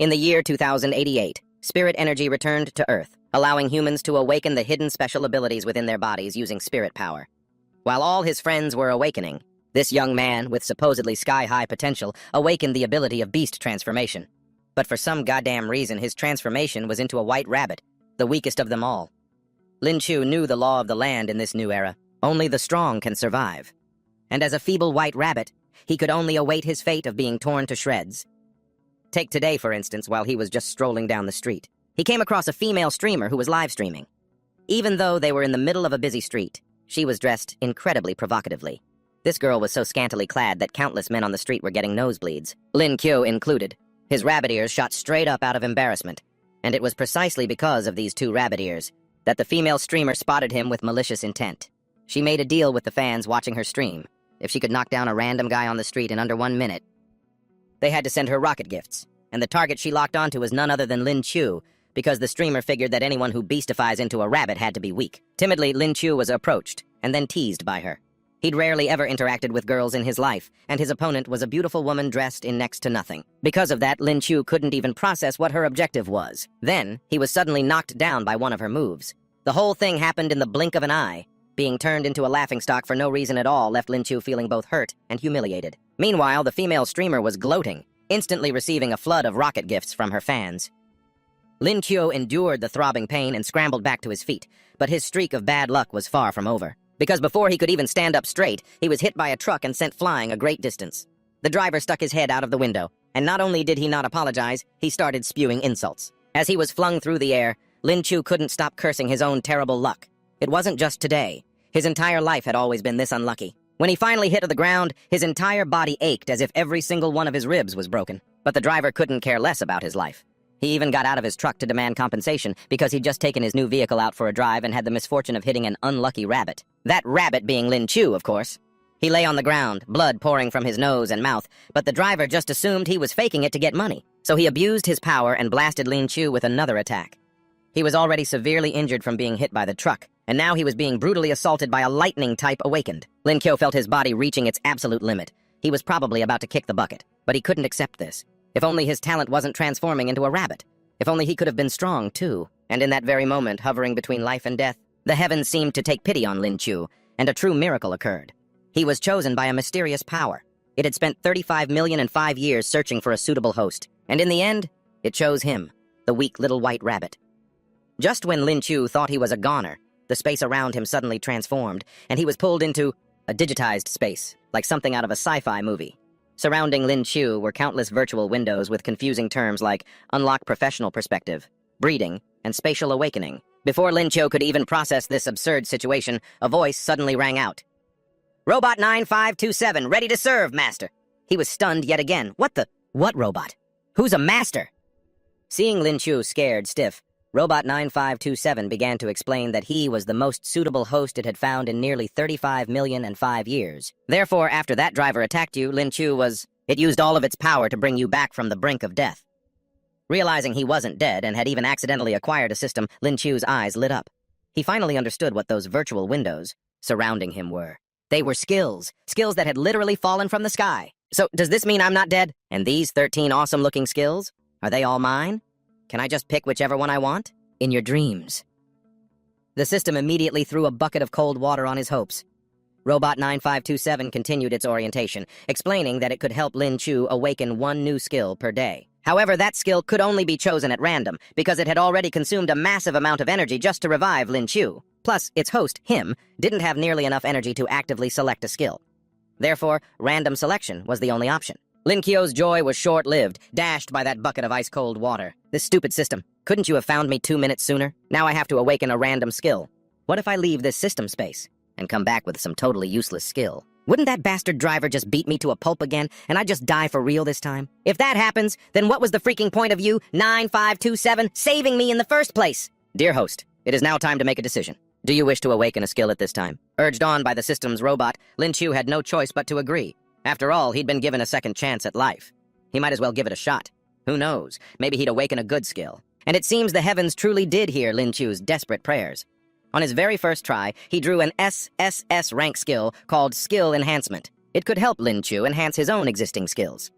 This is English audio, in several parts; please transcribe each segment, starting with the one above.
In the year 2088, spirit energy returned to Earth, allowing humans to awaken the hidden special abilities within their bodies using spirit power. While all his friends were awakening, this young man, with supposedly sky-high potential, awakened the ability of beast transformation. But for some goddamn reason, his transformation was into a white rabbit, the weakest of them all. Lin Chu knew the law of the land in this new era. Only the strong can survive. And as a feeble white rabbit, he could only await his fate of being torn to shreds. Take today, for instance, while he was just strolling down the street. He came across a female streamer who was live streaming. Even though they were in the middle of a busy street, she was dressed incredibly provocatively. This girl was so scantily clad that countless men on the street were getting nosebleeds, Lin Kyo included. His rabbit ears shot straight up out of embarrassment, and it was precisely because of these two rabbit ears that the female streamer spotted him with malicious intent. She made a deal with the fans watching her stream. If she could knock down a random guy on the street in under 1 minute, they had to send her rocket gifts, and the target she locked onto was none other than Lin Chu, because the streamer figured that anyone who beastifies into a rabbit had to be weak. Timidly, Lin Chu was approached, and then teased by her. He'd rarely ever interacted with girls in his life, and his opponent was a beautiful woman dressed in next to nothing. Because of that, Lin Chu couldn't even process what her objective was. Then, he was suddenly knocked down by one of her moves. The whole thing happened in the blink of an eye. Being turned into a laughingstock for no reason at all left Lin Chu feeling both hurt and humiliated. Meanwhile, the female streamer was gloating, instantly receiving a flood of rocket gifts from her fans. Lin Chu endured the throbbing pain and scrambled back to his feet, but his streak of bad luck was far from over. Because before he could even stand up straight, he was hit by a truck and sent flying a great distance. The driver stuck his head out of the window, and not only did he not apologize, he started spewing insults. As he was flung through the air, Lin Chu couldn't stop cursing his own terrible luck. It wasn't just today. His entire life had always been this unlucky. When he finally hit the ground, his entire body ached as if every single one of his ribs was broken. But the driver couldn't care less about his life. He even got out of his truck to demand compensation because he'd just taken his new vehicle out for a drive and had the misfortune of hitting an unlucky rabbit. That rabbit being Lin Chu, of course. He lay on the ground, blood pouring from his nose and mouth, but the driver just assumed he was faking it to get money. So he abused his power and blasted Lin Chu with another attack. He was already severely injured from being hit by the truck, and now he was being brutally assaulted by a lightning-type awakened. Lin Kyo felt his body reaching its absolute limit. He was probably about to kick the bucket, but he couldn't accept this. If only his talent wasn't transforming into a rabbit. If only he could have been strong, too. And in that very moment, hovering between life and death, the heavens seemed to take pity on Lin Chu, and a true miracle occurred. He was chosen by a mysterious power. It had spent 35,005 years searching for a suitable host, and in the end, it chose him, the weak little white rabbit. Just when Lin Chu thought he was a goner, the space around him suddenly transformed, and he was pulled into a digitized space, like something out of a sci-fi movie. Surrounding Lin Chu were countless virtual windows with confusing terms like unlock professional perspective, breeding, and spatial awakening. Before Lin Chu could even process this absurd situation, a voice suddenly rang out. "Robot 9527, ready to serve, master." He was stunned yet again. What robot? Who's a master? Seeing Lin Chu scared stiff, Robot 9527 began to explain that he was the most suitable host it had found in nearly 35,005 years. Therefore, after that driver attacked you, Lin Chu it used all of its power to bring you back from the brink of death. Realizing he wasn't dead and had even accidentally acquired a system, Lin Chu's eyes lit up. He finally understood what those virtual windows surrounding him were. They were skills that had literally fallen from the sky. So, does this mean I'm not dead? And these 13 awesome-looking skills, are they all mine? Can I just pick whichever one I want? In your dreams. The system immediately threw a bucket of cold water on his hopes. Robot 9527 continued its orientation, explaining that it could help Lin Chu awaken one new skill per day. However, that skill could only be chosen at random, because it had already consumed a massive amount of energy just to revive Lin Chu. Plus, its host, him, didn't have nearly enough energy to actively select a skill. Therefore, random selection was the only option. Lin Kyo's joy was short-lived, dashed by that bucket of ice-cold water. This stupid system. Couldn't you have found me 2 minutes sooner? Now I have to awaken a random skill. What if I leave this system space and come back with some totally useless skill? Wouldn't that bastard driver just beat me to a pulp again, and I'd just die for real this time? If that happens, then what was the freaking point of you, 9527, saving me in the first place? Dear host, it is now time to make a decision. Do you wish to awaken a skill at this time? Urged on by the system's robot, Lin Chu had no choice but to agree. After all, he'd been given a second chance at life. He might as well give it a shot. Who knows? Maybe he'd awaken a good skill. And it seems the heavens truly did hear Lin Chu's desperate prayers. On his very first try, he drew an SSS-Rank skill called Skill Enhancement. It could help Lin Chu enhance his own existing skills.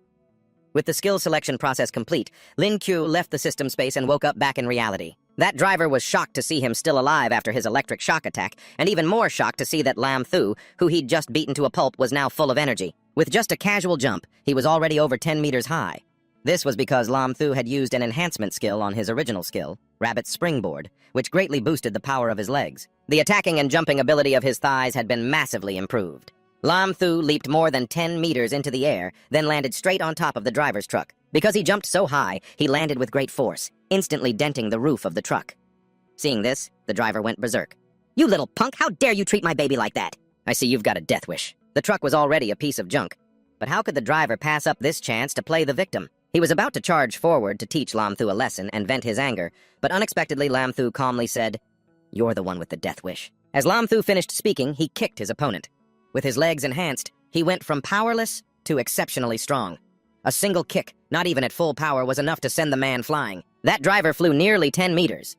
With the skill selection process complete, Lin Q left the system space and woke up back in reality. That driver was shocked to see him still alive after his electric shock attack, and even more shocked to see that Lam Thu, who he'd just beaten to a pulp, was now full of energy. With just a casual jump, he was already over 10 meters high. This was because Lam Thu had used an enhancement skill on his original skill, Rabbit's Springboard, which greatly boosted the power of his legs. The attacking and jumping ability of his thighs had been massively improved. Lam Thu leaped more than 10 meters into the air, then landed straight on top of the driver's truck. Because he jumped so high, he landed with great force, instantly denting the roof of the truck. Seeing this, the driver went berserk. "You little punk, how dare you treat my baby like that? I see you've got a death wish." The truck was already a piece of junk. But how could the driver pass up this chance to play the victim? He was about to charge forward to teach Lam Thu a lesson and vent his anger, but unexpectedly Lam Thu calmly said, "You're the one with the death wish." As Lam Thu finished speaking, he kicked his opponent. With his legs enhanced, he went from powerless to exceptionally strong. A single kick, not even at full power, was enough to send the man flying. That driver flew nearly 10 meters.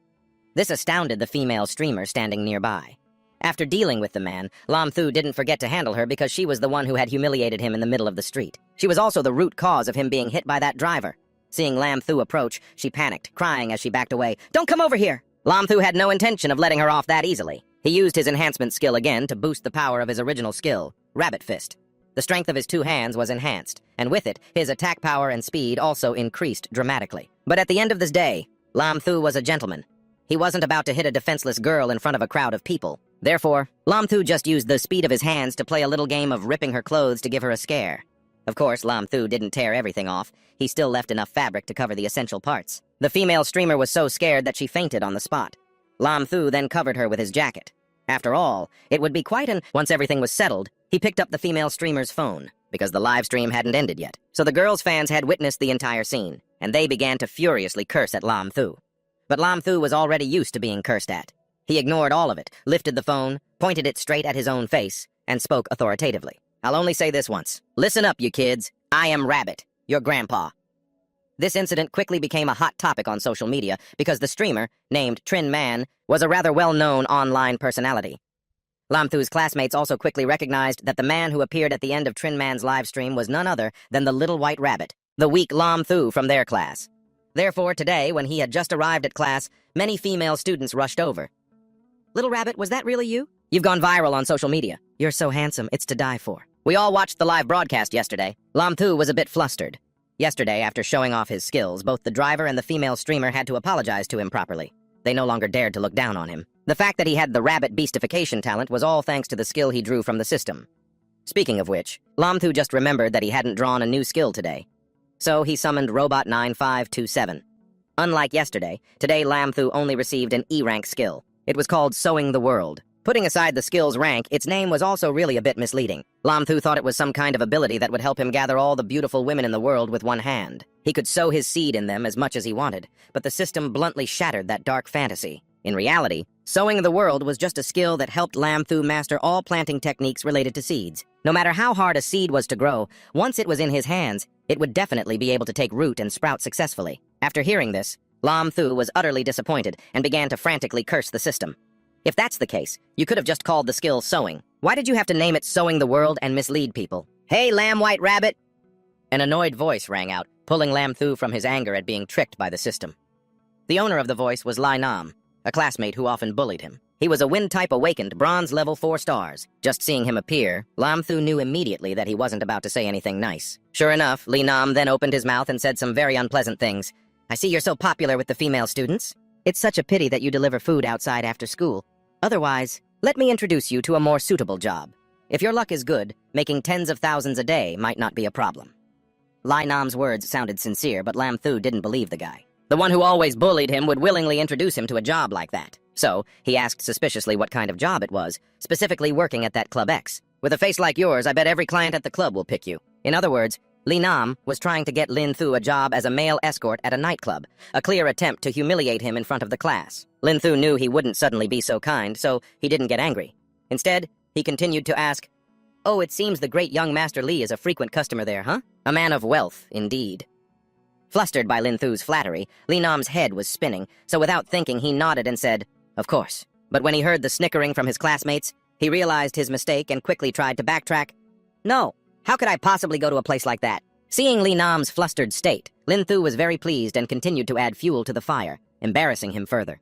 This astounded the female streamer standing nearby. After dealing with the man, Lam Thu didn't forget to handle her because she was the one who had humiliated him in the middle of the street. She was also the root cause of him being hit by that driver. Seeing Lam Thu approach, she panicked, crying as she backed away. "Don't come over here!" Lam Thu had no intention of letting her off that easily. He used his enhancement skill again to boost the power of his original skill, Rabbit Fist. The strength of his two hands was enhanced, and with it, his attack power and speed also increased dramatically. But at the end of this day, Lam Thu was a gentleman. He wasn't about to hit a defenseless girl in front of a crowd of people. Therefore, Lam Thu just used the speed of his hands to play a little game of ripping her clothes to give her a scare. Of course, Lam Thu didn't tear everything off. He still left enough fabric to cover the essential parts. The female streamer was so scared that she fainted on the spot. Lam Thu then covered her with his jacket. After all, it would be quite an... Once everything was settled, he picked up the female streamer's phone, because the live stream hadn't ended yet. So the girls' fans had witnessed the entire scene, and they began to furiously curse at Lam Thu. But Lam Thu was already used to being cursed at. He ignored all of it, lifted the phone, pointed it straight at his own face, and spoke authoritatively. "I'll only say this once. Listen up, you kids. I am Rabbit, your grandpa." This incident quickly became a hot topic on social media because the streamer, named Trin Man, was a rather well-known online personality. Lam Thu's classmates also quickly recognized that the man who appeared at the end of Trin Man's live stream was none other than the little white rabbit, the weak Lam Thu from their class. Therefore, today, when he had just arrived at class, many female students rushed over. "Little Rabbit, was that really you? You've gone viral on social media. You're so handsome, it's to die for." We all watched the live broadcast yesterday. Lam Thu was a bit flustered. Yesterday, after showing off his skills, both the driver and the female streamer had to apologize to him properly. They no longer dared to look down on him. The fact that he had the rabbit beastification talent was all thanks to the skill he drew from the system. Speaking of which, Lam Thu just remembered that he hadn't drawn a new skill today. So he summoned Robot 9527. Unlike yesterday, today Lam Thu only received an E-rank skill. It was called Sowing the World. Putting aside the skill's rank, its name was also really a bit misleading. Lam Thu thought it was some kind of ability that would help him gather all the beautiful women in the world with one hand. He could sow his seed in them as much as he wanted, but the system bluntly shattered that dark fantasy. In reality, Sowing the World was just a skill that helped Lam Thu master all planting techniques related to seeds. No matter how hard a seed was to grow, once it was in his hands, it would definitely be able to take root and sprout successfully. After hearing this, Lam Thu was utterly disappointed and began to frantically curse the system. If that's the case, you could have just called the skill sowing. Why did you have to name it Sowing the World and mislead people? "Hey, Lamb White Rabbit!" An annoyed voice rang out, pulling Lam Thu from his anger at being tricked by the system. The owner of the voice was Lai Nam, a classmate who often bullied him. He was a Wind-type awakened, bronze level 4 stars. Just seeing him appear, Lam Thu knew immediately that he wasn't about to say anything nice. Sure enough, Li Nam then opened his mouth and said some very unpleasant things. "I see you're so popular with the female students. It's such a pity that you deliver food outside after school. Otherwise, let me introduce you to a more suitable job. If your luck is good, making tens of thousands a day might not be a problem." Lai Nam's words sounded sincere, but Lam Thu didn't believe the guy. The one who always bullied him would willingly introduce him to a job like that. So, he asked suspiciously what kind of job it was, specifically working at that Club X. "With a face like yours, I bet every client at the club will pick you." In other words, Li Nam was trying to get Lin Thu a job as a male escort at a nightclub, a clear attempt to humiliate him in front of the class. Lin Thu knew he wouldn't suddenly be so kind, so he didn't get angry. Instead, he continued to ask, "Oh, it seems the great young Master Li is a frequent customer there, huh? A man of wealth, indeed." Flustered by Lin Thu's flattery, Li Nam's head was spinning, so without thinking he nodded and said, "Of course." But when he heard the snickering from his classmates, he realized his mistake and quickly tried to backtrack. "No, how could I possibly go to a place like that? Seeing Li Nam's flustered state, Lin Thu was very pleased and continued to add fuel to the fire, embarrassing him further.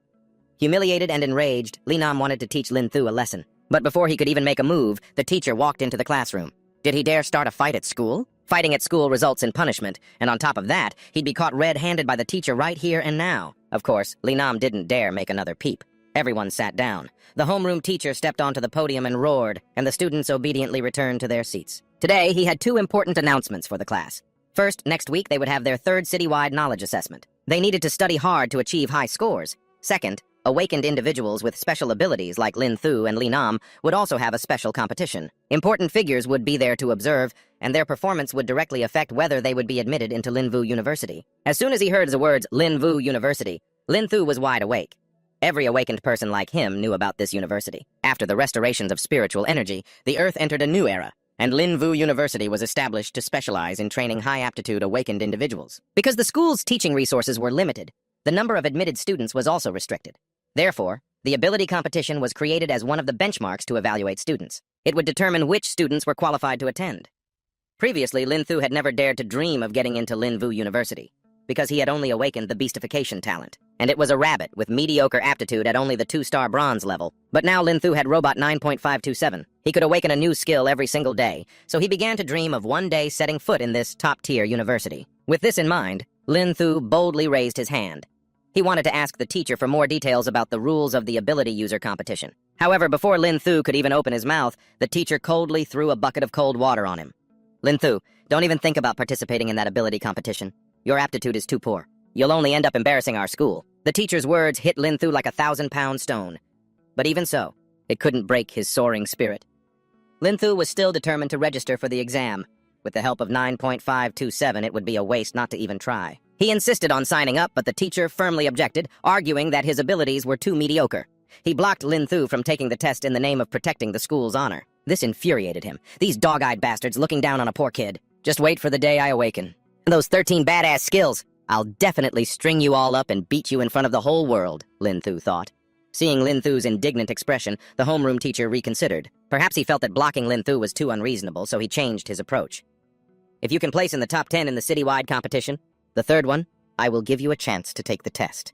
Humiliated and enraged, Li Nam wanted to teach Lin Thu a lesson. But before he could even make a move, the teacher walked into the classroom. Did he dare start a fight at school? Fighting at school results in punishment, and on top of that, he'd be caught red-handed by the teacher right here and now. Of course, Li Nam didn't dare make another peep. Everyone sat down. The homeroom teacher stepped onto the podium and roared, and the students obediently returned to their seats. Today, he had two important announcements for the class. First, next week they would have their third citywide knowledge assessment. They needed to study hard to achieve high scores. Second, awakened individuals with special abilities like Lin Thu and Li Nam would also have a special competition. Important figures would be there to observe, and their performance would directly affect whether they would be admitted into Linvu University. As soon as he heard the words Linvu University, Lin Thu was wide awake. Every awakened person like him knew about this university. After the restorations of spiritual energy, the Earth entered a new era, and Linvu University was established to specialize in training high-aptitude awakened individuals. Because the school's teaching resources were limited, the number of admitted students was also restricted. Therefore, the ability competition was created as one of the benchmarks to evaluate students. It would determine which students were qualified to attend. Previously, Lin Thu had never dared to dream of getting into Linvu University, because he had only awakened the beastification talent, and it was a rabbit with mediocre aptitude at only the 2-star bronze level. But now Lin Thu had Robot 9.527. He could awaken a new skill every single day, so he began to dream of one day setting foot in this top-tier university. With this in mind, Lin Thu boldly raised his hand. He wanted to ask the teacher for more details about the rules of the ability user competition. However, before Lin Thu could even open his mouth, the teacher coldly threw a bucket of cold water on him. Lin Thu, don't even think about participating in that ability competition. Your aptitude is too poor. You'll only end up embarrassing our school. The teacher's words hit Lin Thu like a 1,000-pound stone. But even so, it couldn't break his soaring spirit. Lin Thu was still determined to register for the exam. With the help of 9.527, it would be a waste not to even try. He insisted on signing up, but the teacher firmly objected, arguing that his abilities were too mediocre. He blocked Lin Thu from taking the test in the name of protecting the school's honor. This infuriated him. These dog-eyed bastards looking down on a poor kid. Just wait for the day I awaken. And those 13 badass skills. I'll definitely string you all up and beat you in front of the whole world, Lin Thu thought. Seeing Lin Thu's indignant expression, the homeroom teacher reconsidered. Perhaps he felt that blocking Lin Thu was too unreasonable, so he changed his approach. If you can place in the top 10 in the citywide competition, the third one, I will give you a chance to take the test.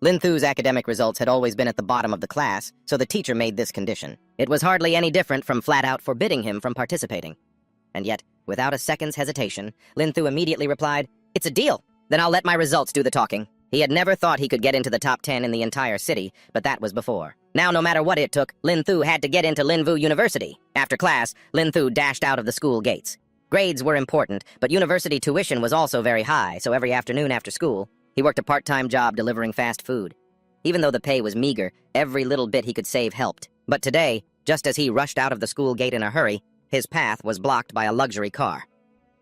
Lin Thu's academic results had always been at the bottom of the class, so the teacher made this condition. It was hardly any different from flat-out forbidding him from participating. And yet, without a second's hesitation, Lin Thu immediately replied, "It's a deal. Then I'll let my results do the talking." He had never thought he could get into the top 10 in the entire city, but that was before. Now, no matter what it took, Lin Thu had to get into Linvu University. After class, Lin Thu dashed out of the school gates. Grades were important, but university tuition was also very high, so every afternoon after school, he worked a part-time job delivering fast food. Even though the pay was meager, every little bit he could save helped. But today, just as he rushed out of the school gate in a hurry, his path was blocked by a luxury car.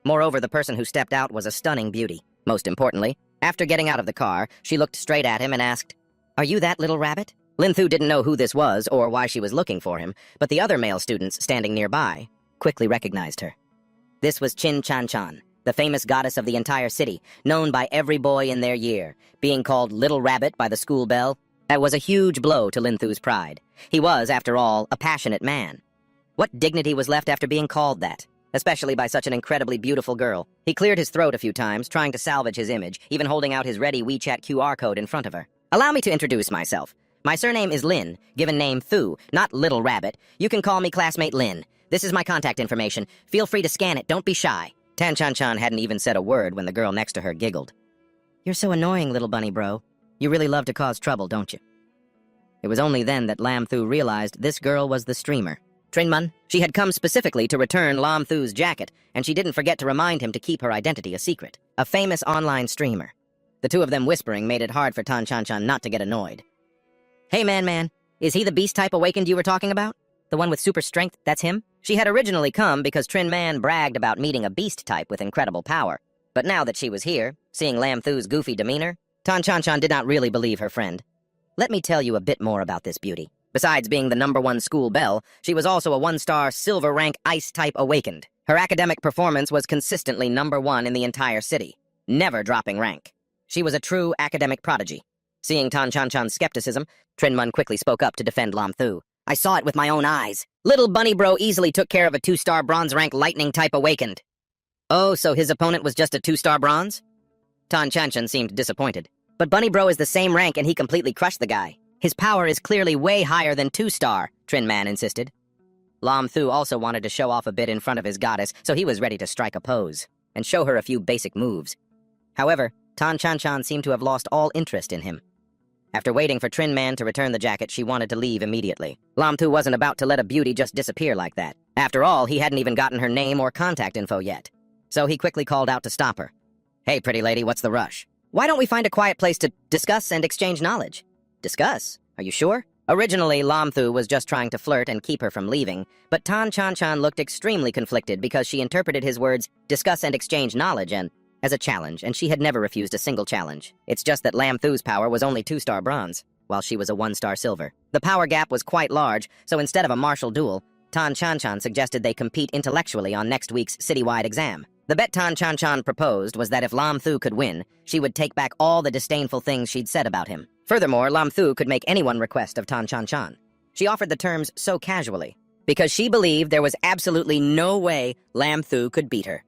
Moreover, the person who stepped out was a stunning beauty. Most importantly, after getting out of the car, she looked straight at him and asked, "Are you that little rabbit?" Lin Thu didn't know who this was or why she was looking for him, but the other male students standing nearby quickly recognized her. This was Chin Chan Chan, the famous goddess of the entire city, known by every boy in their year. Being called Little Rabbit by the school bell, that was a huge blow to Lin Thu's pride. He was, after all, a passionate man. What dignity was left after being called that, especially by such an incredibly beautiful girl? He cleared his throat a few times, trying to salvage his image, even holding out his ready WeChat QR code in front of her. "Allow me to introduce myself. My surname is Lin, given name Thu, not Little Rabbit. You can call me classmate Lin. This is my contact information. Feel free to scan it, don't be shy." Tan Chan Chan hadn't even said a word when the girl next to her giggled. "You're so annoying, little bunny bro. You really love to cause trouble, don't you?" It was only then that Lam Thu realized this girl was the streamer. Trinman. She had come specifically to return Lam Thu's jacket, and she didn't forget to remind him to keep her identity a secret. A famous online streamer. The two of them whispering made it hard for Tan Chan Chan not to get annoyed. "Hey man, is he the beast type awakened you were talking about? The one with super strength, that's him?" She had originally come because Trin Man bragged about meeting a beast type with incredible power. But now that she was here, seeing Lam Thu's goofy demeanor, Tan Chan Chan did not really believe her friend. "Let me tell you a bit more about this beauty. Besides being the #1 school belle, she was also a 1-star silver rank ice type awakened. Her academic performance was consistently #1 in the entire city, never dropping rank. She was a true academic prodigy." Seeing Tan Chan Chan's skepticism, Trin Man quickly spoke up to defend Lam Thu. "I saw it with my own eyes. Little bunny bro easily took care of a 2-star bronze rank lightning type awakened." Oh, so his opponent was just a 2-star bronze? Tan Chanchan seemed disappointed. But Bunny Bro is the same rank and he completely crushed the guy. His power is clearly way higher than 2-star, Trin Man insisted. Lam Thu also wanted to show off a bit in front of his goddess, so he was ready to strike a pose and show her a few basic moves. However, Tan Chanchan seemed to have lost all interest in him. After waiting for Trin Man to return the jacket, she wanted to leave immediately. Lam Thu wasn't about to let a beauty just disappear like that. After all, he hadn't even gotten her name or contact info yet. So he quickly called out to stop her. Hey, pretty lady, what's the rush? Why don't we find a quiet place to discuss and exchange knowledge? Discuss? Are you sure? Originally, Lam Thu was just trying to flirt and keep her from leaving, but Tan Chanchan looked extremely conflicted because she interpreted his words, discuss and exchange knowledge, as a challenge, and she had never refused a single challenge. It's just that Lam Thu's power was only 2-star bronze, while she was a 1-star silver. The power gap was quite large, so instead of a martial duel, Tan Chanchan suggested they compete intellectually on next week's citywide exam. The bet Tan Chanchan proposed was that if Lam Thu could win, she would take back all the disdainful things she'd said about him. Furthermore, Lam Thu could make anyone request of Tan Chanchan. She offered the terms so casually, because she believed there was absolutely no way Lam Thu could beat her.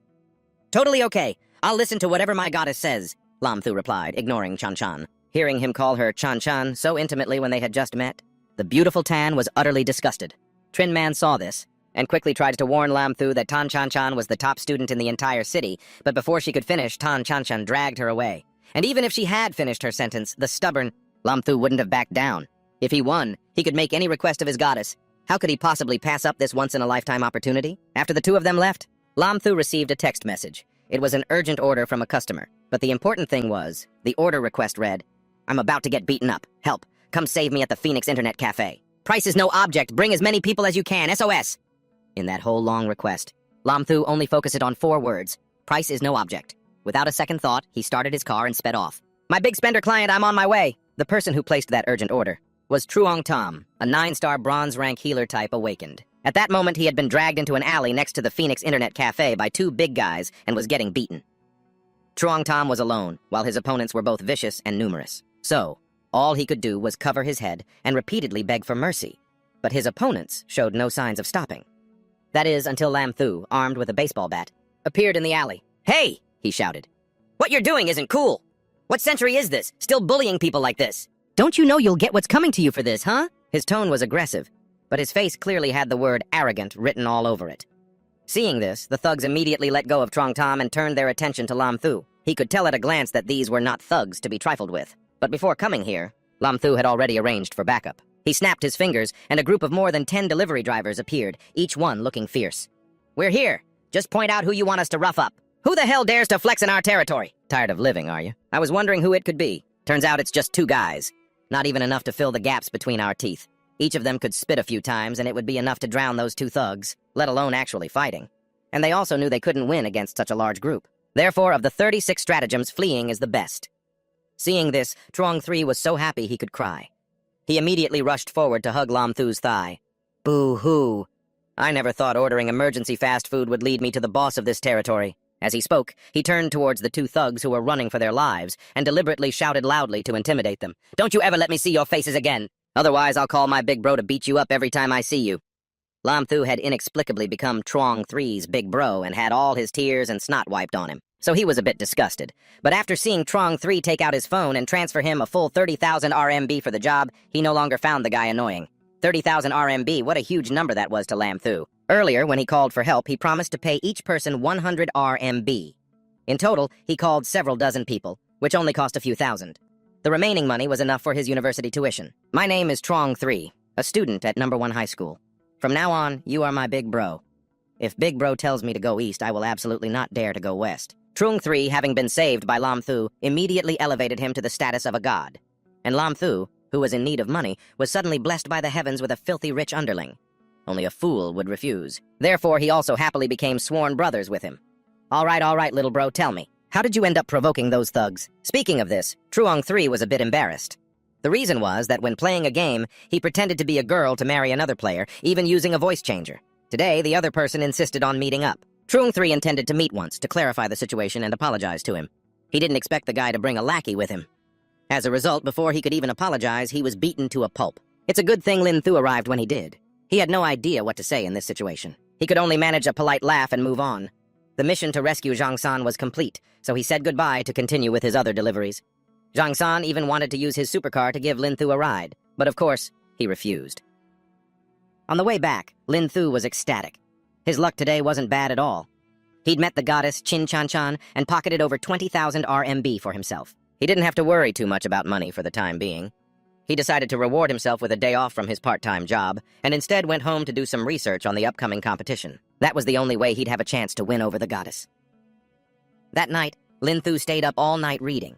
Totally okay. I'll listen to whatever my goddess says, Lam Thu replied, ignoring Chanchan. Hearing him call her Chanchan so intimately when they had just met, the beautiful Tan was utterly disgusted. Trin Man saw this, and quickly tried to warn Lam Thu that Tan Chanchan was the top student in the entire city, but before she could finish, Tan Chanchan dragged her away. And even if she had finished her sentence, the stubborn Lam Thu wouldn't have backed down. If he won, he could make any request of his goddess. How could he possibly pass up this once-in-a-lifetime opportunity? After the two of them left, Lam Thu received a text message. It was an urgent order from a customer, but the important thing was, the order request read, I'm about to get beaten up. Help. Come save me at the Phoenix Internet Cafe. Price is no object. Bring as many people as you can. SOS. In that whole long request, Lam Thu only focused on 4 words. Price is no object. Without a second thought, he started his car and sped off. My big spender client, I'm on my way. The person who placed that urgent order was Truong Tom, a 9-star bronze rank healer type awakened. At that moment, he had been dragged into an alley next to the Phoenix Internet Cafe by 2 big guys and was getting beaten. Truong Tom was alone, while his opponents were both vicious and numerous. So, all he could do was cover his head and repeatedly beg for mercy. But his opponents showed no signs of stopping. That is, until Lam Thu, armed with a baseball bat, appeared in the alley. Hey! He shouted. What you're doing isn't cool! What century is this? Still bullying people like this? Don't you know you'll get what's coming to you for this, huh? His tone was aggressive, but his face clearly had the word arrogant written all over it. Seeing this, the thugs immediately let go of Truong Tom and turned their attention to Lam Thu. He could tell at a glance that these were not thugs to be trifled with. But before coming here, Lam Thu had already arranged for backup. He snapped his fingers, and a group of more than 10 delivery drivers appeared, each one looking fierce. We're here. Just point out who you want us to rough up. Who the hell dares to flex in our territory? Tired of living, are you? I was wondering who it could be. Turns out it's just 2 guys. Not even enough to fill the gaps between our teeth. Each of them could spit a few times, and it would be enough to drown those 2 thugs, let alone actually fighting. And they also knew they couldn't win against such a large group. Therefore, of the 36 stratagems, fleeing is the best. Seeing this, Truong 3 was so happy he could cry. He immediately rushed forward to hug Lam Thu's thigh. Boo-hoo. I never thought ordering emergency fast food would lead me to the boss of this territory. As he spoke, he turned towards the 2 thugs who were running for their lives and deliberately shouted loudly to intimidate them. Don't you ever let me see your faces again. Otherwise, I'll call my big bro to beat you up every time I see you. Lam Thu had inexplicably become Truong 3's big bro and had all his tears and snot wiped on him. So he was a bit disgusted. But after seeing Truong 3 take out his phone and transfer him a full 30,000 RMB for the job, he no longer found the guy annoying. 30,000 RMB, what a huge number that was to Lam Thu. Earlier, when he called for help, he promised to pay each person 100 RMB. In total, he called several dozen people, which only cost a few thousand. The remaining money was enough for his university tuition. My name is Truong 3, a student at No. 1 high school. From now on, you are my big bro. If big bro tells me to go east, I will absolutely not dare to go west. Truong 3, having been saved by Lam Thu, immediately elevated him to the status of a god. And Lam Thu, who was in need of money, was suddenly blessed by the heavens with a filthy rich underling. Only a fool would refuse. Therefore, he also happily became sworn brothers with him. All right, little bro, tell me. How did you end up provoking those thugs? Speaking of this, Truong 3 was a bit embarrassed. The reason was that when playing a game, he pretended to be a girl to marry another player, even using a voice changer. Today, the other person insisted on meeting up. Truong 3 intended to meet once to clarify the situation and apologize to him. He didn't expect the guy to bring a lackey with him. As a result, before he could even apologize, he was beaten to a pulp. It's a good thing Lin Thu arrived when he did. He had no idea what to say in this situation. He could only manage a polite laugh and move on. The mission to rescue Zhang San was complete, so he said goodbye to continue with his other deliveries. Zhang San even wanted to use his supercar to give Lin Thu a ride, but of course, he refused. On the way back, Lin Thu was ecstatic. His luck today wasn't bad at all. He'd met the goddess Qin Chan Chan and pocketed over 20,000 RMB for himself. He didn't have to worry too much about money for the time being. He decided to reward himself with a day off from his part-time job, and instead went home to do some research on the upcoming competition. That was the only way he'd have a chance to win over the goddess. That night, Lin Thu stayed up all night reading.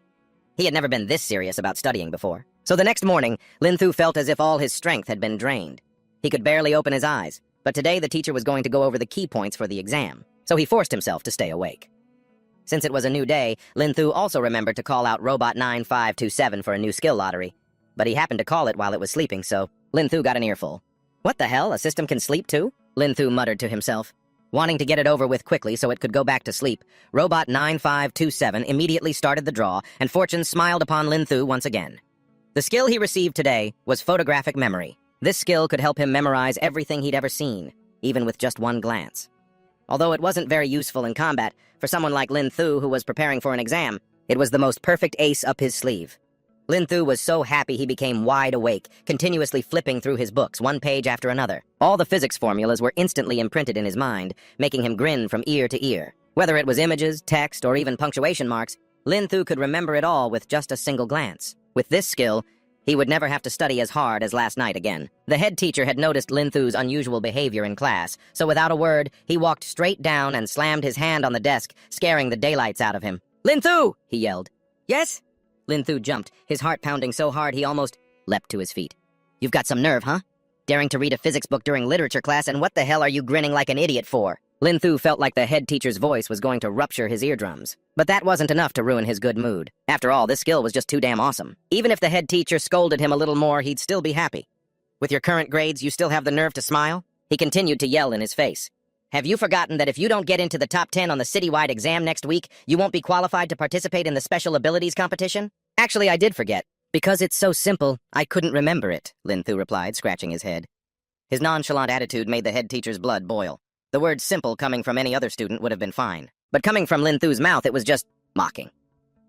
He had never been this serious about studying before, so the next morning, Lin Thu felt as if all his strength had been drained. He could barely open his eyes, but today the teacher was going to go over the key points for the exam, so he forced himself to stay awake. Since it was a new day, Lin Thu also remembered to call out Robot 9527 for a new skill lottery, but he happened to call it while it was sleeping, so Lin Thu got an earful. What the hell, a system can sleep too? Lin Thu muttered to himself. Wanting to get it over with quickly so it could go back to sleep, Robot 9527 immediately started the draw, and fortune smiled upon Lin Thu once again. The skill he received today was photographic memory. This skill could help him memorize everything he'd ever seen, even with just one glance. Although it wasn't very useful in combat, for someone like Lin Thu who was preparing for an exam, it was the most perfect ace up his sleeve. Lin Thu was so happy he became wide awake, continuously flipping through his books, one page after another. All the physics formulas were instantly imprinted in his mind, making him grin from ear to ear. Whether it was images, text, or even punctuation marks, Lin Thu could remember it all with just a single glance. With this skill, he would never have to study as hard as last night again. The head teacher had noticed Lin Thu's unusual behavior in class, so without a word, he walked straight down and slammed his hand on the desk, scaring the daylights out of him. "Lin Thu!" he yelled. "Yes?" Lin Thu jumped, his heart pounding so hard he almost leapt to his feet. "You've got some nerve, huh? Daring to read a physics book during literature class, and what the hell are you grinning like an idiot for?" Lin Thu felt like the head teacher's voice was going to rupture his eardrums. But that wasn't enough to ruin his good mood. After all, this skill was just too damn awesome. Even if the head teacher scolded him a little more, he'd still be happy. "With your current grades, you still have the nerve to smile?" He continued to yell in his face. "Have you forgotten that if you don't get into the top 10 on the citywide exam next week, you won't be qualified to participate in the special abilities competition?" "Actually, I did forget. Because it's so simple, I couldn't remember it," Lin Thu replied, scratching his head. His nonchalant attitude made the head teacher's blood boil. The word simple coming from any other student would have been fine. But coming from Lin Thu's mouth, it was just mocking.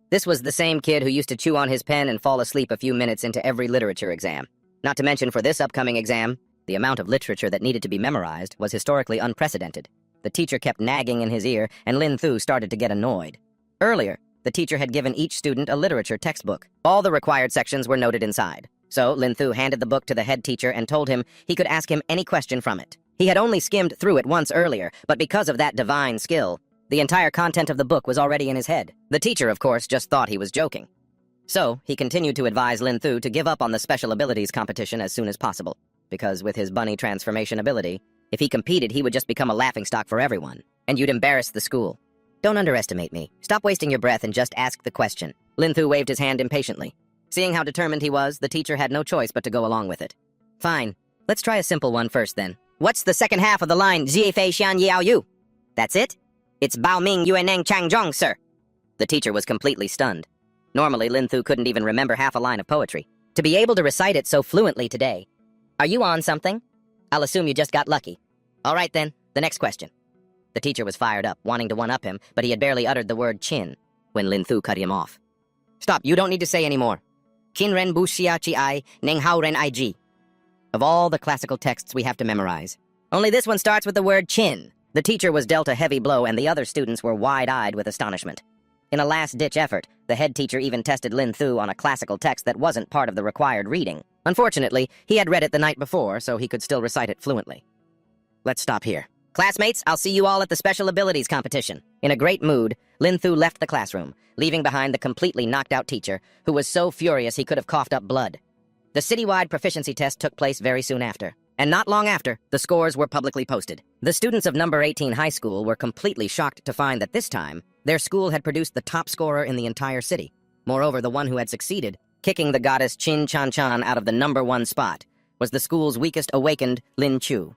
This was the same kid who used to chew on his pen and fall asleep a few minutes into every literature exam. Not to mention for this upcoming exam, the amount of literature that needed to be memorized was historically unprecedented. The teacher kept nagging in his ear, and Lin Thu started to get annoyed. Earlier, the teacher had given each student a literature textbook. All the required sections were noted inside. So Lin Thu handed the book to the head teacher and told him he could ask him any question from it. He had only skimmed through it once earlier, but because of that divine skill, the entire content of the book was already in his head. The teacher, of course, just thought he was joking. So he continued to advise Lin Thu to give up on the special abilities competition as soon as possible, because with his bunny transformation ability, if he competed, he would just become a laughingstock for everyone, and you'd embarrass the school. "Don't underestimate me. Stop wasting your breath and just ask the question." Lin Thu waved his hand impatiently. Seeing how determined he was, the teacher had no choice but to go along with it. "Fine. Let's try a simple one first, then. What's the second half of the line, Jie Fei Xian Yao Yu?" "That's it? It's Bao Ming Yueneng Chang Zhong, sir." The teacher was completely stunned. Normally, Lin Thu couldn't even remember half a line of poetry. To be able to recite it so fluently today. "Are you on something? I'll assume you just got lucky. All right, then. The next question." The teacher was fired up, wanting to one-up him, but he had barely uttered the word chin when Lin Thu cut him off. "Stop, you don't need to say any more. Qin ren bu xia chi ai, neng hao ren I ji. Of all the classical texts we have to memorize, only this one starts with the word chin." The teacher was dealt a heavy blow, and the other students were wide-eyed with astonishment. In a last-ditch effort, the head teacher even tested Lin Thu on a classical text that wasn't part of the required reading. Unfortunately, he had read it the night before, so he could still recite it fluently. "Let's stop here. Classmates, I'll see you all at the special abilities competition." In a great mood, Lin Thu left the classroom, leaving behind the completely knocked-out teacher, who was so furious he could have coughed up blood. The citywide proficiency test took place very soon after, and not long after, the scores were publicly posted. The students of number 18 high school were completely shocked to find that this time, their school had produced the top scorer in the entire city. Moreover, the one who had succeeded, kicking the goddess Qin Chan Chan out of the number 1 spot, was the school's weakest awakened Lin Chu.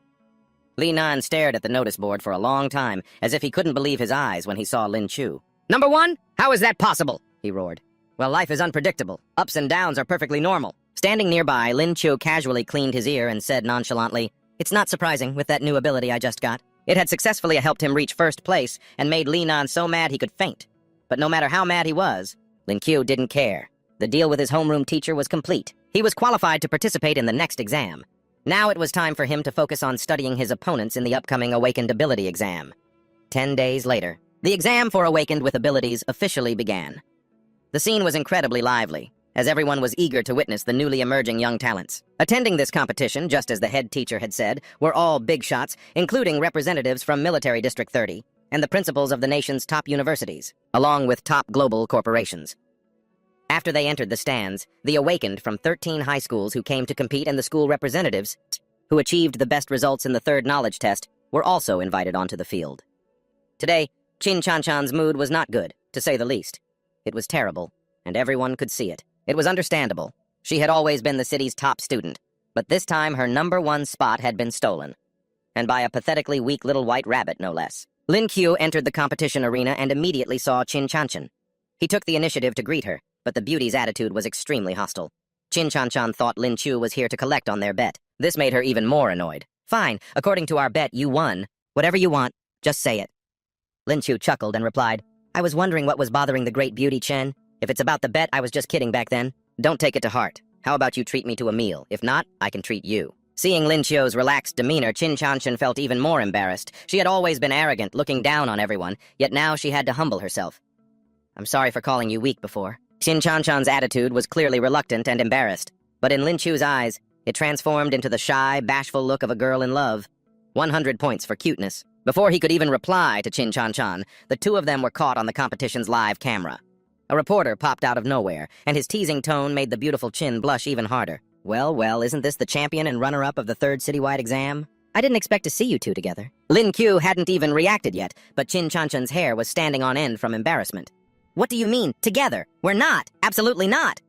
Li Nan stared at the notice board for a long time, as if he couldn't believe his eyes when he saw Lin Chu. "Number 1? How is that possible?" he roared. "Well, life is unpredictable. Ups and downs are perfectly normal." Standing nearby, Lin Chu casually cleaned his ear and said nonchalantly, "It's not surprising with that new ability I just got. It had successfully helped him reach first place and made Li Nan so mad he could faint. But no matter how mad he was, Lin Qiu didn't care. The deal with his homeroom teacher was complete. He was qualified to participate in the next exam. Now it was time for him to focus on studying his opponents in the upcoming Awakened Ability exam. 10 days later, the exam for Awakened with Abilities officially began. The scene was incredibly lively, as everyone was eager to witness the newly emerging young talents. Attending this competition, just as the head teacher had said, were all big shots, including representatives from Military District 30 and the principals of the nation's top universities, along with top global corporations. After they entered the stands, the Awakened from 13 high schools who came to compete and the school representatives, who achieved the best results in the third knowledge test, were also invited onto the field. Today, Qin Chanchan's mood was not good, to say the least. It was terrible, and everyone could see it. It was understandable. She had always been the city's top student, but this time her #1 spot had been stolen. And by a pathetically weak little white rabbit, no less. Lin Qiu entered the competition arena and immediately saw Qin Chanchan. He took the initiative to greet her, but the beauty's attitude was extremely hostile. Qin Chanchan thought Lin Qiu was here to collect on their bet. This made her even more annoyed. Fine, according to our bet, you won. Whatever you want, just say it. Lin Qiu chuckled and replied, I was wondering what was bothering the great beauty, Chen. If it's about the bet, I was just kidding back then. Don't take it to heart. How about you treat me to a meal? If not, I can treat you. Seeing Lin Qiu's relaxed demeanor, Qin Chanchan felt even more embarrassed. She had always been arrogant, looking down on everyone, yet now she had to humble herself. I'm sorry for calling you weak before. Qin Chanchan's attitude was clearly reluctant and embarrassed, but in Lin Qiu's eyes, it transformed into the shy, bashful look of a girl in love. 100 points for cuteness. Before he could even reply to Qin Chanchan, the two of them were caught on the competition's live camera. A reporter popped out of nowhere, and his teasing tone made the beautiful Qin blush even harder. Well, isn't this the champion and runner-up of the third citywide exam? I didn't expect to see you two together. Lin Qiu hadn't even reacted yet, but Qin Chanchan's hair was standing on end from embarrassment. What do you mean, together? We're not! Absolutely not!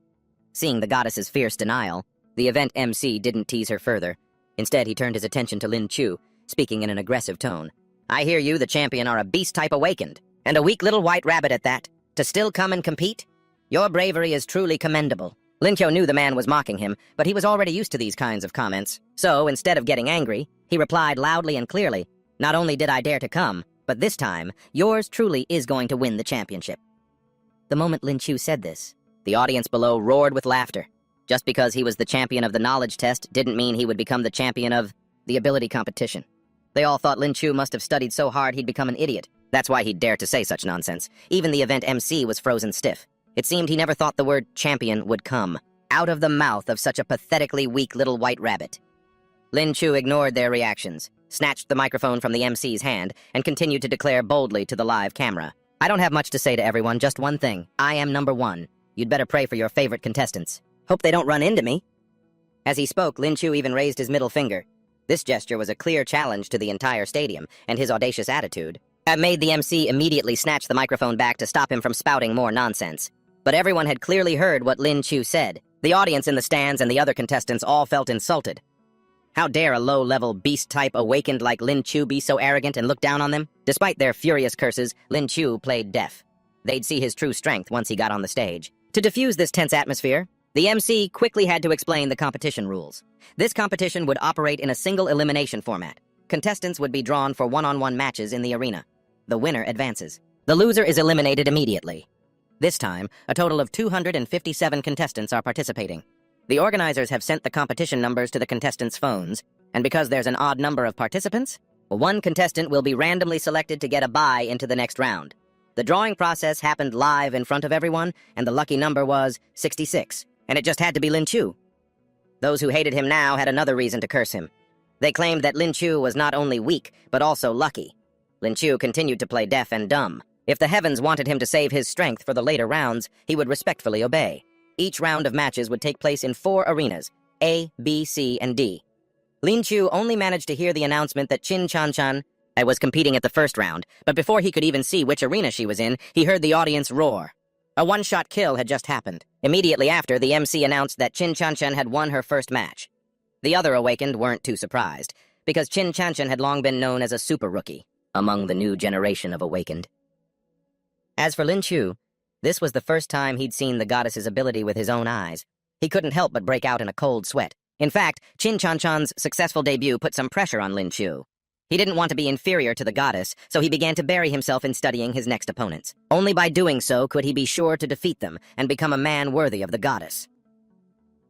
Seeing the goddess's fierce denial, the event MC didn't tease her further. Instead, he turned his attention to Lin Qiu, speaking in an aggressive tone. I hear you, the champion, are a beast-type awakened, and a weak little white rabbit at that. To still come and compete? Your bravery is truly commendable. Lin Qiu knew the man was mocking him, but he was already used to these kinds of comments. So, instead of getting angry, he replied loudly and clearly, Not only did I dare to come, but this time, yours truly is going to win the championship. The moment Lin Qiu said this, the audience below roared with laughter. Just because he was the champion of the knowledge test didn't mean he would become the champion of the ability competition. They all thought Lin Qiu must have studied so hard he'd become an idiot. That's why he'd dare to say such nonsense. Even the event MC was frozen stiff. It seemed he never thought the word champion would come out of the mouth of such a pathetically weak little white rabbit. Lin Qiu ignored their reactions, snatched the microphone from the MC's hand, and continued to declare boldly to the live camera. I don't have much to say to everyone, just one thing. I am #1. You'd better pray for your favorite contestants. Hope they don't run into me. As he spoke, Lin Qiu even raised his middle finger. This gesture was a clear challenge to the entire stadium, and his audacious attitude made the MC immediately snatch the microphone back to stop him from spouting more nonsense. But everyone had clearly heard what Lin Qiu said. The audience in the stands and the other contestants all felt insulted. How dare a low-level beast-type awakened like Lin Qiu be so arrogant and look down on them? Despite their furious curses, Lin Qiu played deaf. They'd see his true strength once he got on the stage. To diffuse this tense atmosphere, the MC quickly had to explain the competition rules. This competition would operate in a single elimination format. Contestants would be drawn for one-on-one matches in the arena. The winner advances. The loser is eliminated immediately. This time, a total of 257 contestants are participating. The organizers have sent the competition numbers to the contestants' phones, and because there's an odd number of participants, one contestant will be randomly selected to get a bye into the next round. The drawing process happened live in front of everyone, and the lucky number was 66, and it just had to be Lin Qiu. Those who hated him now had another reason to curse him. They claimed that Lin Qiu was not only weak, but also lucky. Lin Qiu continued to play deaf and dumb. If the heavens wanted him to save his strength for the later rounds, he would respectfully obey. Each round of matches would take place in 4 arenas, A, B, C, and D. Lin Qiu only managed to hear the announcement that Qin Chanchan was competing at the first round, but before he could even see which arena she was in, he heard the audience roar. A one-shot kill had just happened. Immediately after, the MC announced that Qin Chanchan had won her first match. The other awakened weren't too surprised, because Qin Chanchan had long been known as a super rookie among the new generation of awakened. As for Lin Qiu, this was the first time he'd seen the goddess's ability with his own eyes. He couldn't help but break out in a cold sweat. In fact, Qin Chanchan's successful debut put some pressure on Lin Qiu. He didn't want to be inferior to the goddess, so he began to bury himself in studying his next opponents. Only by doing so could he be sure to defeat them and become a man worthy of the goddess.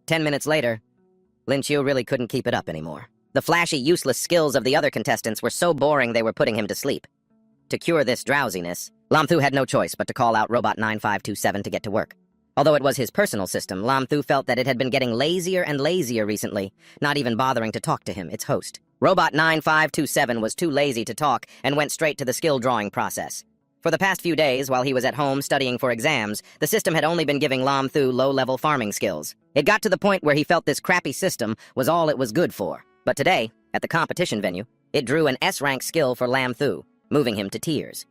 10 minutes later, Lin Qiu really couldn't keep it up anymore. The flashy, useless skills of the other contestants were so boring they were putting him to sleep. To cure this drowsiness, Lam Thu had no choice but to call out Robot 9527 to get to work. Although it was his personal system, Lam Thu felt that it had been getting lazier and lazier recently, not even bothering to talk to him, its host. Robot 9527 was too lazy to talk and went straight to the skill drawing process. For the past few days, while he was at home studying for exams, the system had only been giving Lam Thu low-level farming skills. It got to the point where he felt this crappy system was all it was good for. But today, at the competition venue, it drew an S-rank skill for Lam Thu, moving him to tears.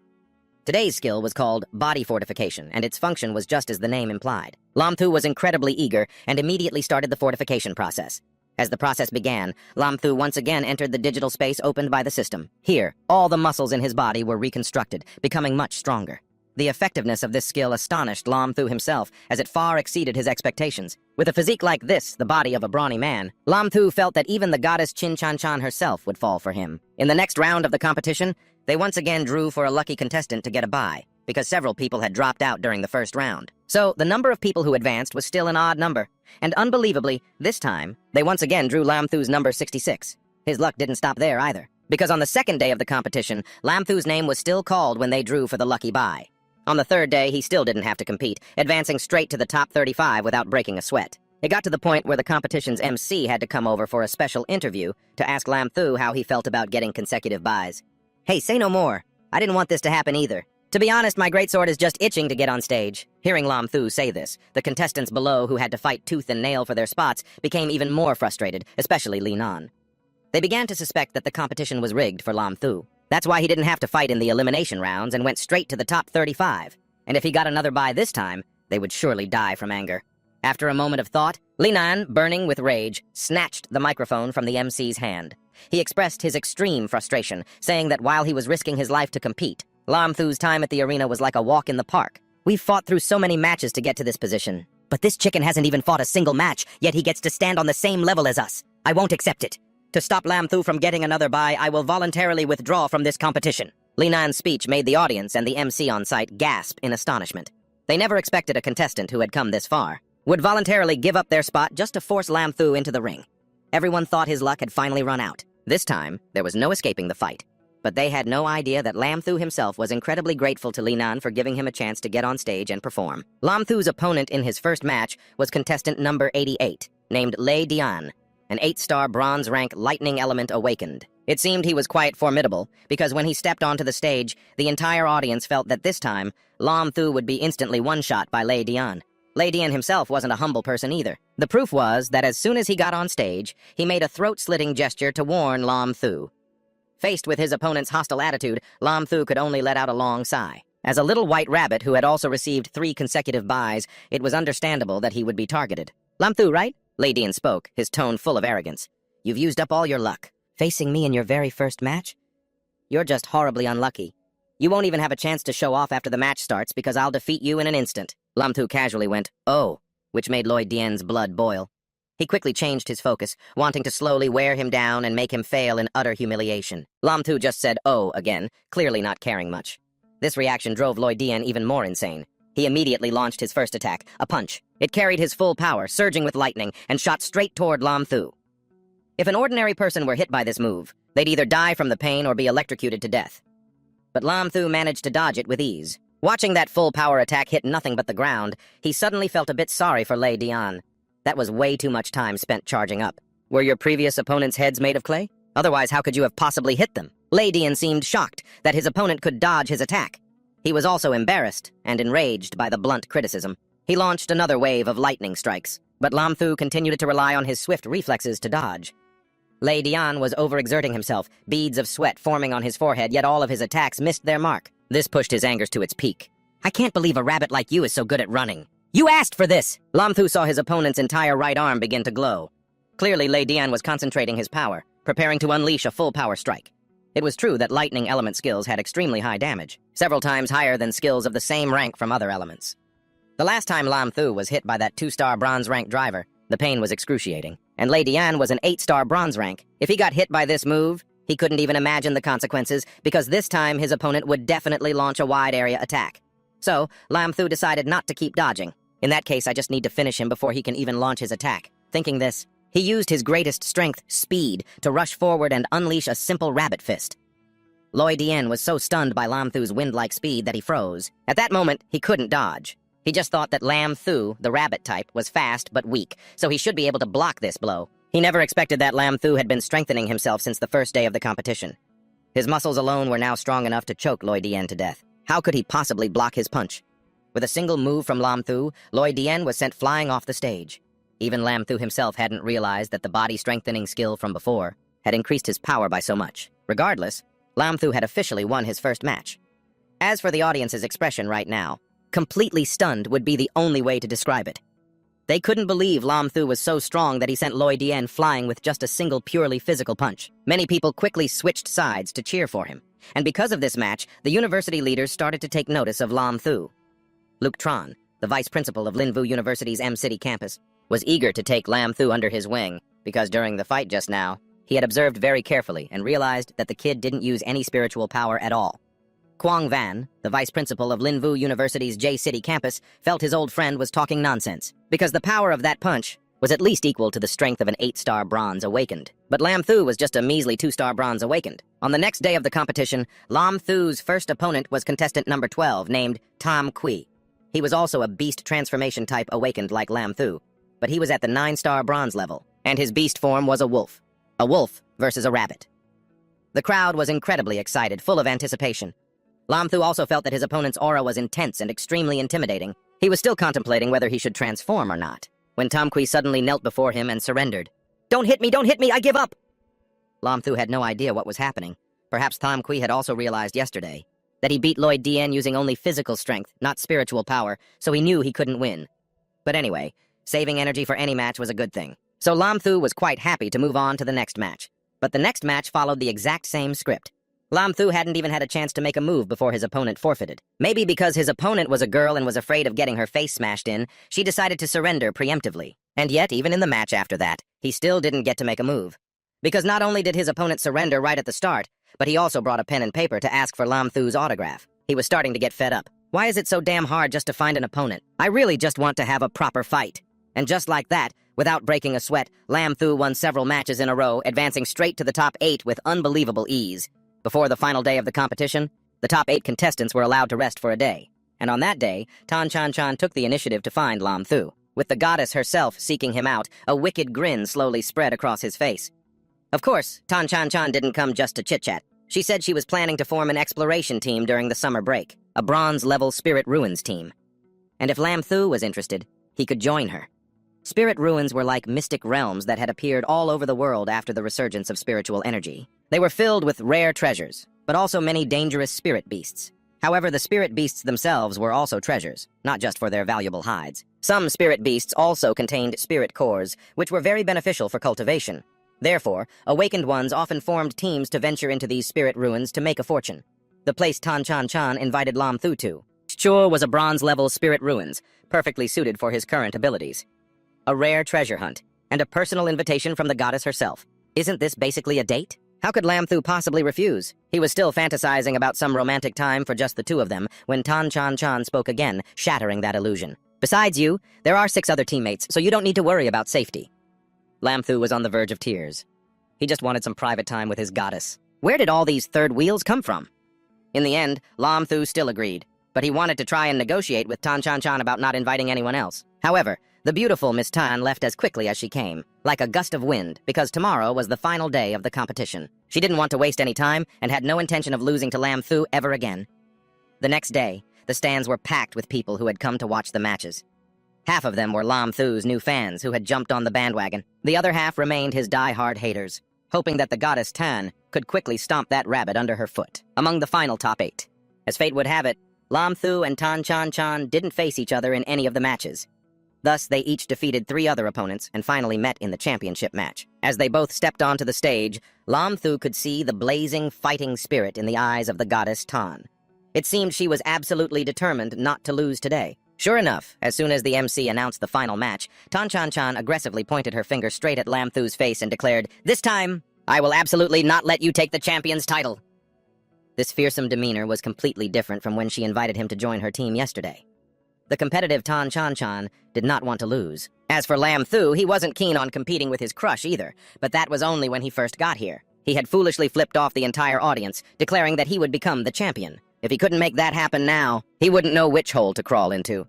Today's skill was called Body Fortification, and its function was just as the name implied. Lam Thu was incredibly eager and immediately started the fortification process. As the process began, Lam Thu once again entered the digital space opened by the system. Here, all the muscles in his body were reconstructed, becoming much stronger. The effectiveness of this skill astonished Lam Thu himself, as it far exceeded his expectations. With a physique like this, the body of a brawny man, Lam Thu felt that even the goddess Chin Chan Chan herself would fall for him. In the next round of the competition, they once again drew for a lucky contestant to get a bye, because several people had dropped out during the first round. So, the number of people who advanced was still an odd number. And unbelievably, this time, they once again drew Lam Thu's number 66. His luck didn't stop there either, because on the second day of the competition, Lam Thu's name was still called when they drew for the lucky bye. On the third day, he still didn't have to compete, advancing straight to the top 35 without breaking a sweat. It got to the point where the competition's MC had to come over for a special interview to ask Lam Thu how he felt about getting consecutive byes. Hey, say no more. I didn't want this to happen either. To be honest, my greatsword is just itching to get on stage. Hearing Lam Thu say this, the contestants below who had to fight tooth and nail for their spots became even more frustrated, especially Li Nan. They began to suspect that the competition was rigged for Lam Thu. That's why he didn't have to fight in the elimination rounds and went straight to the top 35. And if he got another bye this time, they would surely die from anger. After a moment of thought, Li Nan, burning with rage, snatched the microphone from the MC's hand. He expressed his extreme frustration, saying that while he was risking his life to compete, Lam Thu's time at the arena was like a walk in the park. We've fought through so many matches to get to this position. But this chicken hasn't even fought a single match, yet he gets to stand on the same level as us. I won't accept it. To stop Lam Thu from getting another bye, I will voluntarily withdraw from this competition. Li Nan's speech made the audience and the MC on site gasp in astonishment. They never expected a contestant who had come this far would voluntarily give up their spot just to force Lam Thu into the ring. Everyone thought his luck had finally run out. This time, there was no escaping the fight. But they had no idea that Lam Thu himself was incredibly grateful to Li Nan for giving him a chance to get on stage and perform. Lam Thu's opponent in his first match was contestant number 88, named Lei Dian, an 8-star bronze rank lightning element awakened. It seemed he was quite formidable, because when he stepped onto the stage, the entire audience felt that this time, Lam Thu would be instantly one-shot by Lei Dian. Lei Dian himself wasn't a humble person either. The proof was that as soon as he got on stage, he made a throat-slitting gesture to warn Lam Thu. Faced with his opponent's hostile attitude, Lam Thu could only let out a long sigh. As a little white rabbit who had also received 3 consecutive byes, it was understandable that he would be targeted. Lam Thu, right? Lei Dian spoke, his tone full of arrogance. You've used up all your luck. Facing me in your very first match? You're just horribly unlucky. You won't even have a chance to show off after the match starts because I'll defeat you in an instant. Lam Thu casually went, "Oh," which made Loi Dian's blood boil. He quickly changed his focus, wanting to slowly wear him down and make him fail in utter humiliation. Lam Thu just said, "Oh," again, clearly not caring much. This reaction drove Loi Dian even more insane. He immediately launched his first attack, a punch. It carried his full power, surging with lightning, and shot straight toward Lam Thu. If an ordinary person were hit by this move, they'd either die from the pain or be electrocuted to death. But Lam Thu managed to dodge it with ease. Watching that full-power attack hit nothing but the ground, he suddenly felt a bit sorry for Lei Dian. That was way too much time spent charging up. Were your previous opponent's heads made of clay? Otherwise, how could you have possibly hit them? Lei Dian seemed shocked that his opponent could dodge his attack. He was also embarrassed and enraged by the blunt criticism. He launched another wave of lightning strikes, but Lam Thu continued to rely on his swift reflexes to dodge. Lei Dian was overexerting himself, beads of sweat forming on his forehead, yet all of his attacks missed their mark. This pushed his anger to its peak. I can't believe a rabbit like you is so good at running. You asked for this! Lam Thu saw his opponent's entire right arm begin to glow. Clearly, Lei Dian was concentrating his power, preparing to unleash a full-power strike. It was true that lightning element skills had extremely high damage, several times higher than skills of the same rank from other elements. The last time Lam Thu was hit by that 2-star bronze rank driver, the pain was excruciating. And Lei Dian was an 8-star bronze rank. If he got hit by this move, He couldn't even imagine the consequences, because this time his opponent would definitely launch a wide-area attack. So, Lam Thu decided not to keep dodging. In that case, I just need to finish him before he can even launch his attack. Thinking this, he used his greatest strength, speed, to rush forward and unleash a simple rabbit fist. Loi Dien was so stunned by Lam Thu's wind-like speed that he froze. At that moment, he couldn't dodge. He just thought that Lam Thu, the rabbit type, was fast but weak, so he should be able to block this blow. He never expected that Lam Thu had been strengthening himself since the first day of the competition. His muscles alone were now strong enough to choke Loi Dien to death. How could he possibly block his punch? With a single move from Lam Thu, Loi Dien was sent flying off the stage. Even Lam Thu himself hadn't realized that the body-strengthening skill from before had increased his power by so much. Regardless, Lam Thu had officially won his first match. As for the audience's expression right now, completely stunned would be the only way to describe it. They couldn't believe Lam Thu was so strong that he sent Loi Dien flying with just a single purely physical punch. Many people quickly switched sides to cheer for him. And because of this match, the university leaders started to take notice of Lam Thu. Luke Tron, the vice principal of Linvu University's M-City campus, was eager to take Lam Thu under his wing, because during the fight just now, he had observed very carefully and realized that the kid didn't use any spiritual power at all. Quang Van, the vice principal of Linvu University's J-City campus, felt his old friend was talking nonsense, because the power of that punch was at least equal to the strength of an 8-star bronze awakened. But Lam Thu was just a measly 2-star bronze awakened. On the next day of the competition, Lam Thu's first opponent was contestant number 12, named Tam Kui. He was also a beast transformation type awakened like Lam Thu, but he was at the 9-star bronze level, and his beast form was a wolf. A wolf versus a rabbit. The crowd was incredibly excited, full of anticipation. Lam Thu also felt that his opponent's aura was intense and extremely intimidating. He was still contemplating whether he should transform or not, when Tam Kui suddenly knelt before him and surrendered. Don't hit me, I give up! Lam Thu had no idea what was happening. Perhaps Tam Kui had also realized yesterday that he beat Loi Dien using only physical strength, not spiritual power, so he knew he couldn't win. But anyway, saving energy for any match was a good thing. So Lam Thu was quite happy to move on to the next match. But the next match followed the exact same script. Lam Thu hadn't even had a chance to make a move before his opponent forfeited. Maybe because his opponent was a girl and was afraid of getting her face smashed in, she decided to surrender preemptively. And yet, even in the match after that, he still didn't get to make a move. Because not only did his opponent surrender right at the start, but he also brought a pen and paper to ask for Lam Thu's autograph. He was starting to get fed up. Why is it so damn hard just to find an opponent? I really just want to have a proper fight. And just like that, without breaking a sweat, Lam Thu won several matches in a row, advancing straight to the top 8 with unbelievable ease. Before the final day of the competition, the top 8 contestants were allowed to rest for a day. And on that day, Tan Chan Chan took the initiative to find Lam Thu. With the goddess herself seeking him out, a wicked grin slowly spread across his face. Of course, Tan Chan Chan didn't come just to chit-chat. She said she was planning to form an exploration team during the summer break, a bronze-level Spirit Ruins team. And if Lam Thu was interested, he could join her. Spirit Ruins were like mystic realms that had appeared all over the world after the resurgence of spiritual energy. They were filled with rare treasures, but also many dangerous spirit beasts. However, the spirit beasts themselves were also treasures, not just for their valuable hides. Some spirit beasts also contained spirit cores, which were very beneficial for cultivation. Therefore, awakened ones often formed teams to venture into these spirit ruins to make a fortune. The place Tan Chan Chan invited Lam Thu to. Chur was a bronze-level spirit ruins, perfectly suited for his current abilities. A rare treasure hunt, and a personal invitation from the goddess herself. Isn't this basically a date? How could Lam Thu possibly refuse? He was still fantasizing about some romantic time for just the two of them when Tan Chan Chan spoke again, shattering that illusion. Besides you, there are 6 other teammates, so you don't need to worry about safety. Lam Thu was on the verge of tears. He just wanted some private time with his goddess. Where did all these third wheels come from? In the end, Lam Thu still agreed, but he wanted to try and negotiate with Tan Chan Chan about not inviting anyone else. However, the beautiful Miss Tan left as quickly as she came, like a gust of wind, because tomorrow was the final day of the competition. She didn't want to waste any time and had no intention of losing to Lam Thu ever again. The next day, the stands were packed with people who had come to watch the matches. Half of them were Lam Thu's new fans who had jumped on the bandwagon. The other half remained his die-hard haters, hoping that the goddess Tan could quickly stomp that rabbit under her foot. Among the final top 8. As fate would have it, Lam Thu and Tan Chan Chan didn't face each other in any of the matches. Thus, they each defeated 3 other opponents and finally met in the championship match. As they both stepped onto the stage, Lam Thu could see the blazing, fighting spirit in the eyes of the goddess Tan. It seemed she was absolutely determined not to lose today. Sure enough, as soon as the MC announced the final match, Tan Chan Chan aggressively pointed her finger straight at Lam Thu's face and declared, "This time, I will absolutely not let you take the champion's title. This fearsome demeanor was completely different from when she invited him to join her team yesterday. The competitive Tan Chan did not want to lose. As for Lam Thu, he wasn't keen on competing with his crush either, but that was only when he first got here. He had foolishly flipped off the entire audience, declaring that he would become the champion. If he couldn't make that happen now, he wouldn't know which hole to crawl into.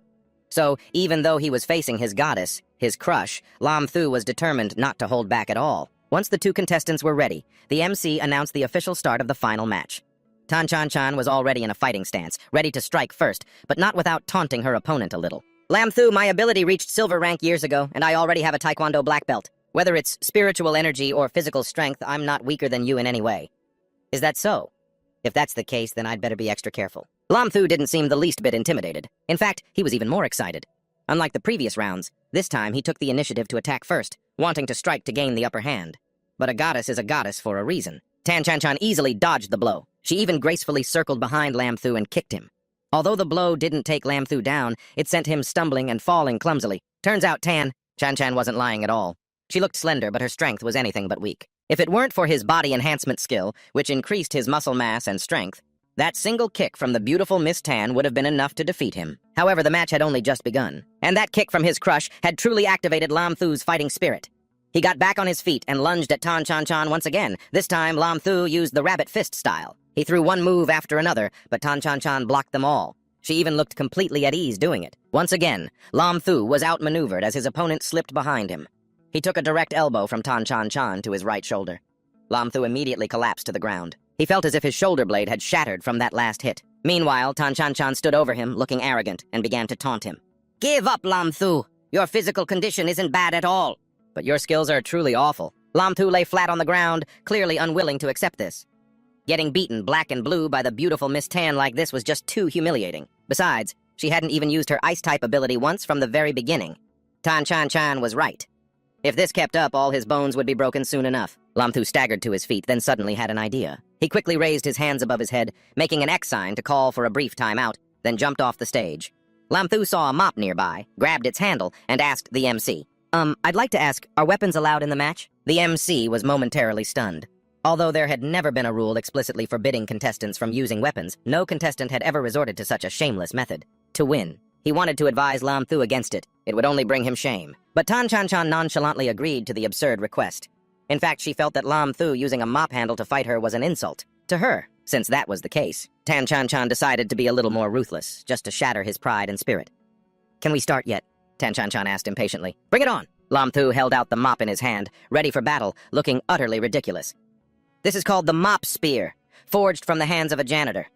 So, even though he was facing his goddess, his crush, Lam Thu was determined not to hold back at all. Once the two contestants were ready, the MC announced the official start of the final match. Tan Chan was already in a fighting stance, ready to strike first, but not without taunting her opponent a little. Lam Thu, my ability reached silver rank years ago, and I already have a Taekwondo black belt. Whether it's spiritual energy or physical strength, I'm not weaker than you in any way. Is that so? If that's the case, then I'd better be extra careful. Lam Thu didn't seem the least bit intimidated. In fact, he was even more excited. Unlike the previous rounds, this time he took the initiative to attack first, wanting to strike to gain the upper hand. But a goddess is a goddess for a reason. Tan Chan easily dodged the blow. She even gracefully circled behind Lam Thu and kicked him. Although the blow didn't take Lam Thu down, it sent him stumbling and falling clumsily. Turns out Tan Chan wasn't lying at all. She looked slender, but her strength was anything but weak. If it weren't for his body enhancement skill, which increased his muscle mass and strength, that single kick from the beautiful Miss Tan would have been enough to defeat him. However, the match had only just begun, and that kick from his crush had truly activated Lam Thu's fighting spirit. He got back on his feet and lunged at Tan Chan once again. This time, Lam Thu used the rabbit fist style. He threw one move after another, but Tan Chan blocked them all. She even looked completely at ease doing it. Once again, Lam Thu was outmaneuvered as his opponent slipped behind him. He took a direct elbow from Tan Chan to his right shoulder. Lam Thu immediately collapsed to the ground. He felt as if his shoulder blade had shattered from that last hit. Meanwhile, Tan Chan stood over him, looking arrogant, and began to taunt him. Give up, Lam Thu! Your physical condition isn't bad at all. But your skills are truly awful. Lam Thu lay flat on the ground, clearly unwilling to accept this. Getting beaten black and blue by the beautiful Miss Tan like this was just too humiliating. Besides, she hadn't even used her ice-type ability once from the very beginning. Tan Chan was right. If this kept up, all his bones would be broken soon enough. Lam Thu staggered to his feet, then suddenly had an idea. He quickly raised his hands above his head, making an X sign to call for a brief timeout, then jumped off the stage. Lam Thu saw a mop nearby, grabbed its handle, and asked the MC, I'd like to ask, are weapons allowed in the match? The MC was momentarily stunned. Although there had never been a rule explicitly forbidding contestants from using weapons, no contestant had ever resorted to such a shameless method. To win, he wanted to advise Lam Thu against it. It would only bring him shame. But Tan Chan nonchalantly agreed to the absurd request. In fact, she felt that Lam Thu using a mop handle to fight her was an insult. To her, since that was the case. Tan Chan decided to be a little more ruthless, just to shatter his pride and spirit. Can we start yet? Tan Chan asked impatiently. Bring it on! Lam Thu held out the mop in his hand, ready for battle, looking utterly ridiculous. This is called the Mop Spear, forged from the hands of a janitor.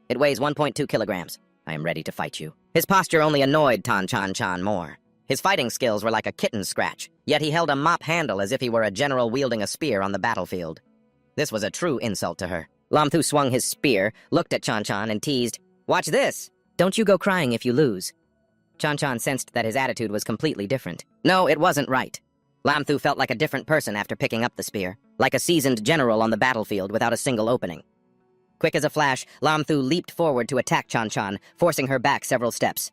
It weighs 1.2 kilograms. I am ready to fight you. His posture only annoyed Tan Chan more. His fighting skills were like a kitten scratch, yet he held a mop handle as if he were a general wielding a spear on the battlefield. This was a true insult to her. Lam Thu swung his spear, looked at Chan and teased, Watch this! Don't you go crying if you lose. Chan sensed that his attitude was completely different. No, it wasn't right. Lam Thu felt like a different person after picking up the spear, like a seasoned general on the battlefield without a single opening. Quick as a flash, Lam Thu leaped forward to attack Chan, forcing her back several steps.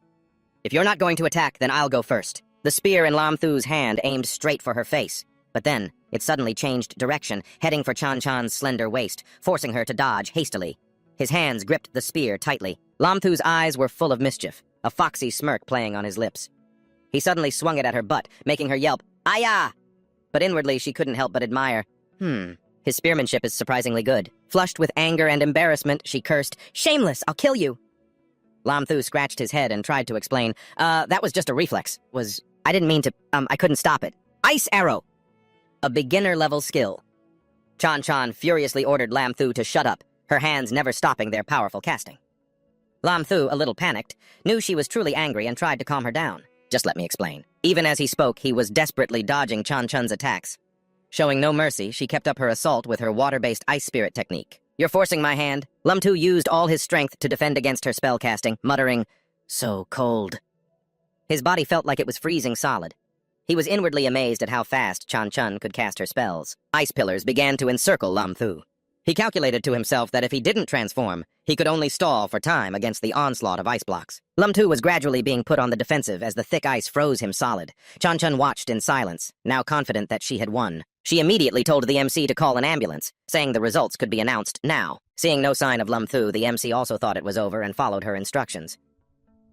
If you're not going to attack, then I'll go first. The spear in Lam Thu's hand aimed straight for her face. But then, it suddenly changed direction, heading for Chan slender waist, forcing her to dodge hastily. His hands gripped the spear tightly. Lam Thu's eyes were full of mischief, a foxy smirk playing on his lips. He suddenly swung it at her butt, making her yelp, Aya! But inwardly, she couldn't help but admire. His spearmanship is surprisingly good. Flushed with anger and embarrassment, she cursed, Shameless, I'll kill you! Lam Thu scratched his head and tried to explain, that was just a reflex. I didn't mean to, I couldn't stop it. Ice arrow! A beginner-level skill. Chan furiously ordered Lam Thu to shut up, her hands never stopping their powerful casting. Lam Thu, a little panicked, knew she was truly angry and tried to calm her down. Just let me explain. Even as he spoke, he was desperately dodging Chan-Chun's attacks. Showing no mercy, she kept up her assault with her water-based ice spirit technique. You're forcing my hand. Lam Thu used all his strength to defend against her spell casting, muttering, So cold. His body felt like it was freezing solid. He was inwardly amazed at how fast Chan-Chun could cast her spells. Ice pillars began to encircle Lam Thu. He calculated to himself that if he didn't transform, he could only stall for time against the onslaught of ice blocks. Lam Thu was gradually being put on the defensive as the thick ice froze him solid. Chan-Chun watched in silence, now confident that she had won. She immediately told the MC to call an ambulance, saying the results could be announced now. Seeing no sign of Lum Thu, the MC also thought it was over and followed her instructions.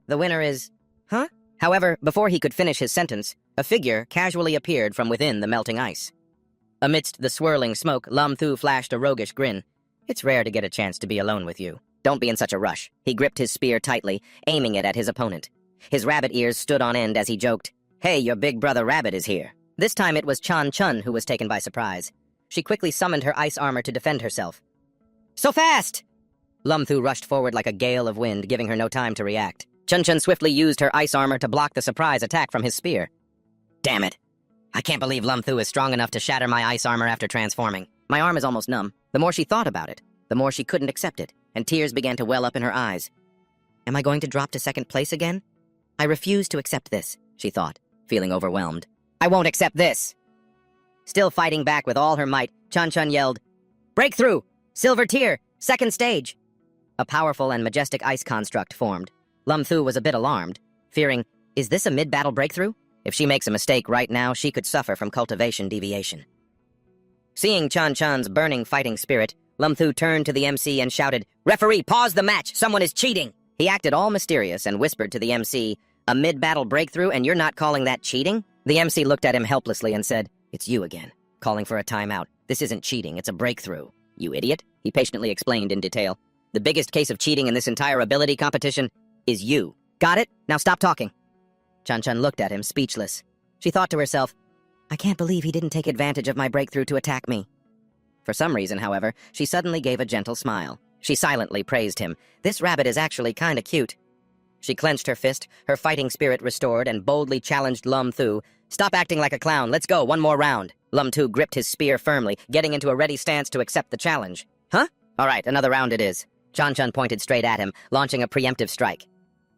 The winner is... Huh? However, before he could finish his sentence, a figure casually appeared from within the melting ice. Amidst the swirling smoke, Lum Thu flashed a roguish grin. It's rare to get a chance to be alone with you. Don't be in such a rush. He gripped his spear tightly, aiming it at his opponent. His rabbit ears stood on end as he joked, "Hey, your big brother rabbit is here." This time it was Chan Chun who was taken by surprise. She quickly summoned her ice armor to defend herself. "So fast!" Lum Thu rushed forward like a gale of wind, giving her no time to react. Chun Chun swiftly used her ice armor to block the surprise attack from his spear. Damn it! I can't believe Lum Thu is strong enough to shatter my ice armor after transforming. My arm is almost numb. The more she thought about it, the more she couldn't accept it, and tears began to well up in her eyes. Am I going to drop to second place again? I refuse to accept this, she thought, feeling overwhelmed. I won't accept this! Still fighting back with all her might, Chun Chun yelled, "Breakthrough! Silver tier! Second stage!" A powerful and majestic ice construct formed. Lum Thu was a bit alarmed, fearing, is this a mid-battle breakthrough? If she makes a mistake right now, she could suffer from cultivation deviation. Seeing Chan Chan's burning fighting spirit, Lum Thu turned to the MC and shouted, "Referee, pause the match! Someone is cheating!" He acted all mysterious and whispered to the MC, "A mid-battle breakthrough and you're not calling that cheating?" The MC looked at him helplessly and said, "It's you again, calling for a timeout. This isn't cheating, it's a breakthrough." "You idiot," he patiently explained in detail. "The biggest case of cheating in this entire ability competition is you. Got it? Now stop talking." Chan Chun looked at him, speechless. She thought to herself, I can't believe he didn't take advantage of my breakthrough to attack me. For some reason, however, she suddenly gave a gentle smile. She silently praised him. This rabbit is actually kinda cute. She clenched her fist, her fighting spirit restored, and boldly challenged Lum Thu. "Stop acting like a clown, let's go, one more round." Lum Thu gripped his spear firmly, getting into a ready stance to accept the challenge. Huh? All right, another round it is. Chan Chun pointed straight at him, launching a preemptive strike.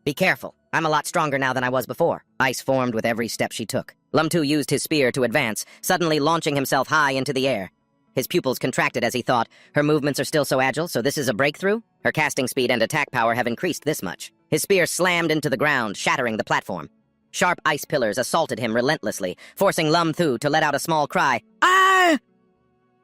Be careful. I'm a lot stronger now than I was before. Ice formed with every step she took. Lum Tu used his spear to advance, suddenly launching himself high into the air. His pupils contracted as he thought, her movements are still so agile, so this is a breakthrough? Her casting speed and attack power have increased this much. His spear slammed into the ground, shattering the platform. Sharp ice pillars assaulted him relentlessly, forcing Lum Thu to let out a small cry. Ah!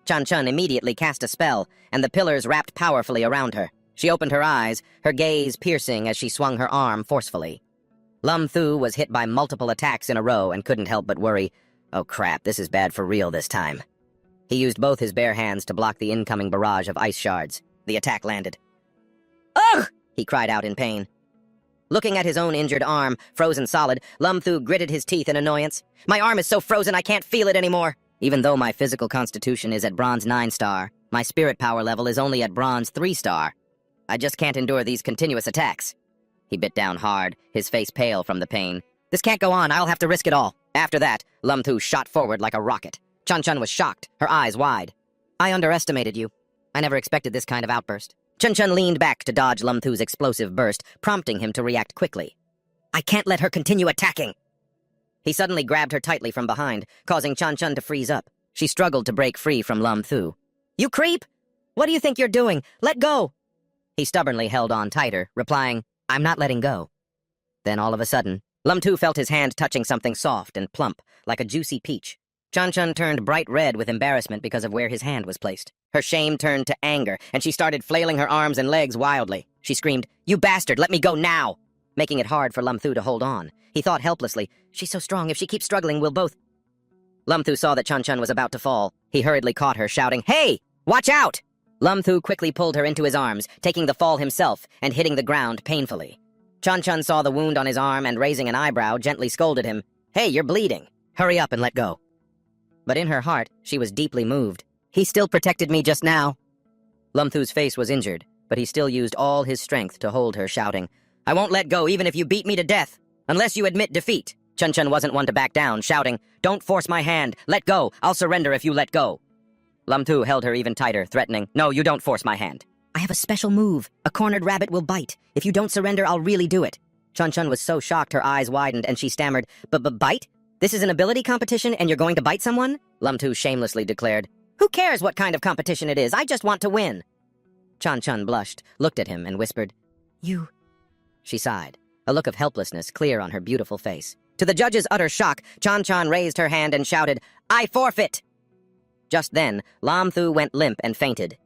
Chan Chun immediately cast a spell, and the pillars wrapped powerfully around her. She opened her eyes, her gaze piercing as she swung her arm forcefully. Lum Thu was hit by multiple attacks in a row and couldn't help but worry, oh crap, this is bad for real this time. He used both his bare hands to block the incoming barrage of ice shards. The attack landed. Ugh! He cried out in pain. Looking at his own injured arm, frozen solid, Lum Thu gritted his teeth in annoyance. My arm is so frozen I can't feel it anymore. Even though my physical constitution is at bronze 9-star, my spirit power level is only at bronze 3-star. I just can't endure these continuous attacks. He bit down hard, his face pale from the pain. This can't go on, I'll have to risk it all. After that, Lum Thu shot forward like a rocket. Chun Chun was shocked, her eyes wide. I underestimated you. I never expected this kind of outburst. Chun Chun leaned back to dodge Lum Thu's explosive burst, prompting him to react quickly. I can't let her continue attacking! He suddenly grabbed her tightly from behind, causing Chun Chun to freeze up. She struggled to break free from Lum Thu. You creep! What do you think you're doing? Let go! He stubbornly held on tighter, replying, I'm not letting go. Then all of a sudden, Lum Thu felt his hand touching something soft and plump, like a juicy peach. Chun Chun turned bright red with embarrassment because of where his hand was placed. Her shame turned to anger, and she started flailing her arms and legs wildly. She screamed, You bastard, let me go now! Making it hard for Lum Thu to hold on. He thought helplessly, she's so strong, if she keeps struggling, we'll both... Lum Thu saw that Chun Chun was about to fall. He hurriedly caught her, shouting, Hey! Watch out! Lum Thu quickly pulled her into his arms, taking the fall himself and hitting the ground painfully. Chun Chun saw the wound on his arm and, raising an eyebrow, gently scolded him, Hey, you're bleeding. Hurry up and let go. But in her heart, she was deeply moved. He still protected me just now. Lum Thu's face was injured, but he still used all his strength to hold her, shouting, I won't let go even if you beat me to death, unless you admit defeat. Chun Chun wasn't one to back down, shouting, Don't force my hand. Let go. I'll surrender if you let go. Lum Thu held her even tighter, threatening, No, you don't force my hand. I have a special move. A cornered rabbit will bite. If you don't surrender, I'll really do it. Chun Chun was so shocked her eyes widened and she stammered, Bite? This is an ability competition and you're going to bite someone? Lum Tu shamelessly declared, Who cares what kind of competition it is? I just want to win. Chun Chun blushed, looked at him, and whispered, You... She sighed, a look of helplessness clear on her beautiful face. To the judge's utter shock, Chun Chun raised her hand and shouted, I forfeit! Just then, Lam Thu went limp and fainted.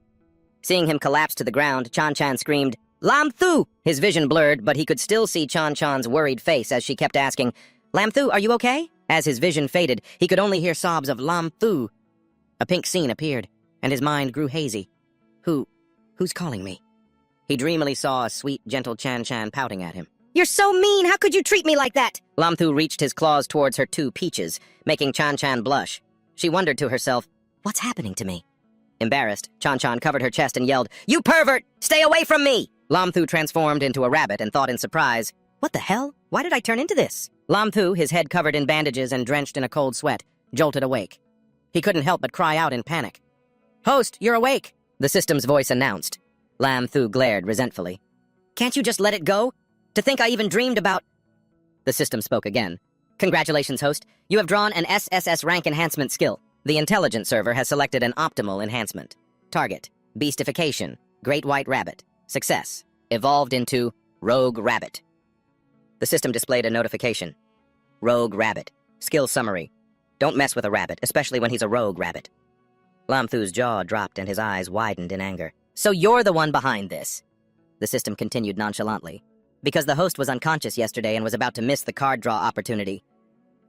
Seeing him collapse to the ground, Chan Chan screamed, "Lam Thu!" His vision blurred, but he could still see Chan Chan's worried face as she kept asking, "Lam Thu, are you okay?" As his vision faded, he could only hear sobs of Lam Thu. A pink scene appeared, and his mind grew hazy. Who's calling me? He dreamily saw a sweet, gentle Chan Chan pouting at him. "You're so mean! How could you treat me like that?" Lam Thu reached his claws towards her two peaches, making Chan Chan blush. She wondered to herself, "What's happening to me?" Embarrassed, Chan Chan covered her chest and yelled, "You pervert! Stay away from me!" Lam Thu transformed into a rabbit and thought in surprise, "What the hell? Why did I turn into this?" Lam Thu, his head covered in bandages and drenched in a cold sweat, jolted awake. He couldn't help but cry out in panic. "Host, you're awake!" the system's voice announced. Lam Thu glared resentfully. "Can't you just let it go? To think I even dreamed about—" The system spoke again. "Congratulations, host. You have drawn an SSS-Rank enhancement skill. The intelligence server has selected an optimal enhancement. Target: Beastification, Great White Rabbit. Success: Evolved into Rogue Rabbit." The system displayed a notification. Rogue Rabbit. Skill summary. Don't mess with a rabbit, especially when he's a rogue rabbit. Lam Thu's jaw dropped and his eyes widened in anger. "So you're the one behind this?" The system continued nonchalantly. "Because the host was unconscious yesterday and was about to miss the card draw opportunity."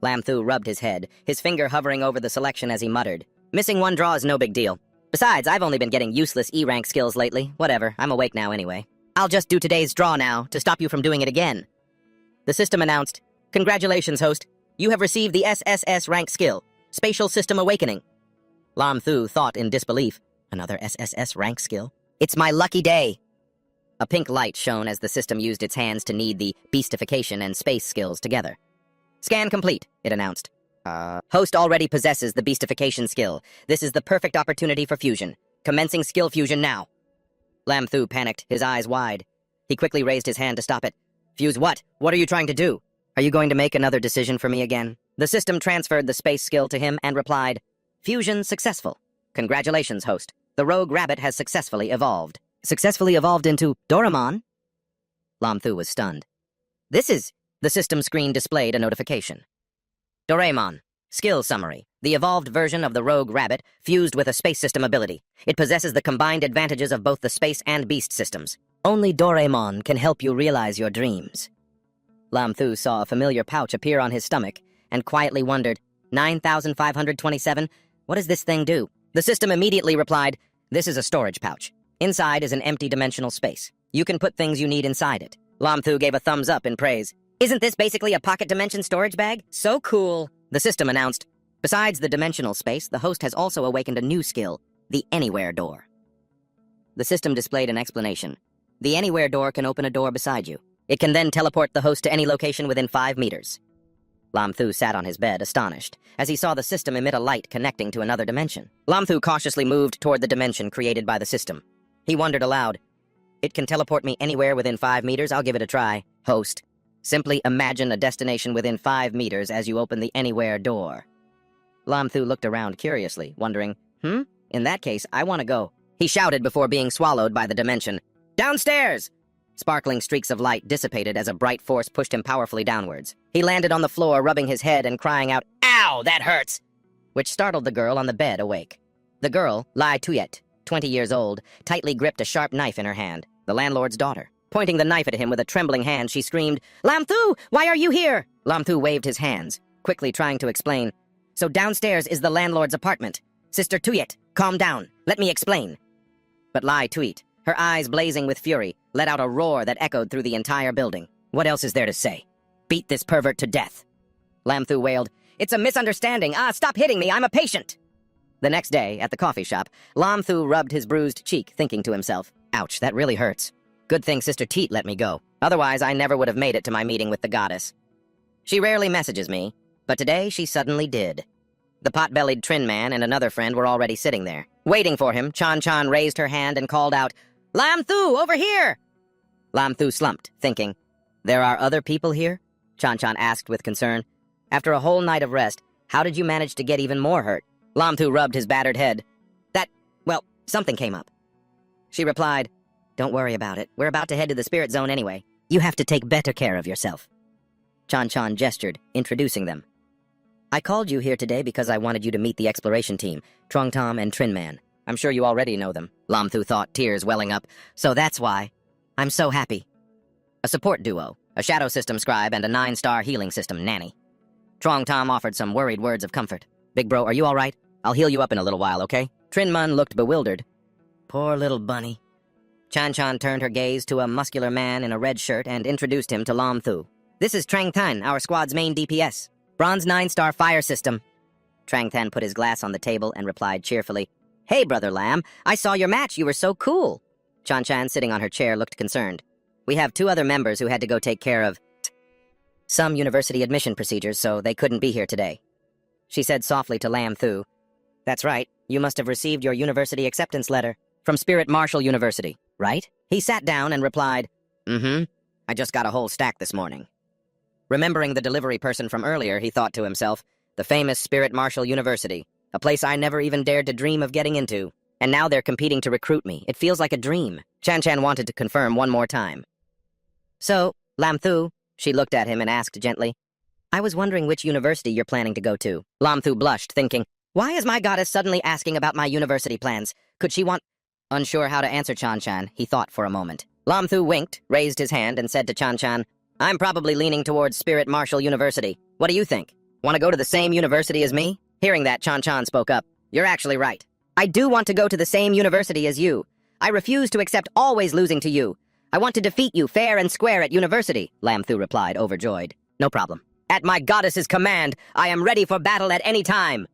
Lam Thu rubbed his head, his finger hovering over the selection as he muttered, "Missing one draw is no big deal. Besides, I've only been getting useless E-rank skills lately. Whatever, I'm awake now anyway. I'll just do today's draw now, to stop you from doing it again." The system announced, "Congratulations, host. You have received the SSS-Rank skill, Spatial System Awakening." Lam Thu thought in disbelief, "Another SSS-Rank skill? It's my lucky day." A pink light shone as the system used its hands to knead the beastification and space skills together. "Scan complete," it announced. Host already possesses the beastification skill. This is the perfect opportunity for fusion. Commencing skill fusion now." Lam Thu panicked, his eyes wide. He quickly raised his hand to stop it. "Fuse what? What are you trying to do? Are you going to make another decision for me again?" The system transferred the space skill to him and replied, "Fusion successful. Congratulations, host. The rogue rabbit has successfully evolved." "Successfully evolved into Doraemon?" Lam Thu was stunned. The system screen displayed a notification. Doraemon. Skill summary. The evolved version of the rogue rabbit fused with a space system ability. It possesses the combined advantages of both the space and beast systems. Only Doraemon can help you realize your dreams. Lam Thu saw a familiar pouch appear on his stomach and quietly wondered, 9,527? What does this thing do? The system immediately replied, "This is a storage pouch. Inside is an empty dimensional space. You can put things you need inside it." Lam Thu gave a thumbs up in praise. "Isn't this basically a pocket dimension storage bag? So cool." The system announced, "Besides the dimensional space, the host has also awakened a new skill, the Anywhere Door." The system displayed an explanation. The Anywhere Door can open a door beside you. It can then teleport the host to any location within 5 meters. Lam Thu sat on his bed, astonished, as he saw the system emit a light connecting to another dimension. Lam Thu cautiously moved toward the dimension created by the system. He wondered aloud, "It can teleport me anywhere within 5 meters? I'll give it a try. Host, simply imagine a destination within 5 meters as you open the Anywhere Door." Lam Thu looked around curiously, wondering, In that case, I want to go. He shouted before being swallowed by the dimension. "Downstairs!" Sparkling streaks of light dissipated as a bright force pushed him powerfully downwards. He landed on the floor, rubbing his head and crying out, "Ow, that hurts!" which startled the girl on the bed awake. The girl, Lai Tuyet, 20 years old, tightly gripped a sharp knife in her hand, the landlord's daughter. Pointing the knife at him with a trembling hand, she screamed, "Lam Thu, why are you here?" Lam Thu waved his hands, quickly trying to explain. "So downstairs is the landlord's apartment. Sister Tuyet, calm down. Let me explain." But Lai Tuyet, her eyes blazing with fury, let out a roar that echoed through the entire building. "What else is there to say? Beat this pervert to death." Lam Thu wailed, "It's a misunderstanding. Stop hitting me. I'm a patient." The next day, at the coffee shop, Lam Thu rubbed his bruised cheek, thinking to himself, "Ouch, that really hurts. Good thing Sister Teet let me go. Otherwise, I never would have made it to my meeting with the goddess. She rarely messages me, but today she suddenly did." The pot-bellied Trin Man and another friend were already sitting there. Waiting for him, Chan Chan raised her hand and called out, "Lam Thu, over here!" Lam Thu slumped, thinking, "There are other people here?" Chan Chan asked with concern. "After a whole night of rest, how did you manage to get even more hurt?" Lam Thu rubbed his battered head. Well, something came up." She replied, "Don't worry about it. We're about to head to the spirit zone anyway. You have to take better care of yourself." Chan Chan gestured, introducing them. I called you here today because I wanted you to meet the exploration team, Trong Tom and Trin Man. I'm sure you already know them, Lam Thu thought, tears welling up. So that's why. I'm so happy. A support duo, a shadow system scribe, and a 9-star healing system nanny. Trong Tom offered some worried words of comfort. Big bro, are you all right? I'll heal you up in a little while, okay? Trin Man looked bewildered. Poor little bunny. Chan Chan turned her gaze to a muscular man in a red shirt and introduced him to Lam Thu. This is Trang Tan, our squad's main DPS. Bronze 9-star fire system. Trang Tan put his glass on the table and replied cheerfully, Hey, Brother Lam, I saw your match. You were so cool. Chan Chan, sitting on her chair, looked concerned. We have 2 other members who had to go take care of some university admission procedures, so they couldn't be here today. She said softly to Lam Thu, That's right. You must have received your university acceptance letter from Spirit Marshall University, right? He sat down and replied, I just got a whole stack this morning. Remembering the delivery person from earlier, he thought to himself, the famous Spirit Marshall University, a place I never even dared to dream of getting into. And now they're competing to recruit me. It feels like a dream. Chan Chan wanted to confirm one more time. So, Lam Thu, she looked at him and asked gently, I was wondering which university you're planning to go to. Lam Thu blushed, thinking, why is my goddess suddenly asking about my university plans? Could she want... Unsure how to answer Chan Chan, he thought for a moment. Lam Thu winked, raised his hand, and said to Chan Chan, I'm probably leaning towards Spirit Marshall University. What do you think? Want to go to the same university as me? Hearing that, Chan Chan spoke up. You're actually right. I do want to go to the same university as you. I refuse to accept always losing to you. I want to defeat you fair and square at university, Lam Thu replied, overjoyed. No problem. At my goddess's command, I am ready for battle at any time.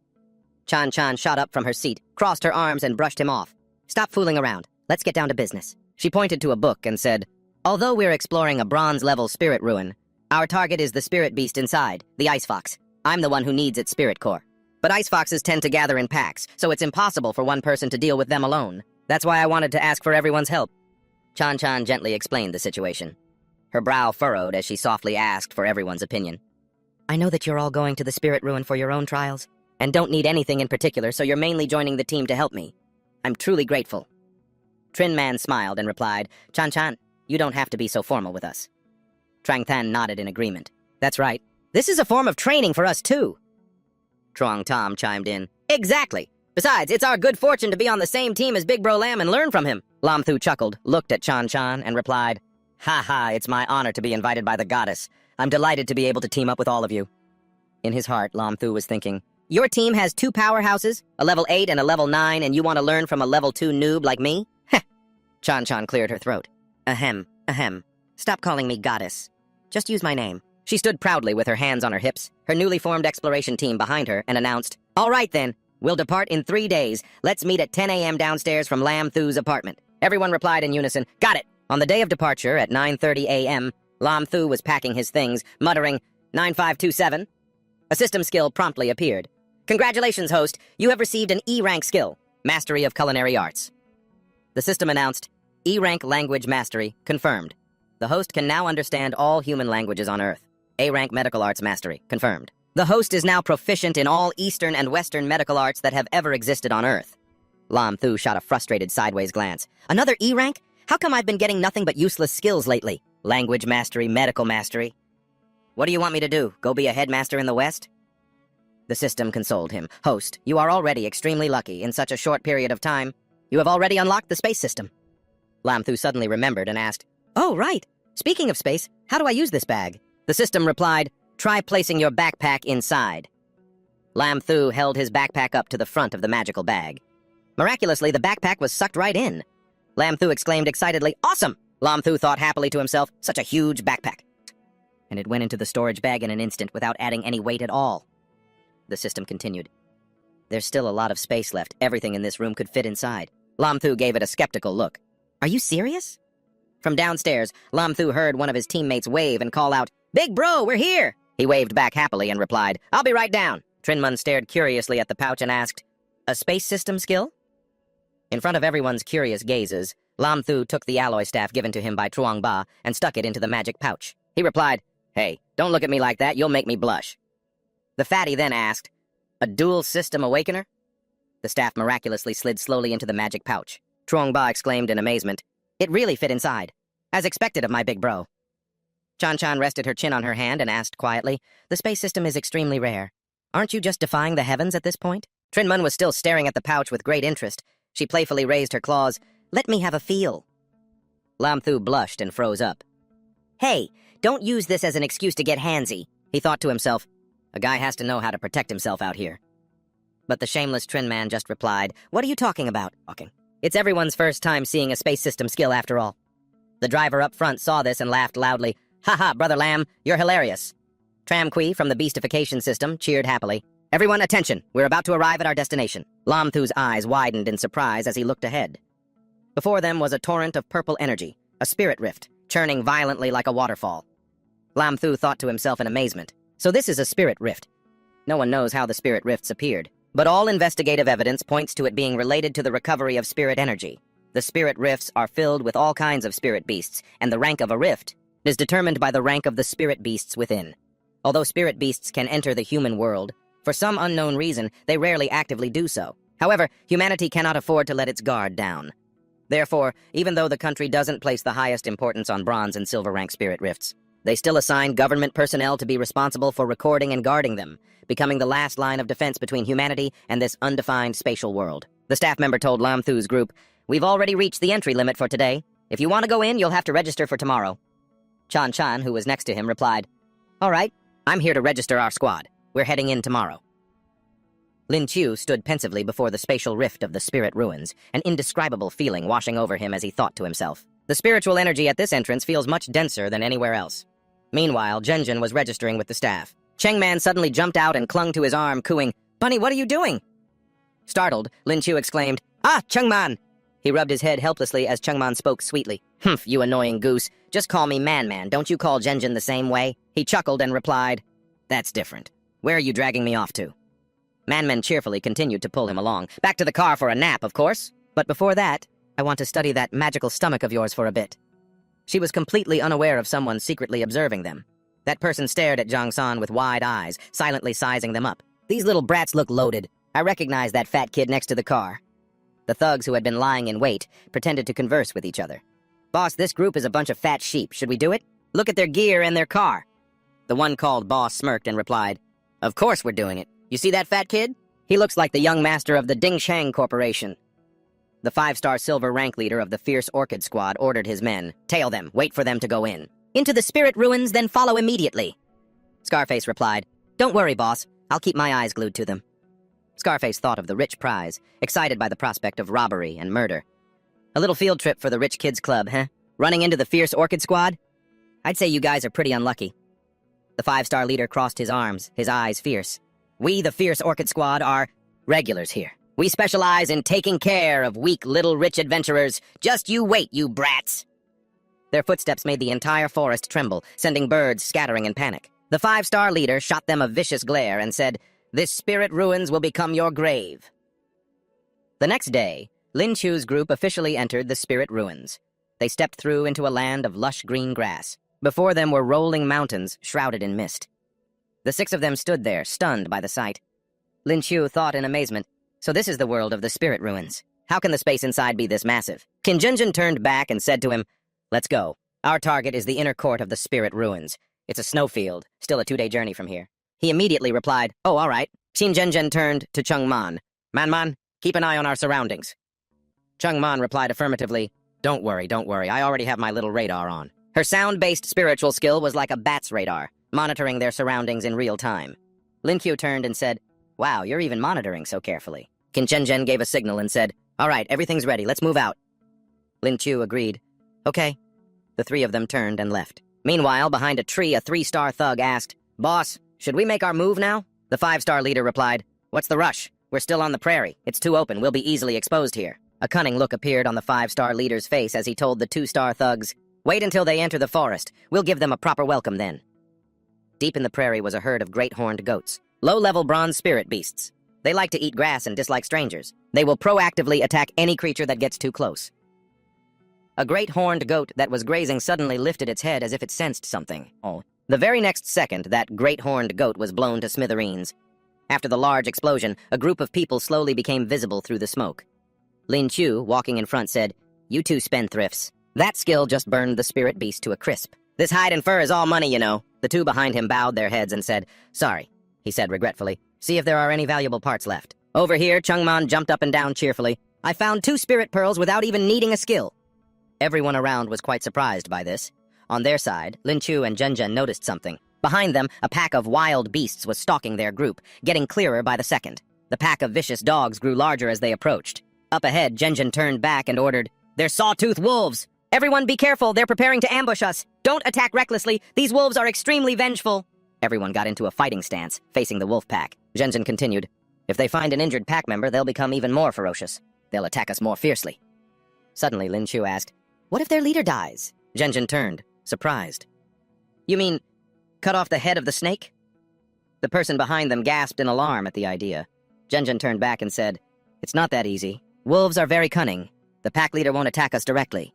Chan Chan shot up from her seat, crossed her arms, and brushed him off. Stop fooling around. Let's get down to business. She pointed to a book and said, Although we're exploring a bronze-level spirit ruin, our target is the spirit beast inside, the ice fox. I'm the one who needs its spirit core. But ice foxes tend to gather in packs, so it's impossible for one person to deal with them alone. That's why I wanted to ask for everyone's help. Chan Chan gently explained the situation. Her brow furrowed as she softly asked for everyone's opinion. I know that you're all going to the spirit ruin for your own trials, and don't need anything in particular, so you're mainly joining the team to help me. I'm truly grateful. Trin Man smiled and replied, Chan Chan, you don't have to be so formal with us. Trang Tan nodded in agreement. That's right. This is a form of training for us, too. Trong Tom chimed in. Exactly. Besides, it's our good fortune to be on the same team as Big Bro Lam and learn from him. Lam Thu chuckled, looked at Chan Chan, and replied, Ha ha, it's my honor to be invited by the goddess. I'm delighted to be able to team up with all of you. In his heart, Lam Thu was thinking, Your team has 2 powerhouses, a level 8 and a level 9, and you want to learn from a level 2 noob like me? Heh. Chan Chan cleared her throat. Ahem, ahem. Stop calling me goddess. Just use my name. She stood proudly with her hands on her hips, her newly formed exploration team behind her, and announced, All right then, we'll depart in 3 days. Let's meet at 10 a.m. downstairs from Lam Thu's apartment. Everyone replied in unison, Got it! On the day of departure at 9:30 a.m., Lam Thu was packing his things, muttering, 9527. A system skill promptly appeared. Congratulations, host. You have received an E-rank skill, Mastery of Culinary Arts. The system announced, E-rank language mastery confirmed. The host can now understand all human languages on Earth. A-rank medical arts mastery confirmed. The host is now proficient in all Eastern and Western medical arts that have ever existed on Earth. Lam Thu shot a frustrated sideways glance. Another E-rank? How come I've been getting nothing but useless skills lately? Language mastery, medical mastery. What do you want me to do? Go be a headmaster in the West? The system consoled him. Host, you are already extremely lucky in such a short period of time. You have already unlocked the space system. Lam Thu suddenly remembered and asked, Oh, right. Speaking of space, how do I use this bag? The system replied, Try placing your backpack inside. Lam Thu held his backpack up to the front of the magical bag. Miraculously, the backpack was sucked right in. Lam Thu exclaimed excitedly, Awesome! Lam Thu thought happily to himself, Such a huge backpack. And it went into the storage bag in an instant without adding any weight at all. The system continued. There's still a lot of space left. Everything in this room could fit inside. Lam Thu gave it a skeptical look. Are you serious? From downstairs, Lam Thu heard one of his teammates wave and call out, Big bro, we're here! He waved back happily and replied, I'll be right down. Trinman stared curiously at the pouch and asked, A space system skill? In front of everyone's curious gazes, Lam Thu took the alloy staff given to him by Truong Ba and stuck it into the magic pouch. He replied, Hey, don't look at me like that, you'll make me blush. The fatty then asked, A dual system awakener? The staff miraculously slid slowly into the magic pouch. Truong Ba exclaimed in amazement, It really fit inside. As expected of my big bro. Chan Chan rested her chin on her hand and asked quietly, The space system is extremely rare. Aren't you just defying the heavens at this point? Trinmun was still staring at the pouch with great interest. She playfully raised her claws. Let me have a feel. Lam Thu blushed and froze up. Hey, don't use this as an excuse to get handsy, he thought to himself. A guy has to know how to protect himself out here. But the shameless Trin man just replied, What are you talking about? It's everyone's first time seeing a space system skill after all. The driver up front saw this and laughed loudly. Haha, Brother Lam, you're hilarious. Tram Kui from the beastification system cheered happily. Everyone, attention! We're about to arrive at our destination. Lam Thu's eyes widened in surprise as he looked ahead. Before them was a torrent of purple energy, a spirit rift, churning violently like a waterfall. Lam Thu thought to himself in amazement. So this is a spirit rift. No one knows how the spirit rifts appeared, but all investigative evidence points to it being related to the recovery of spirit energy. The spirit rifts are filled with all kinds of spirit beasts, and the rank of a rift is determined by the rank of the spirit beasts within. Although spirit beasts can enter the human world, for some unknown reason, they rarely actively do so. However, humanity cannot afford to let its guard down. Therefore, even though the country doesn't place the highest importance on bronze and silver rank spirit rifts, they still assign government personnel to be responsible for recording and guarding them, becoming the last line of defense between humanity and this undefined spatial world. The staff member told Lam Thu's group, We've already reached the entry limit for today. If you want to go in, you'll have to register for tomorrow. Chan Chan, who was next to him, replied, All right, I'm here to register our squad. We're heading in tomorrow. Lin Chu stood pensively before the spatial rift of the spirit ruins, an indescribable feeling washing over him as he thought to himself. The spiritual energy at this entrance feels much denser than anywhere else. Meanwhile, Zhenjin was registering with the staff. Cheng Man suddenly jumped out and clung to his arm, cooing, Bunny, what are you doing? Startled, Lin Chu exclaimed, Ah, Cheng Man! He rubbed his head helplessly as Cheng Man spoke sweetly. Humph, you annoying goose. Just call me Man. Don't you call Zhenjin the same way? He chuckled and replied, That's different. Where are you dragging me off to? Man cheerfully continued to pull him along. Back to the car for a nap, of course. But before that, I want to study that magical stomach of yours for a bit. She was completely unaware of someone secretly observing them. That person stared at Zhang San with wide eyes, silently sizing them up. These little brats look loaded. I recognize that fat kid next to the car. The thugs who had been lying in wait pretended to converse with each other. Boss, this group is a bunch of fat sheep. Should we do it? Look at their gear and their car. The one called Boss smirked and replied, Of course we're doing it. You see that fat kid? He looks like the young master of the Dingshang Corporation. The 5-star silver rank leader of the Fierce Orchid Squad ordered his men, Tail them, wait for them to go in. Into the spirit ruins, then follow immediately. Scarface replied, Don't worry, boss. I'll keep my eyes glued to them. Scarface thought of the rich prize, excited by the prospect of robbery and murder. A little field trip for the rich kids club, huh? Running into the Fierce Orchid Squad? I'd say you guys are pretty unlucky. The 5-star leader crossed his arms, his eyes fierce. We, the Fierce Orchid Squad, are regulars here. We specialize in taking care of weak little rich adventurers. Just you wait, you brats! Their footsteps made the entire forest tremble, sending birds scattering in panic. The 5-star leader shot them a vicious glare and said, This spirit ruins will become your grave. The next day, Lin Chu's group officially entered the spirit ruins. They stepped through into a land of lush green grass. Before them were rolling mountains shrouded in mist. The 6 of them stood there, stunned by the sight. Lin Chu thought in amazement, So this is the world of the spirit ruins. How can the space inside be this massive? Qin Zhenjin turned back and said to him, Let's go. Our target is the inner court of the spirit ruins. It's a snowfield, still a 2-day journey from here. He immediately replied, Oh, all right. Qin Zhenjin turned to Cheng Man. Man, keep an eye on our surroundings. Cheng Man replied affirmatively, Don't worry. I already have my little radar on. Her sound-based spiritual skill was like a bat's radar, monitoring their surroundings in real time. Lin Qiu turned and said, Wow, you're even monitoring so carefully. Qin Zhenjin gave a signal and said, All right, everything's ready, let's move out. Lin Qiu agreed. Okay. The 3 of them turned and left. Meanwhile, behind a tree, a 3-star thug asked, Boss, should we make our move now? The 5-star leader replied, What's the rush? We're still on the prairie. It's too open. We'll be easily exposed here. A cunning look appeared on the 5-star leader's face as he told the 2-star thugs, Wait until they enter the forest. We'll give them a proper welcome then. Deep in the prairie was a herd of great horned goats, low-level bronze spirit beasts. They like to eat grass and dislike strangers. They will proactively attack any creature that gets too close. A great horned goat that was grazing suddenly lifted its head as if it sensed something. The very next second, that great horned goat was blown to smithereens. After the large explosion, a group of people slowly became visible through the smoke. Lin Chu, walking in front, said, You 2 spendthrifts. That skill just burned the spirit beast to a crisp. This hide and fur is all money, you know. The 2 behind him bowed their heads and said, Sorry, he said regretfully. See if there are any valuable parts left. Over here, Chungman jumped up and down cheerfully. I found 2 spirit pearls without even needing a skill. Everyone around was quite surprised by this. On their side, Lin Chu and Zhen noticed something. Behind them, a pack of wild beasts was stalking their group, getting clearer by the second. The pack of vicious dogs grew larger as they approached. Up ahead, Zhen turned back and ordered, "They're sawtooth wolves! Everyone be careful, they're preparing to ambush us! Don't attack recklessly, these wolves are extremely vengeful!" Everyone got into a fighting stance, facing the wolf pack. Zhen continued, "If they find an injured pack member, they'll become even more ferocious. They'll attack us more fiercely." Suddenly, Lin Chu asked, "What if their leader dies?" Zhen turned, surprised. "You mean, cut off the head of the snake?" The person behind them gasped in alarm at the idea. Zhen turned back and said, "It's not that easy. Wolves are very cunning. The pack leader won't attack us directly."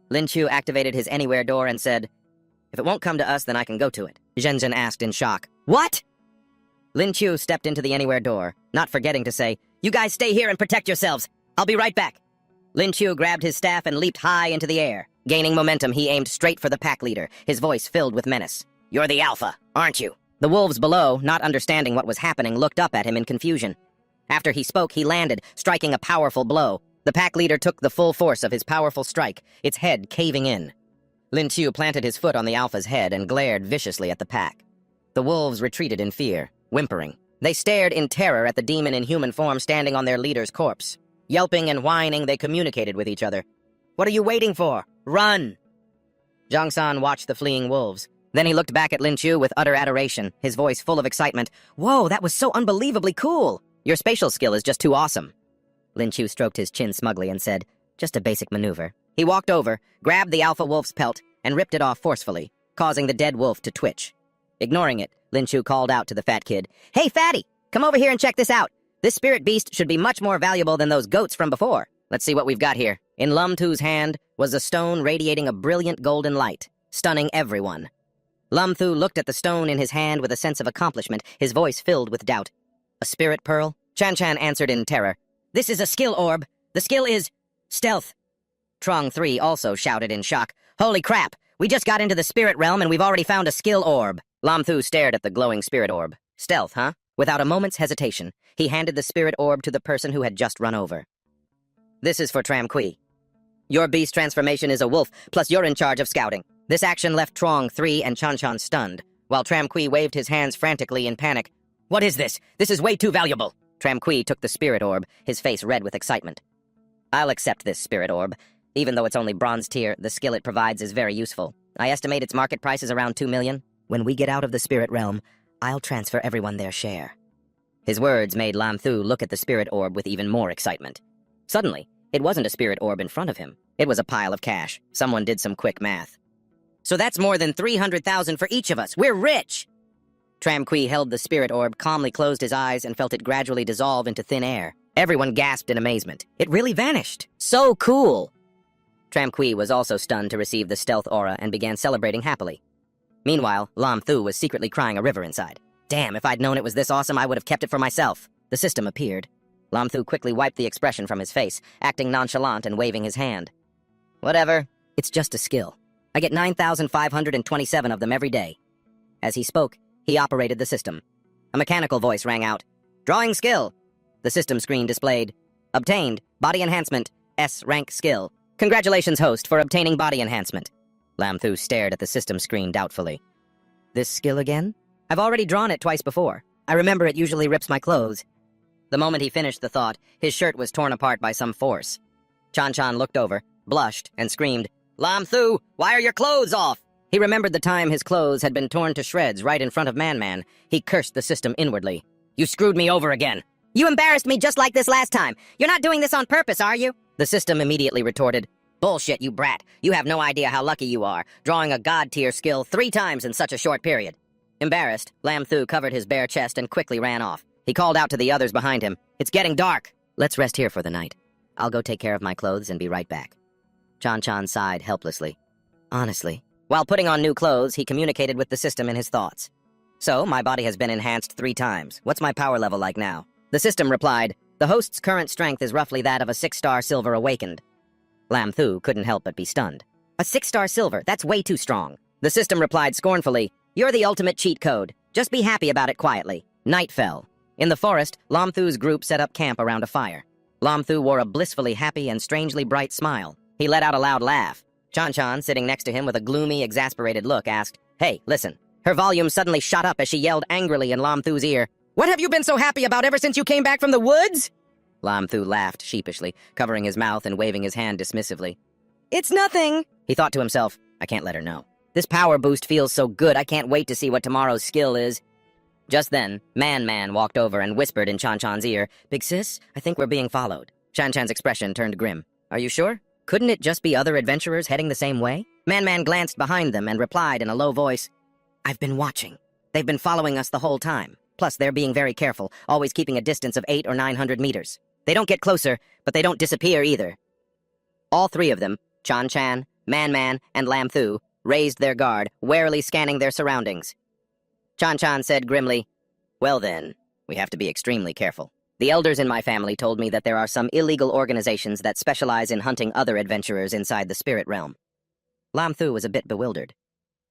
Lin Chu activated his anywhere door and said, "If it won't come to us, then I can go to it." Zhen asked in shock, "What?" Lin Chu stepped into the anywhere door, not forgetting to say, "You guys stay here and protect yourselves. I'll be right back." Lin Chu grabbed his staff and leaped high into the air. Gaining momentum, he aimed straight for the pack leader, his voice filled with menace. "You're the alpha, aren't you?" The wolves below, not understanding what was happening, looked up at him in confusion. After he spoke, he landed, striking a powerful blow. The pack leader took the full force of his powerful strike, its head caving in. Lin Chu planted his foot on the alpha's head and glared viciously at the pack. The wolves retreated in fear, whimpering. They stared in terror at the demon in human form standing on their leader's corpse. Yelping and whining, they communicated with each other. "What are you waiting for? Run!" Zhang San watched the fleeing wolves. Then he looked back at Lin Chu with utter adoration, his voice full of excitement. "Whoa, that was so unbelievably cool! Your spatial skill is just too awesome." Lin Chu stroked his chin smugly and said, "Just a basic maneuver." He walked over, grabbed the alpha wolf's pelt, and ripped it off forcefully, causing the dead wolf to twitch. Ignoring it, Lin Chu called out to the fat kid, "Hey, fatty, come over here and check this out. This spirit beast should be much more valuable than those goats from before. Let's see what we've got here." In Lum Tu's hand was a stone radiating a brilliant golden light, stunning everyone. Lum Thu looked at the stone in his hand with a sense of accomplishment, his voice filled with doubt. "A spirit pearl?" Chan answered in terror. "This is a skill orb. The skill is stealth." Trong 3 also shouted in shock. "Holy crap! We just got into the spirit realm and we've already found a skill orb." Lam Thu stared at the glowing spirit orb. "Stealth, huh?" Without a moment's hesitation, he handed the spirit orb to the person who had just run over. "This is for Tram Kui. Your beast transformation is a wolf, plus you're in charge of scouting." This action left Trong 3 and Chan stunned, while Tram Kui waved his hands frantically in panic. "What is this? This is way too valuable!" Tram Kui took the spirit orb, his face red with excitement. "I'll accept this spirit orb. Even though it's only bronze tier, the skill it provides is very useful. I estimate its market price is around 2 million. When we get out of the spirit realm, I'll transfer everyone their share." His words made Lam Thu look at the spirit orb with even more excitement. Suddenly, it wasn't a spirit orb in front of him. It was a pile of cash. Someone did some quick math. "So that's more than 300,000 for each of us. We're rich!" Tram Kui held the spirit orb, calmly closed his eyes, and felt it gradually dissolve into thin air. Everyone gasped in amazement. It really vanished. So cool! Tram Kui was also stunned to receive the stealth aura and began celebrating happily. Meanwhile, Lam Thu was secretly crying a river inside. "Damn, if I'd known it was this awesome, I would have kept it for myself." The system appeared. Lam Thu quickly wiped the expression from his face, acting nonchalant and waving his hand. "Whatever. It's just a skill. I get 9,527 of them every day." As he spoke, he operated the system. A mechanical voice rang out. "Drawing skill." The system screen displayed, "Obtained, body enhancement, S-Rank skill. Congratulations, host, for obtaining body enhancement." Lam Thu stared at the system screen doubtfully. "This skill again? I've already drawn it twice before. I remember it usually rips my clothes." The moment he finished the thought, his shirt was torn apart by some force. Chan looked over, blushed, and screamed, "Lam Thu, why are your clothes off?" He remembered the time his clothes had been torn to shreds right in front of Man. He cursed the system inwardly. "You screwed me over again." "You embarrassed me just like this last time. You're not doing this on purpose, are you?" The system immediately retorted, "Bullshit, you brat. You have no idea how lucky you are, drawing a god-tier skill 3 times in such a short period." Embarrassed, Lam Thu covered his bare chest and quickly ran off. He called out to the others behind him, "It's getting dark. Let's rest here for the night. I'll go take care of my clothes and be right back." Chan sighed helplessly. Honestly. While putting on new clothes, he communicated with the system in his thoughts. "So, my body has been enhanced 3 times. What's my power level like now?" The system replied, "The host's current strength is roughly that of a 6-star silver awakened." Lam Thu couldn't help but be stunned. "A 6-star silver? That's way too strong." The system replied scornfully, "You're the ultimate cheat code. Just be happy about it quietly." Night fell. In the forest, Lam Thu's group set up camp around a fire. Lam Thu wore a blissfully happy and strangely bright smile. He let out a loud laugh. Chan-Chan, sitting next to him with a gloomy, exasperated look, asked, "Hey, listen." Her volume suddenly shot up as she yelled angrily in Lam Thu's ear, "What have you been so happy about ever since you came back from the woods?" Lam Thu laughed sheepishly, covering his mouth and waving his hand dismissively. "It's nothing," he thought to himself. I can't let her know. This power boost feels so good, I can't wait to see what tomorrow's skill is. Just then, Man walked over and whispered in Chan-Chan's ear, "Big sis, I think we're being followed." Chan-Chan's expression turned grim. "Are you sure? Couldn't it just be other adventurers heading the same way?" Man glanced behind them and replied in a low voice, "I've been watching. They've been following us the whole time. Plus, they're being very careful, always keeping a distance of 800 or 900 meters. They don't get closer, but they don't disappear either." All three of them, Chan-Chan, Man, and Lam Thu, raised their guard, warily scanning their surroundings. Chan-Chan said grimly, "Well then, we have to be extremely careful. The elders in my family told me that there are some illegal organizations that specialize in hunting other adventurers inside the spirit realm." Lam Thu was a bit bewildered.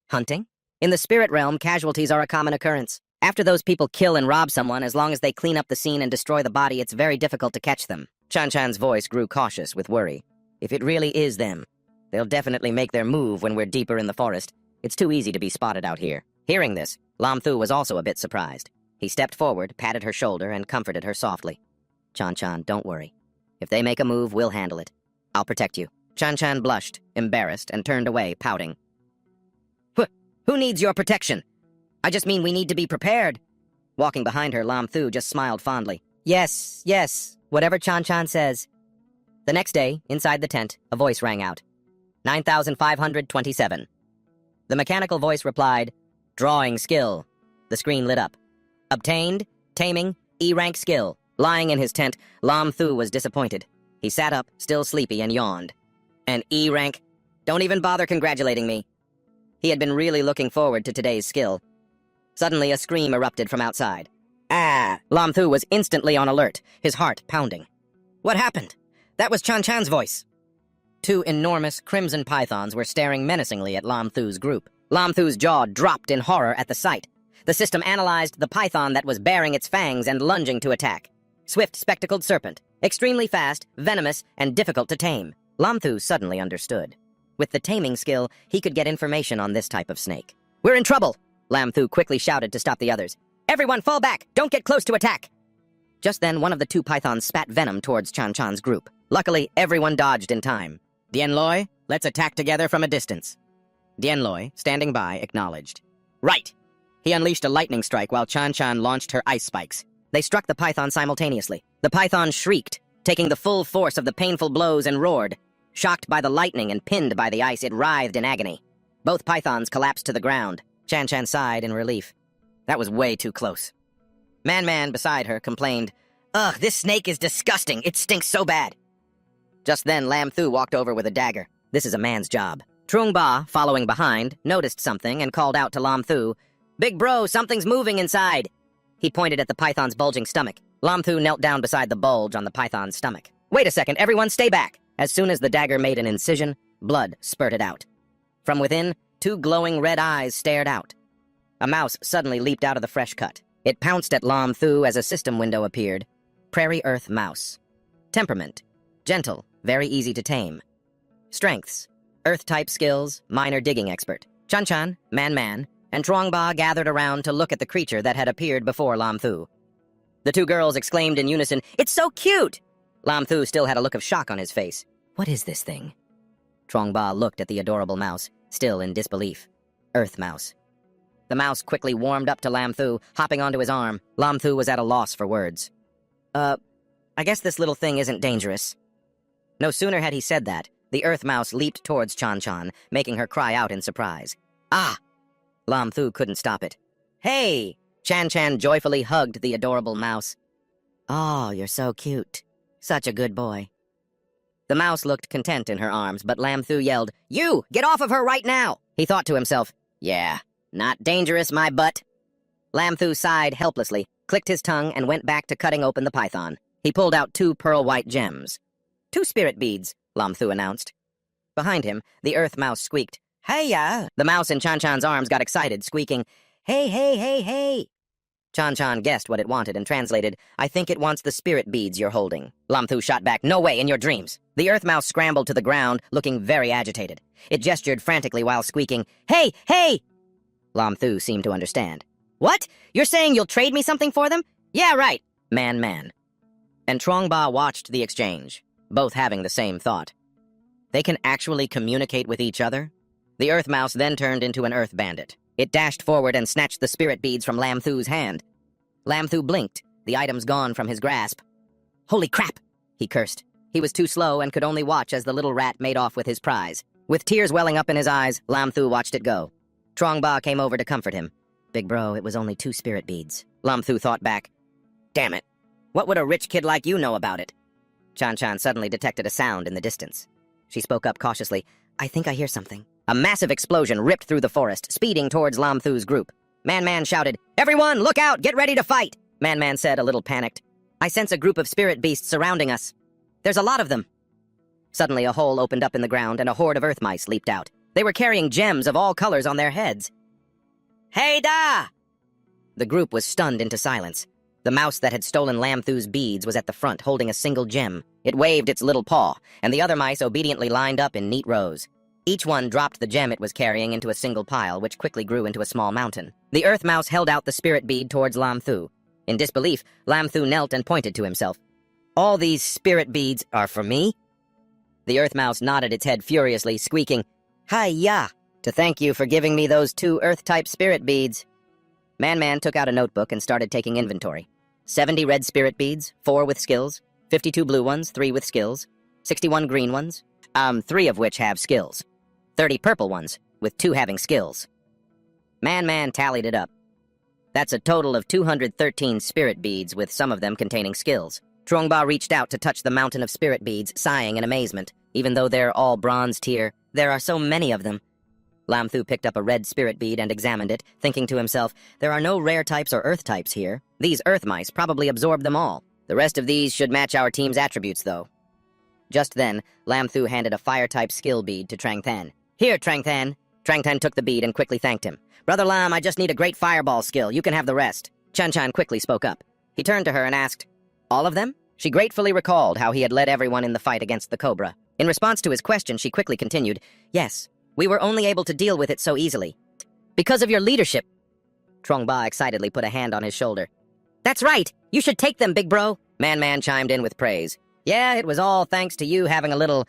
Hunting? In the spirit realm, casualties are a common occurrence. After those people kill and rob someone, as long as they clean up the scene and destroy the body, it's very difficult to catch them. Chan-Chan's voice grew cautious with worry. "If it really is them, they'll definitely make their move when we're deeper in the forest. It's too easy to be spotted out here." Hearing this, Lam Thu was also a bit surprised. He stepped forward, patted her shoulder, and comforted her softly. "Chan-Chan, don't worry. If they make a move, we'll handle it. I'll protect you." Chan-Chan blushed, embarrassed, and turned away, pouting. Who needs your protection? I just mean we need to be prepared." Walking behind her, Lam Thu just smiled fondly. Yes, whatever Chan-Chan says." The next day, inside the tent, a voice rang out. 9527. The mechanical voice replied, "Drawing skill." The screen lit up. Obtained, taming, E-rank skill. Lying in his tent, Lam Thu was disappointed. He sat up, still sleepy, and yawned. An E-rank? Don't even bother congratulating me. He had been really looking forward to today's skill. Suddenly, a scream erupted from outside. "Ah!" Lam Thu was instantly on alert, his heart pounding. What happened? That was Chan-Chan's voice. Two enormous crimson pythons were staring menacingly at Lam Thu's group. Lam Thu's jaw dropped in horror at the sight. The system analyzed the python that was baring its fangs and lunging to attack. Swift, spectacled serpent, extremely fast, venomous, and difficult to tame. Lam Thu suddenly understood. With the taming skill, he could get information on this type of snake. "We're in trouble!" Lam Thu quickly shouted to stop the others. "Everyone fall back! Don't get close to attack!" Just then, one of the two pythons spat venom towards Chan-Chan's group. Luckily, everyone dodged in time. "Dianloy, let's attack together from a distance." Dianloy, standing by, acknowledged. "Right!" He unleashed a lightning strike while Chan-Chan launched her ice spikes. They struck the python simultaneously. The python shrieked, taking the full force of the painful blows, and roared. Shocked by the lightning and pinned by the ice, it writhed in agony. Both pythons collapsed to the ground. Chan-Chan sighed in relief. That was way too close. Man beside her complained, "Ugh, this snake is disgusting. It stinks so bad." Just then, Lam Thu walked over with a dagger. This is a man's job. Trung Ba, following behind, noticed something and called out to Lam Thu, "Big bro, something's moving inside." He pointed at the python's bulging stomach. Lam Thu knelt down beside the bulge on the python's stomach. "Wait a second, everyone stay back." As soon as the dagger made an incision, blood spurted out. From within, two glowing red eyes stared out. A mouse suddenly leaped out of the fresh cut. It pounced at Lam Thu as a system window appeared. Prairie Earth Mouse. Temperament. Gentle, very easy to tame. Strengths. Earth-type skills, minor digging expert. Chan-Chan, Man, and Truongba gathered around to look at the creature that had appeared before Lam Thu. The two girls exclaimed in unison, "It's so cute!" Lam Thu still had a look of shock on his face. "What is this thing?" Truongba looked at the adorable mouse, still in disbelief. Earth Mouse. The mouse quickly warmed up to Lam Thu, hopping onto his arm. Lam Thu was at a loss for words. I guess this little thing isn't dangerous." No sooner had he said that, the Earth Mouse leaped towards Chan-Chan, making her cry out in surprise. "Ah!" Lam Thu couldn't stop it. "Hey!" Chan-Chan joyfully hugged the adorable mouse. "Oh, you're so cute. Such a good boy." The mouse looked content in her arms, but Lam Thu yelled, "You! Get off of her right now!" He thought to himself, "Yeah, not dangerous, my butt." Lam Thu sighed helplessly, clicked his tongue, and went back to cutting open the python. He pulled out 2 pearl-white gems. 2 spirit beads, Lam Thu announced. Behind him, the Earth Mouse squeaked, "Hey-ya!" The mouse in Chan-Chan's arms got excited, squeaking, "Hey, hey, hey, hey!" Chan guessed what it wanted and translated, "I think it wants the spirit beads you're holding." Lam Thu shot back, "No way, in your dreams." The earth mouse scrambled to the ground, looking very agitated. It gestured frantically while squeaking, "Hey, hey!" Lam Thu seemed to understand. "What? You're saying you'll trade me something for them?" "Yeah, right." Man. And Trong Ba watched the exchange, both having the same thought. They can actually communicate with each other? The earth mouse then turned into an earth bandit. It dashed forward and snatched the spirit beads from Lam Thu's hand. Lam Thu blinked, the items gone from his grasp. "Holy crap!" he cursed. He was too slow and could only watch as the little rat made off with his prize. With tears welling up in his eyes, Lam Thu watched it go. Trong Ba came over to comfort him. "Big bro, it was only 2 spirit beads." Lam Thu thought back. "Damn it. What would a rich kid like you know about it?" Chan suddenly detected a sound in the distance. She spoke up cautiously. "I think I hear something." A massive explosion ripped through the forest, speeding towards Lam Thu's group. Man shouted, "Everyone, look out! Get ready to fight!" Man said, a little panicked, "I sense a group of spirit beasts surrounding us. There's a lot of them." Suddenly, a hole opened up in the ground and a horde of earth mice leaped out. They were carrying gems of all colors on their heads. "Hey da!" The group was stunned into silence. The mouse that had stolen Lam Thu's beads was at the front, holding a single gem. It waved its little paw, and the other mice obediently lined up in neat rows. Each one dropped the gem it was carrying into a single pile, which quickly grew into a small mountain. The earth mouse held out the spirit bead towards Lam Thu. In disbelief, Lam Thu knelt and pointed to himself. "All these spirit beads are for me?" The earth mouse nodded its head furiously, squeaking, "Hi-ya! To thank you for giving me those 2 earth-type spirit beads." Man took out a notebook and started taking inventory. 70 red spirit beads, 4 with skills, 52 blue ones, 3 with skills, 61 green ones, 3 of which have skills, 30 purple ones, with 2 having skills. Man tallied it up. That's a total of 213 spirit beads, with some of them containing skills. Trong Ba reached out to touch the mountain of spirit beads, sighing in amazement. Even though they're all bronze tier, there are so many of them. Lam Thu picked up a red spirit bead and examined it, thinking to himself, there are no rare types or earth types here. These earth mice probably absorbed them all. The rest of these should match our team's attributes, though. Just then, Lam Thu handed a fire-type skill bead to Trang Than. "Here, Trang Than." Trang Than took the bead and quickly thanked him. "Brother Lam, I just need a great fireball skill. You can have the rest." Chan quickly spoke up. He turned to her and asked, "All of them?" She gratefully recalled how he had led everyone in the fight against the Cobra. In response to his question, she quickly continued, "Yes, we were only able to deal with it so easily. Because of your leadership." Trong Ba excitedly put a hand on his shoulder. "That's right! You should take them, big bro!" Man chimed in with praise. "Yeah, it was all thanks to you having a little,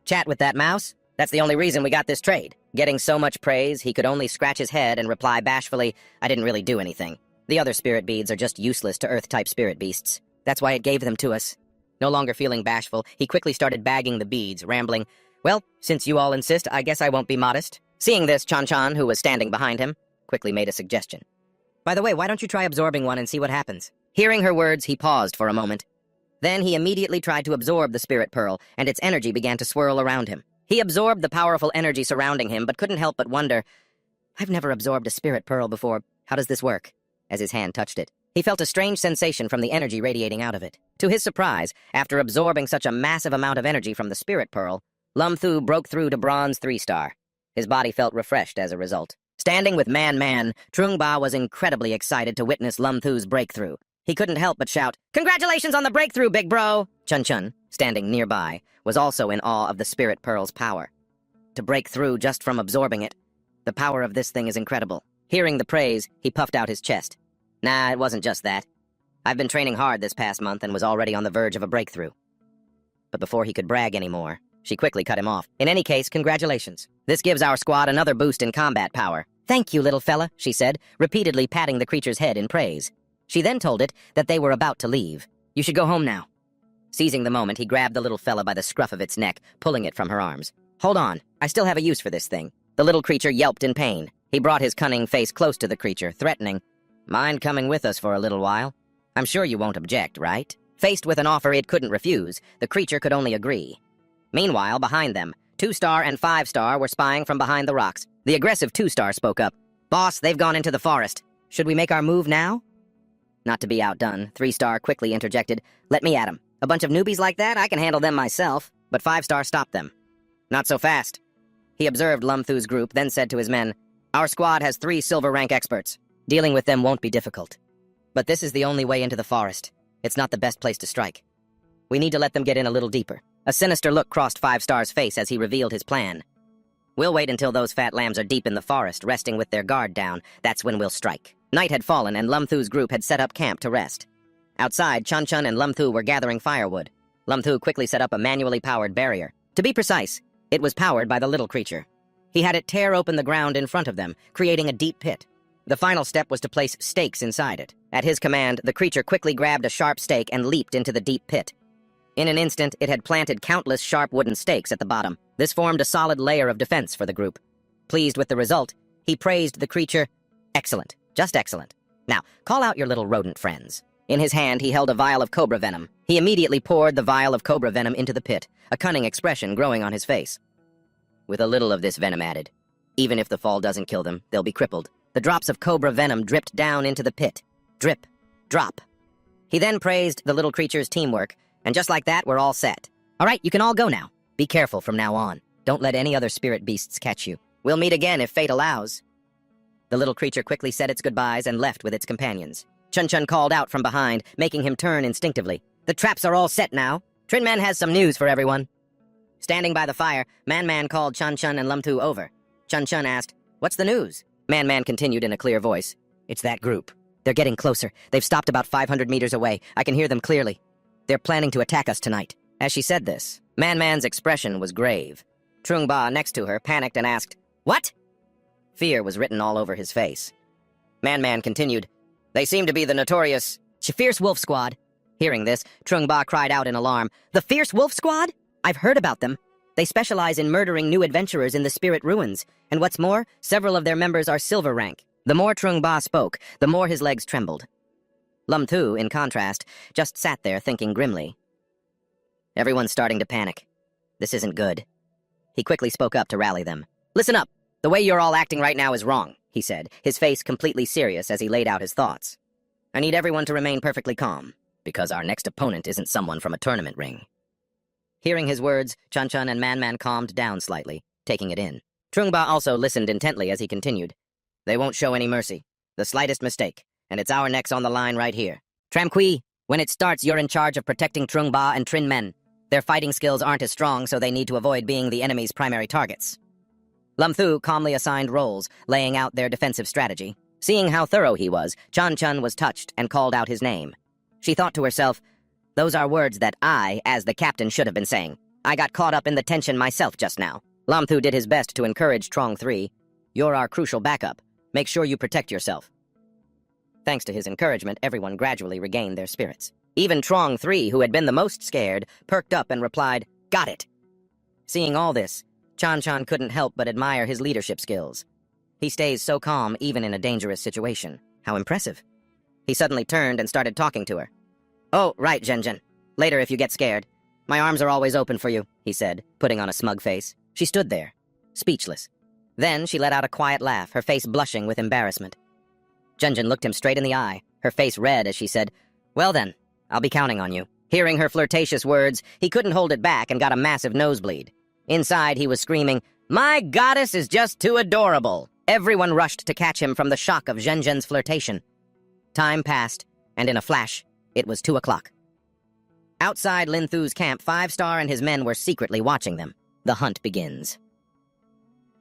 chat with that mouse. That's the only reason we got this trade." Getting so much praise, he could only scratch his head and reply bashfully, "I didn't really do anything. The other spirit beads are just useless to Earth-type spirit beasts. That's why it gave them to us." No longer feeling bashful, he quickly started bagging the beads, rambling, "Well, since you all insist, I guess I won't be modest." Seeing this, Chan, who was standing behind him, quickly made a suggestion. "By the way, why don't you try absorbing one and see what happens?" Hearing her words, he paused for a moment. Then he immediately tried to absorb the spirit pearl, and its energy began to swirl around him. He absorbed the powerful energy surrounding him, but couldn't help but wonder, "I've never absorbed a spirit pearl before. How does this work?" As his hand touched it, he felt a strange sensation from the energy radiating out of it. To his surprise, after absorbing such a massive amount of energy from the spirit pearl, Lam Thu broke through to bronze 3-star. His body felt refreshed as a result. Standing with Man, Trong Ba was incredibly excited to witness Lam Thu's breakthrough. He couldn't help but shout, "Congratulations on the breakthrough, big bro!" Chun, standing nearby, was also in awe of the spirit pearl's power. To break through just from absorbing it, the power of this thing is incredible. Hearing the praise, he puffed out his chest. "Nah, it wasn't just that. I've been training hard this past month and was already on the verge of a breakthrough." But before he could brag anymore, she quickly cut him off. "In any case, congratulations. This gives our squad another boost in combat power." "Thank you, little fella," she said, repeatedly patting the creature's head in praise. She then told it that they were about to leave. "You should go home now." Seizing the moment, he grabbed the little fella by the scruff of its neck, pulling it from her arms. "Hold on, I still have a use for this thing." The little creature yelped in pain. He brought his cunning face close to the creature, threatening, "Mind coming with us for a little while? I'm sure you won't object, right?" Faced with an offer it couldn't refuse, the creature could only agree. Meanwhile, behind them, 2-star and 5-star were spying from behind the rocks. The aggressive 2-star spoke up. "Boss, they've gone into the forest. Should we make our move now?" Not to be outdone, 3-star quickly interjected, "Let me at 'em. A bunch of newbies like that, I can handle them myself." But 5-star stopped them. "Not so fast." He observed Lam Thu's group, then said to his men, "Our squad has 3 silver rank experts. Dealing with them won't be difficult. But this is the only way into the forest. It's not the best place to strike. We need to let them get in a little deeper. A sinister look crossed 5 Star's face as he revealed his plan. We'll wait until those fat lambs are deep in the forest, resting with their guard down. That's when we'll strike. Night had fallen, and Lumthu's group had set up camp to rest. Outside, Chun-Chun and Lumthu were gathering firewood. Lumthu quickly set up a manually powered barrier. To be precise, it was powered by the little creature. He had it tear open the ground in front of them, creating a deep pit. The final step was to place stakes inside it. At his command, the creature quickly grabbed a sharp stake and leaped into the deep pit. In an instant, it had planted countless sharp wooden stakes at the bottom. This formed a solid layer of defense for the group. Pleased with the result, he praised the creature. Excellent. Just excellent. Now, call out your little rodent friends. In his hand, he held a vial of cobra venom. He immediately poured the vial of cobra venom into the pit, a cunning expression growing on his face. With a little of this venom added, even if the fall doesn't kill them, they'll be crippled. The drops of cobra venom dripped down into the pit. Drip. Drop. He then praised the little creature's teamwork, and just like that, we're all set. All right, you can all go now. Be careful from now on. Don't let any other spirit beasts catch you. We'll meet again if fate allows. The little creature quickly said its goodbyes and left with its companions. Chun-Chun called out from behind, making him turn instinctively. The traps are all set now. Trin-Man has some news for everyone. Standing by the fire, Man-Man called Chun-Chun and Lumthu over. Chun-Chun asked, "What's the news?" Man-Man continued in a clear voice. "It's that group. They're getting closer. They've stopped about 500 meters away. I can hear them clearly. They're planning to attack us tonight." As she said this, Man-Man's expression was grave. Trung-Ba, next to her, panicked and asked, "What?" Fear was written all over his face. Man-Man continued, "They seem to be the notorious Fierce Wolf Squad." Hearing this, Trung-Ba cried out in alarm, "The Fierce Wolf Squad? I've heard about them. They specialize in murdering new adventurers in the spirit ruins, and what's more, several of their members are silver rank." The more Trung-Ba spoke, the more his legs trembled. Lumthu, in contrast, just sat there thinking grimly. Everyone's starting to panic. This isn't good. He quickly spoke up to rally them. "Listen up. The way you're all acting right now is wrong," he said, his face completely serious as he laid out his thoughts. "I need everyone to remain perfectly calm, because our next opponent isn't someone from a tournament ring." Hearing his words, Chun-Chun and Man-Man calmed down slightly, taking it in. Trung-Ba also listened intently as he continued. "They won't show any mercy. The slightest mistake, and it's our necks on the line right here. Tram-Kui, when it starts, you're in charge of protecting Trung-Ba and Trin-Men. Their fighting skills aren't as strong, so they need to avoid being the enemy's primary targets." Lumthu calmly assigned roles, laying out their defensive strategy. Seeing how thorough he was, Chun-Chun was touched and called out his name. She thought to herself, "Those are words that I, as the captain, should have been saying. I got caught up in the tension myself just now." Lumthu did his best to encourage Trong 3. "You're our crucial backup. Make sure you protect yourself." Thanks to his encouragement, everyone gradually regained their spirits. Even Trong 3, who had been the most scared, perked up and replied, "Got it." Seeing all this, Chun-Chun couldn't help but admire his leadership skills. He stays so calm even in a dangerous situation. How impressive. He suddenly turned and started talking to her. "Oh, right, Zhenjin. Later if you get scared. My arms are always open for you," he said, putting on a smug face. She stood there, speechless. Then she let out a quiet laugh, her face blushing with embarrassment. Zhenjin looked him straight in the eye, her face red as she said, "Well then, I'll be counting on you." Hearing her flirtatious words, he couldn't hold it back and got a massive nosebleed. Inside, he was screaming, "My goddess is just too adorable!" Everyone rushed to catch him from the shock of Zhenjin's flirtation. Time passed, and in a flash, it was 2 o'clock. Outside Linthu's camp, 5 Star and his men were secretly watching them. The hunt begins.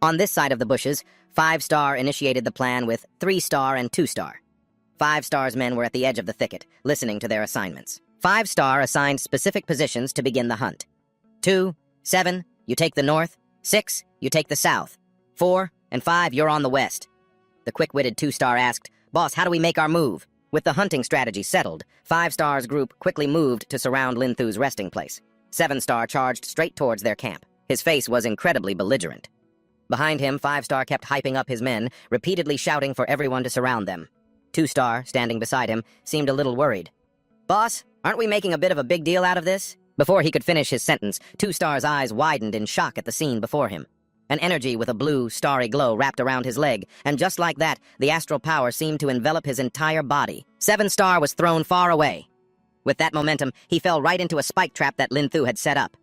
On this side of the bushes, 5 Star initiated the plan with 3 Star and 2 Star. 5 Star's men were at the edge of the thicket, listening to their assignments. 5 Star assigned specific positions to begin the hunt. 2, 7, you take the north. 6, you take the south. 4 and 5, you're on the west. The quick-witted 2 Star asked, "Boss, how do we make our move?" With the hunting strategy settled, 5 Star's group quickly moved to surround Linthu's resting place. 7 Star charged straight towards their camp. His face was incredibly belligerent. Behind him, 5 Star kept hyping up his men, repeatedly shouting for everyone to surround them. 2 Star, standing beside him, seemed a little worried. "Boss, aren't we making a bit of a big deal out of this?" Before he could finish his sentence, 2 Star's eyes widened in shock at the scene before him. An energy with a blue, starry glow wrapped around his leg, and just like that, the astral power seemed to envelop his entire body. 7 Star was thrown far away. With that momentum, he fell right into a spike trap that Linthu had set up.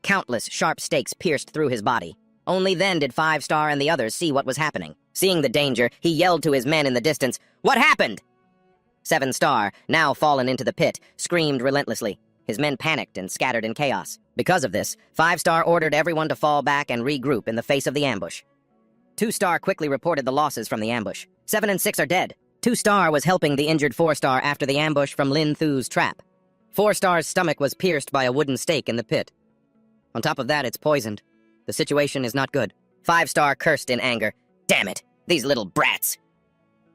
Countless sharp stakes pierced through his body. Only then did 5 Star and the others see what was happening. Seeing the danger, he yelled to his men in the distance, "What happened?" 7 Star, now fallen into the pit, screamed relentlessly. His men panicked and scattered in chaos. Because of this, 5 Star ordered everyone to fall back and regroup in the face of the ambush. 2 Star quickly reported the losses from the ambush. 7 and 6 are dead. 2 Star was helping the injured 4 Star after the ambush from Lin Thu's trap. 4 Star's stomach was pierced by a wooden stake in the pit. On top of that, it's poisoned. The situation is not good. 5 Star cursed in anger. Damn it, these little brats!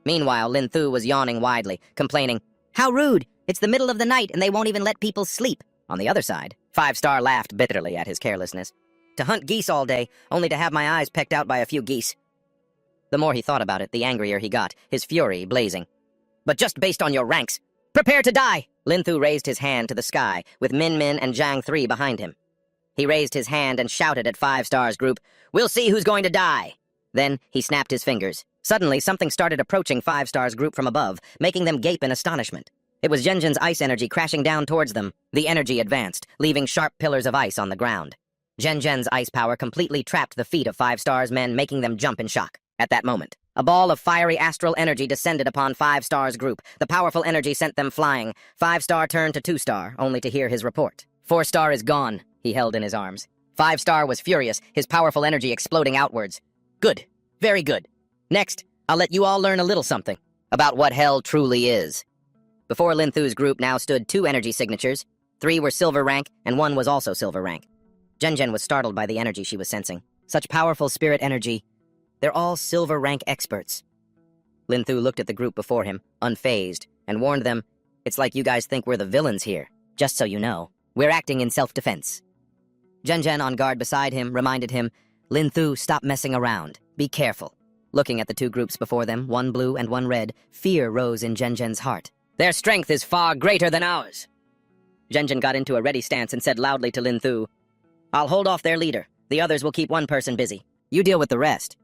Meanwhile, Lin Thu was yawning widely, complaining, How rude! It's the middle of the night and they won't even let people sleep. On the other side, 5 Star laughed bitterly at his carelessness. To hunt geese all day, only to have my eyes pecked out by a few geese. The more he thought about it, the angrier he got, his fury blazing. But just based on your ranks, prepare to die! Lin Thu raised his hand to the sky, with Min Min and Zhang 3 behind him. He raised his hand and shouted at 5 Star's group, We'll see who's going to die! Then he snapped his fingers. Suddenly, something started approaching 5 Star's group from above, making them gape in astonishment. It was Zhenjin's ice energy crashing down towards them. The energy advanced, leaving sharp pillars of ice on the ground. Zhenjin's ice power completely trapped the feet of 5 Star's men, making them jump in shock. At that moment, a ball of fiery astral energy descended upon 5 Star's group. The powerful energy sent them flying. 5 Star turned to 2 Star, only to hear his report. 4 Star is gone, he held in his arms. 5 Star was furious, his powerful energy exploding outwards. Good. Very good. Next, I'll let you all learn a little something about what hell truly is. Before Lin Thu's group now stood 2 energy signatures. 3 were silver rank, and 1 was also silver rank. Zhenjin was startled by the energy she was sensing. Such powerful spirit energy. They're all silver rank experts. Lin Thu looked at the group before him, unfazed, and warned them, It's like you guys think we're the villains here. Just so you know, we're acting in self-defense. Zhenjin, on guard beside him, reminded him, Lin Thu, stop messing around. Be careful. Looking at the 2 groups before them, 1 blue and 1 red, fear rose in Zhenjin's heart. Their strength is far greater than ours. Zhenjin got into a ready stance and said loudly to Lin Thu, I'll hold off their leader. The others will keep one person busy. You deal with the rest.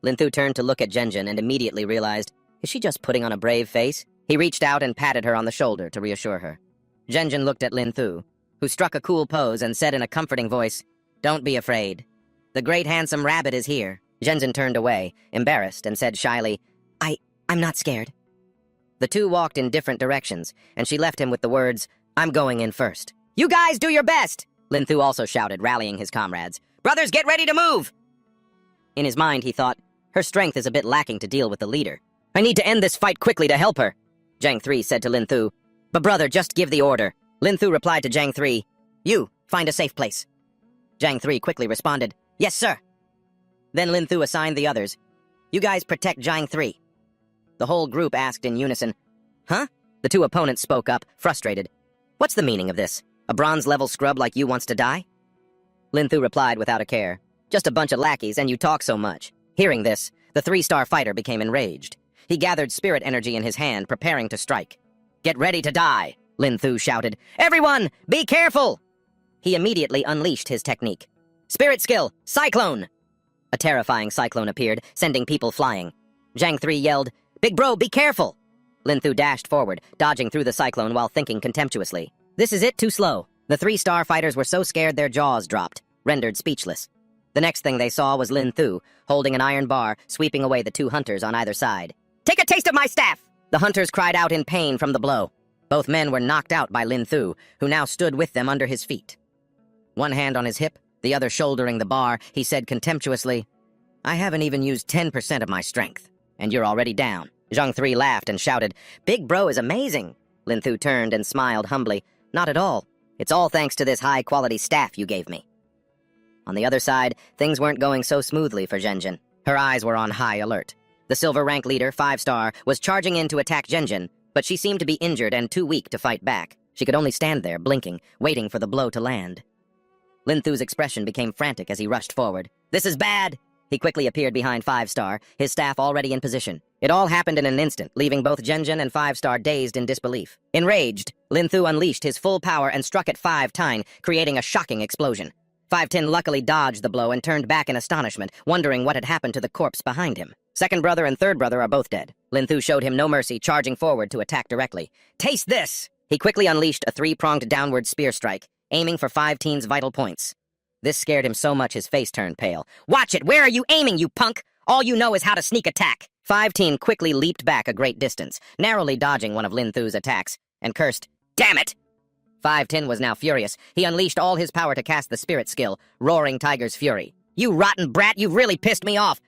Lin Thu turned to look at Zhenjin and immediately realized, is she just putting on a brave face? He reached out and patted her on the shoulder to reassure her. Zhenjin looked at Lin Thu, who struck a cool pose and said in a comforting voice, Don't be afraid. The great handsome rabbit is here. Zhenjin turned away, embarrassed, and said shyly, I'm not scared. The 2 walked in different directions, and she left him with the words, I'm going in first. You guys do your best! Lin Thu also shouted, rallying his comrades. Brothers, get ready to move! In his mind, he thought, her strength is a bit lacking to deal with the leader. I need to end this fight quickly to help her. Zhang 3 said to Lin Thu, But brother, just give the order. Lin Thu replied to Zhang 3, You, find a safe place. Zhang 3 quickly responded, Yes, sir. Then Lin Thu assigned the others, You guys protect Zhang 3. The whole group asked in unison, Huh? The 2 opponents spoke up, frustrated. What's the meaning of this? A bronze-level scrub like you wants to die? Lin Thu replied without a care, Just a bunch of lackeys and you talk so much. Hearing this, the 3-star fighter became enraged. He gathered spirit energy in his hand, preparing to strike. Get ready to die, Lin Thu shouted. Everyone, be careful! He immediately unleashed his technique. Spirit skill, Cyclone! A terrifying cyclone appeared, sending people flying. Zhang 3 yelled, Big bro, be careful! Lin Thu dashed forward, dodging through the cyclone while thinking contemptuously. This is it, too slow. The 3-star fighters were so scared their jaws dropped, rendered speechless. The next thing they saw was Lin Thu, holding an iron bar, sweeping away the 2 hunters on either side. Take a taste of my staff! The hunters cried out in pain from the blow. Both men were knocked out by Lin Thu, who now stood with them under his feet. One hand on his hip, the other shouldering the bar, he said contemptuously, I haven't even used 10% of my strength, and you're already down. Zhang 3 laughed and shouted, Big bro is amazing. Lin Thu turned and smiled humbly. Not at all. It's all thanks to this high-quality staff you gave me. On the other side, things weren't going so smoothly for Zhenjin. Her eyes were on high alert. The silver rank leader, 5-star, was charging in to attack Zhenjin, but she seemed to be injured and too weak to fight back. She could only stand there, blinking, waiting for the blow to land. Lin Thu's expression became frantic as he rushed forward. This is bad! He quickly appeared behind 5-star, his staff already in position. It all happened in an instant, leaving both Zhenjin and 5-star dazed in disbelief. Enraged, Lin Thu unleashed his full power and struck at 5-Tine, creating a shocking explosion. 5-Tin luckily dodged the blow and turned back in astonishment, wondering what had happened to the corpse behind him. Second brother and third brother are both dead. Lin Thu showed him no mercy, charging forward to attack directly. Taste this! He quickly unleashed a 3-pronged downward spear strike, aiming for 5-Tine's vital points. This scared him so much his face turned pale. Watch it! Where are you aiming, you punk? All you know is how to sneak attack. 5-Teen quickly leaped back a great distance, narrowly dodging one of Lin Thu's attacks, and cursed, "Damn it!" 5-Tin was now furious. He unleashed all his power to cast the spirit skill, Roaring Tiger's Fury. "You rotten brat, you've really pissed me off!"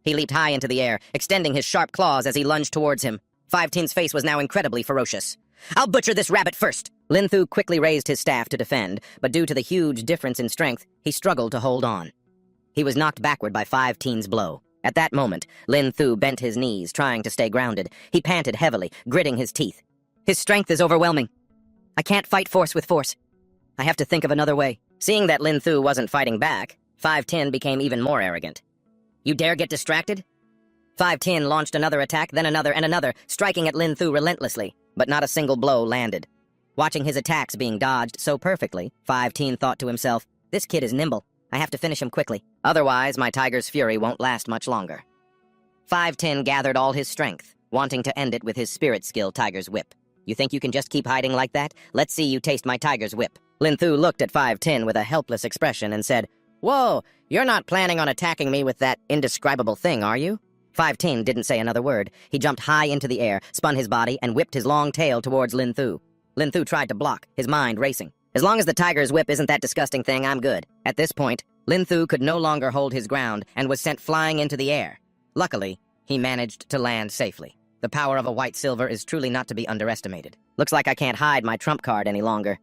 He leaped high into the air, extending his sharp claws as he lunged towards him. 5-Tin's face was now incredibly ferocious. "I'll butcher this rabbit first!" Lin Thu quickly raised his staff to defend, but due to the huge difference in strength, he struggled to hold on. He was knocked backward by 5-Teen's blow. At that moment, Lin Thu bent his knees, trying to stay grounded. He panted heavily, gritting his teeth. "His strength is overwhelming. I can't fight force with force. I have to think of another way." Seeing that Lin Thu wasn't fighting back, 5-Tin became even more arrogant. "You dare get distracted?" 5-Tin launched another attack, then another and another, striking at Lin Thu relentlessly, but not a single blow landed. Watching his attacks being dodged so perfectly, 5-Tin thought to himself, "This kid is nimble. I have to finish him quickly. Otherwise, my tiger's fury won't last much longer." 5-Tin gathered all his strength, wanting to end it with his spirit skill, Tiger's Whip. "You think you can just keep hiding like that? Let's see you taste my tiger's whip." Lin Thu looked at 5-Tin with a helpless expression and said, "Whoa, you're not planning on attacking me with that indescribable thing, are you?" 5-Tin didn't say another word. He jumped high into the air, spun his body, and whipped his long tail towards Lin Thu. Lin Thu tried to block, his mind racing. "As long as the tiger's whip isn't that disgusting thing, I'm good." At this point, Lin Thu could no longer hold his ground and was sent flying into the air. Luckily, he managed to land safely. The power of a white silver is truly not to be underestimated. Looks like I can't hide my trump card any longer.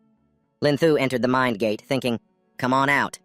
Lin Thu entered the mind gate, thinking, "Come on out."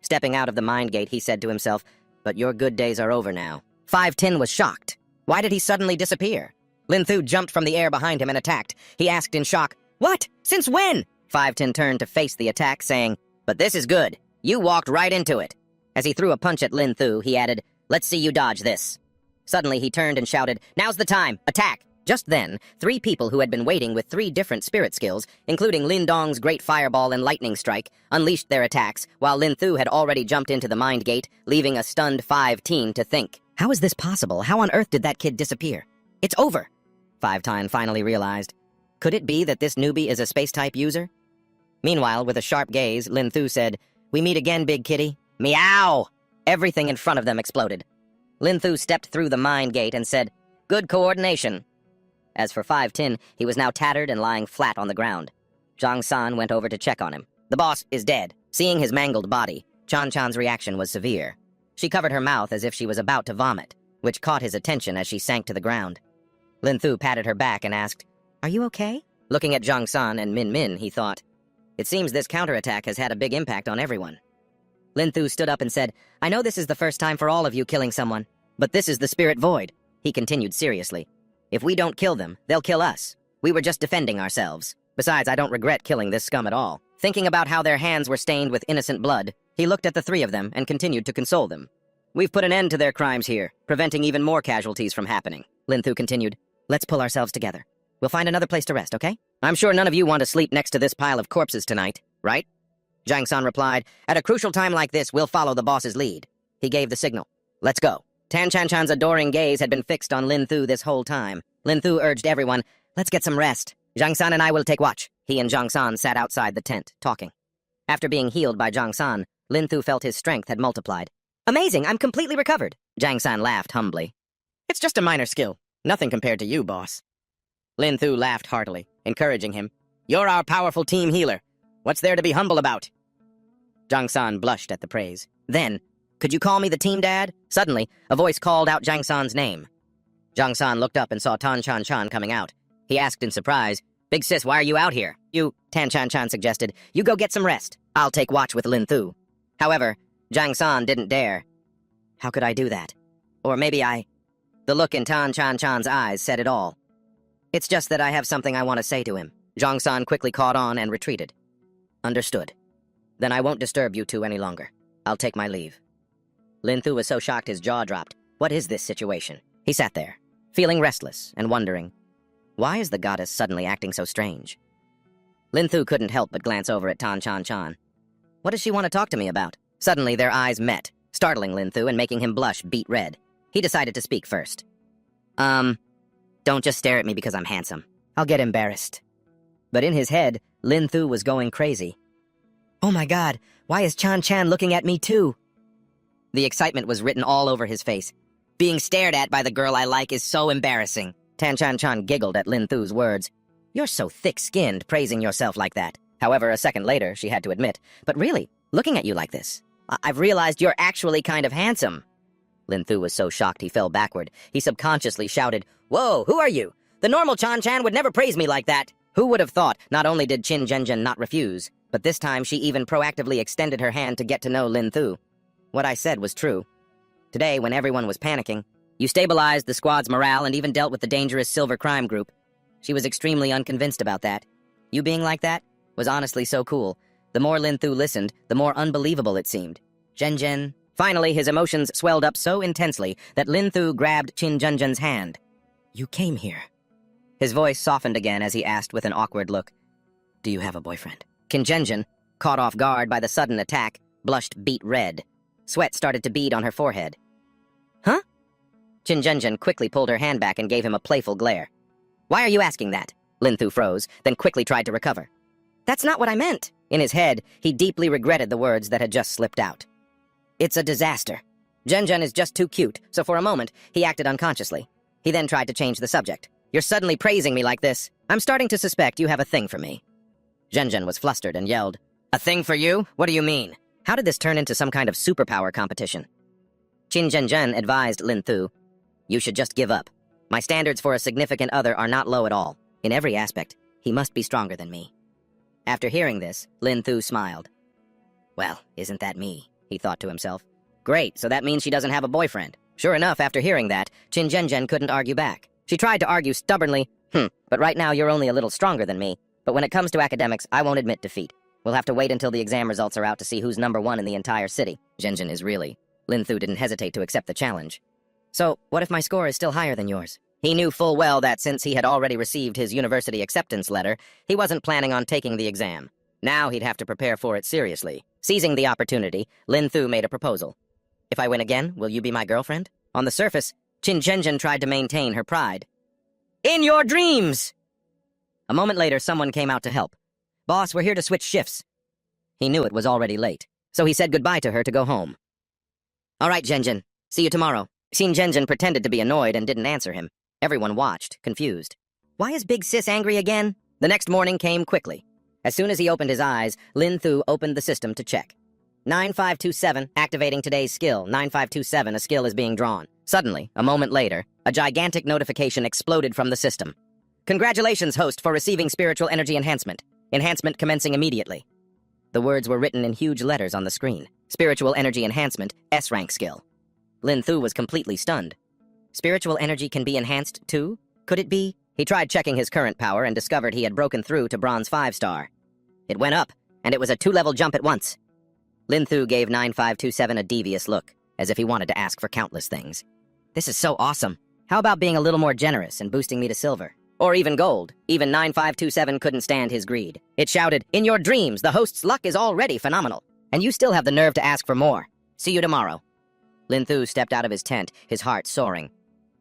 Stepping out of the mind gate, he said to himself, "But your good days are over now." 5-Tin was shocked. Why did he suddenly disappear? Lin Thu jumped from the air behind him and attacked. He asked in shock, "What? Since when?" 5-Tin turned to face the attack, saying, "But this is good. You walked right into it." As he threw a punch at Lin Thu, he added, "Let's see you dodge this." Suddenly, he turned and shouted, "Now's the time! Attack!" Just then, 3 people who had been waiting with 3 different spirit skills, including Lin Dong's Great Fireball and Lightning Strike, unleashed their attacks, while Lin Thu had already jumped into the mind gate, leaving a stunned 5-Teen to think. How is this possible? How on earth did that kid disappear? It's over! 5-Tin finally realized. Could it be that this newbie is a space-type user? Meanwhile, with a sharp gaze, Lin Thu said, "We meet again, big kitty." Meow! Everything in front of them exploded. Lin Thu stepped through the mind gate and said, "Good coordination." As for 5-Tin, he was now tattered and lying flat on the ground. Zhang San went over to check on him. "The boss is dead." Seeing his mangled body, Chan Chan's reaction was severe. She covered her mouth as if she was about to vomit, which caught his attention as she sank to the ground. Lin Thu patted her back and asked, "Are you okay?" Looking at Zhang San and Min Min, he thought, "It seems this counterattack has had a big impact on everyone." Lin Thu stood up and said, "I know this is the first time for all of you killing someone, but this is the Spirit Void." He continued seriously, "If we don't kill them, they'll kill us. We were just defending ourselves. Besides, I don't regret killing this scum at all." Thinking about how their hands were stained with innocent blood, he looked at the 3 of them and continued to console them. "We've put an end to their crimes here, preventing even more casualties from happening." Lin Thu continued, "Let's pull ourselves together. We'll find another place to rest, okay? I'm sure none of you want to sleep next to this pile of corpses tonight, right?" Zhang San replied, "At a crucial time like this, we'll follow the boss's lead." He gave the signal. "Let's go." Tan Chan Chan's adoring gaze had been fixed on Lin Thu this whole time. Lin Thu urged everyone, "Let's get some rest. Zhang San and I will take watch." He and Zhang San sat outside the tent, talking. After being healed by Zhang San, Lin Thu felt his strength had multiplied. "Amazing, I'm completely recovered." Zhang San laughed humbly. "It's just a minor skill. Nothing compared to you, boss." Lin Thu laughed heartily, encouraging him. "You're our powerful team healer. What's there to be humble about?" Zhang San blushed at the praise. Then, "Could you call me the team dad?" Suddenly, a voice called out Zhang San's name. Zhang San looked up and saw Tan Chan Chan coming out. He asked in surprise, "Big sis, why are you out here?" Tan Chan Chan suggested, "You go get some rest. I'll take watch with Lin Thu." However, Zhang San didn't dare. How could I do that? Or maybe The look in Tan Chan Chan's eyes said it all. "It's just that I have something I want to say to him." Zhang San quickly caught on and retreated. "Understood. Then I won't disturb you two any longer. I'll take my leave." Lin Thu was so shocked his jaw dropped. What is this situation? He sat there, feeling restless and wondering, why is the goddess suddenly acting so strange? Lin Thu couldn't help but glance over at Tan Chan Chan. What does she want to talk to me about? Suddenly their eyes met, startling Lin Thu and making him blush beet red. He decided to speak first. Don't just stare at me because I'm handsome. I'll get embarrassed." But in his head, Lin Thu was going crazy. "Oh my god, why is Chan Chan looking at me too?" The excitement was written all over his face. Being stared at by the girl I like is so embarrassing. Tan Chan giggled at Lin Thu's words. You're so thick-skinned, praising yourself like that. However, a second later, she had to admit, but really, looking at you like this, I've realized you're actually kind of handsome. Lin Thu was so shocked he fell backward. He subconsciously shouted, Whoa, who are you? The normal Chan would never praise me like that. Who would have thought? Not only did Qin Zhenjin not refuse, but this time she even proactively extended her hand to get to know Lin Thu. What I said was true. Today, when everyone was panicking, you stabilized the squad's morale and even dealt with the dangerous silver crime group. She was extremely unconvinced about that. You being like that was honestly so cool. The more Lin Thu listened, the more unbelievable it seemed. Zhenjin. Finally, his emotions swelled up so intensely that Lin Thu grabbed Qin Zhenjin's hand. You came here. His voice softened again as he asked with an awkward look, Do you have a boyfriend? Qin Zhenjin, caught off guard by the sudden attack, blushed beet red. Sweat started to bead on her forehead. Huh? Qin Zhenjin quickly pulled her hand back and gave him a playful glare. Why are you asking that? Lin Thu froze, then quickly tried to recover. That's not what I meant. In his head, he deeply regretted the words that had just slipped out. It's a disaster. Zhenjin is just too cute, so for a moment, he acted unconsciously. He then tried to change the subject. You're suddenly praising me like this. I'm starting to suspect you have a thing for me. Zhenjin was flustered and yelled, A thing for you? What do you mean? How did this turn into some kind of superpower competition? Qin Zhenjin advised Lin Thu, You should just give up. My standards for a significant other are not low at all. In every aspect, he must be stronger than me. After hearing this, Lin Thu smiled. Well, isn't that me? He thought to himself. Great, so that means she doesn't have a boyfriend. Sure enough, after hearing that, Qin Zhenjin couldn't argue back. She tried to argue stubbornly, but right now you're only a little stronger than me. But when it comes to academics, I won't admit defeat. We'll have to wait until the exam results are out to see who's #1 in the entire city. Zhenjin is really. Lin Thu didn't hesitate to accept the challenge. So, what if my score is still higher than yours? He knew full well that since he had already received his university acceptance letter, he wasn't planning on taking the exam. Now he'd have to prepare for it seriously. Seizing the opportunity, Lin Thu made a proposal. If I win again, will you be my girlfriend? On the surface, Qin Zhenjin tried to maintain her pride. In your dreams! A moment later, someone came out to help. Boss, we're here to switch shifts. He knew it was already late, so he said goodbye to her to go home. All right, Zhenjin. See you tomorrow. Qin Zhenjin pretended to be annoyed and didn't answer him. Everyone watched, confused. Why is Big Sis angry again? The next morning came quickly. As soon as he opened his eyes, Lin Thu opened the system to check. 9527, activating today's skill. 9527, a skill is being drawn. Suddenly, a moment later, a gigantic notification exploded from the system. Congratulations, host, for receiving spiritual energy enhancement. Enhancement commencing immediately. The words were written in huge letters on the screen. Spiritual energy enhancement, S-rank skill. Lin Thu was completely stunned. Spiritual energy can be enhanced too? Could it be? He tried checking his current power and discovered he had broken through to bronze 5-star. It went up, and it was a 2-level jump at once. Lin Thu gave 9527 a devious look, as if he wanted to ask for countless things. This is so awesome. How about being a little more generous and boosting me to silver? Or even gold. Even 9527 couldn't stand his greed. It shouted, In your dreams, the host's luck is already phenomenal. And you still have the nerve to ask for more. See you tomorrow. Lin Thu stepped out of his tent, his heart soaring.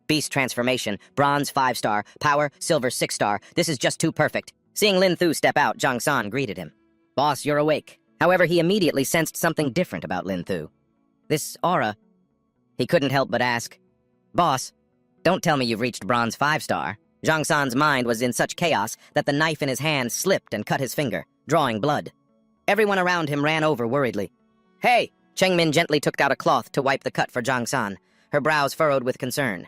Beast transformation, bronze 5-star, power, silver 6-star. This is just too perfect. Seeing Lin Thu step out, Zhang San greeted him. Boss, you're awake. However, he immediately sensed something different about Lin Thu. This aura. He couldn't help but ask, Boss, don't tell me you've reached bronze 5-star. Zhang San's mind was in such chaos that the knife in his hand slipped and cut his finger, drawing blood. Everyone around him ran over worriedly. Hey! Chengmin gently took out a cloth to wipe the cut for Zhang San, her brows furrowed with concern.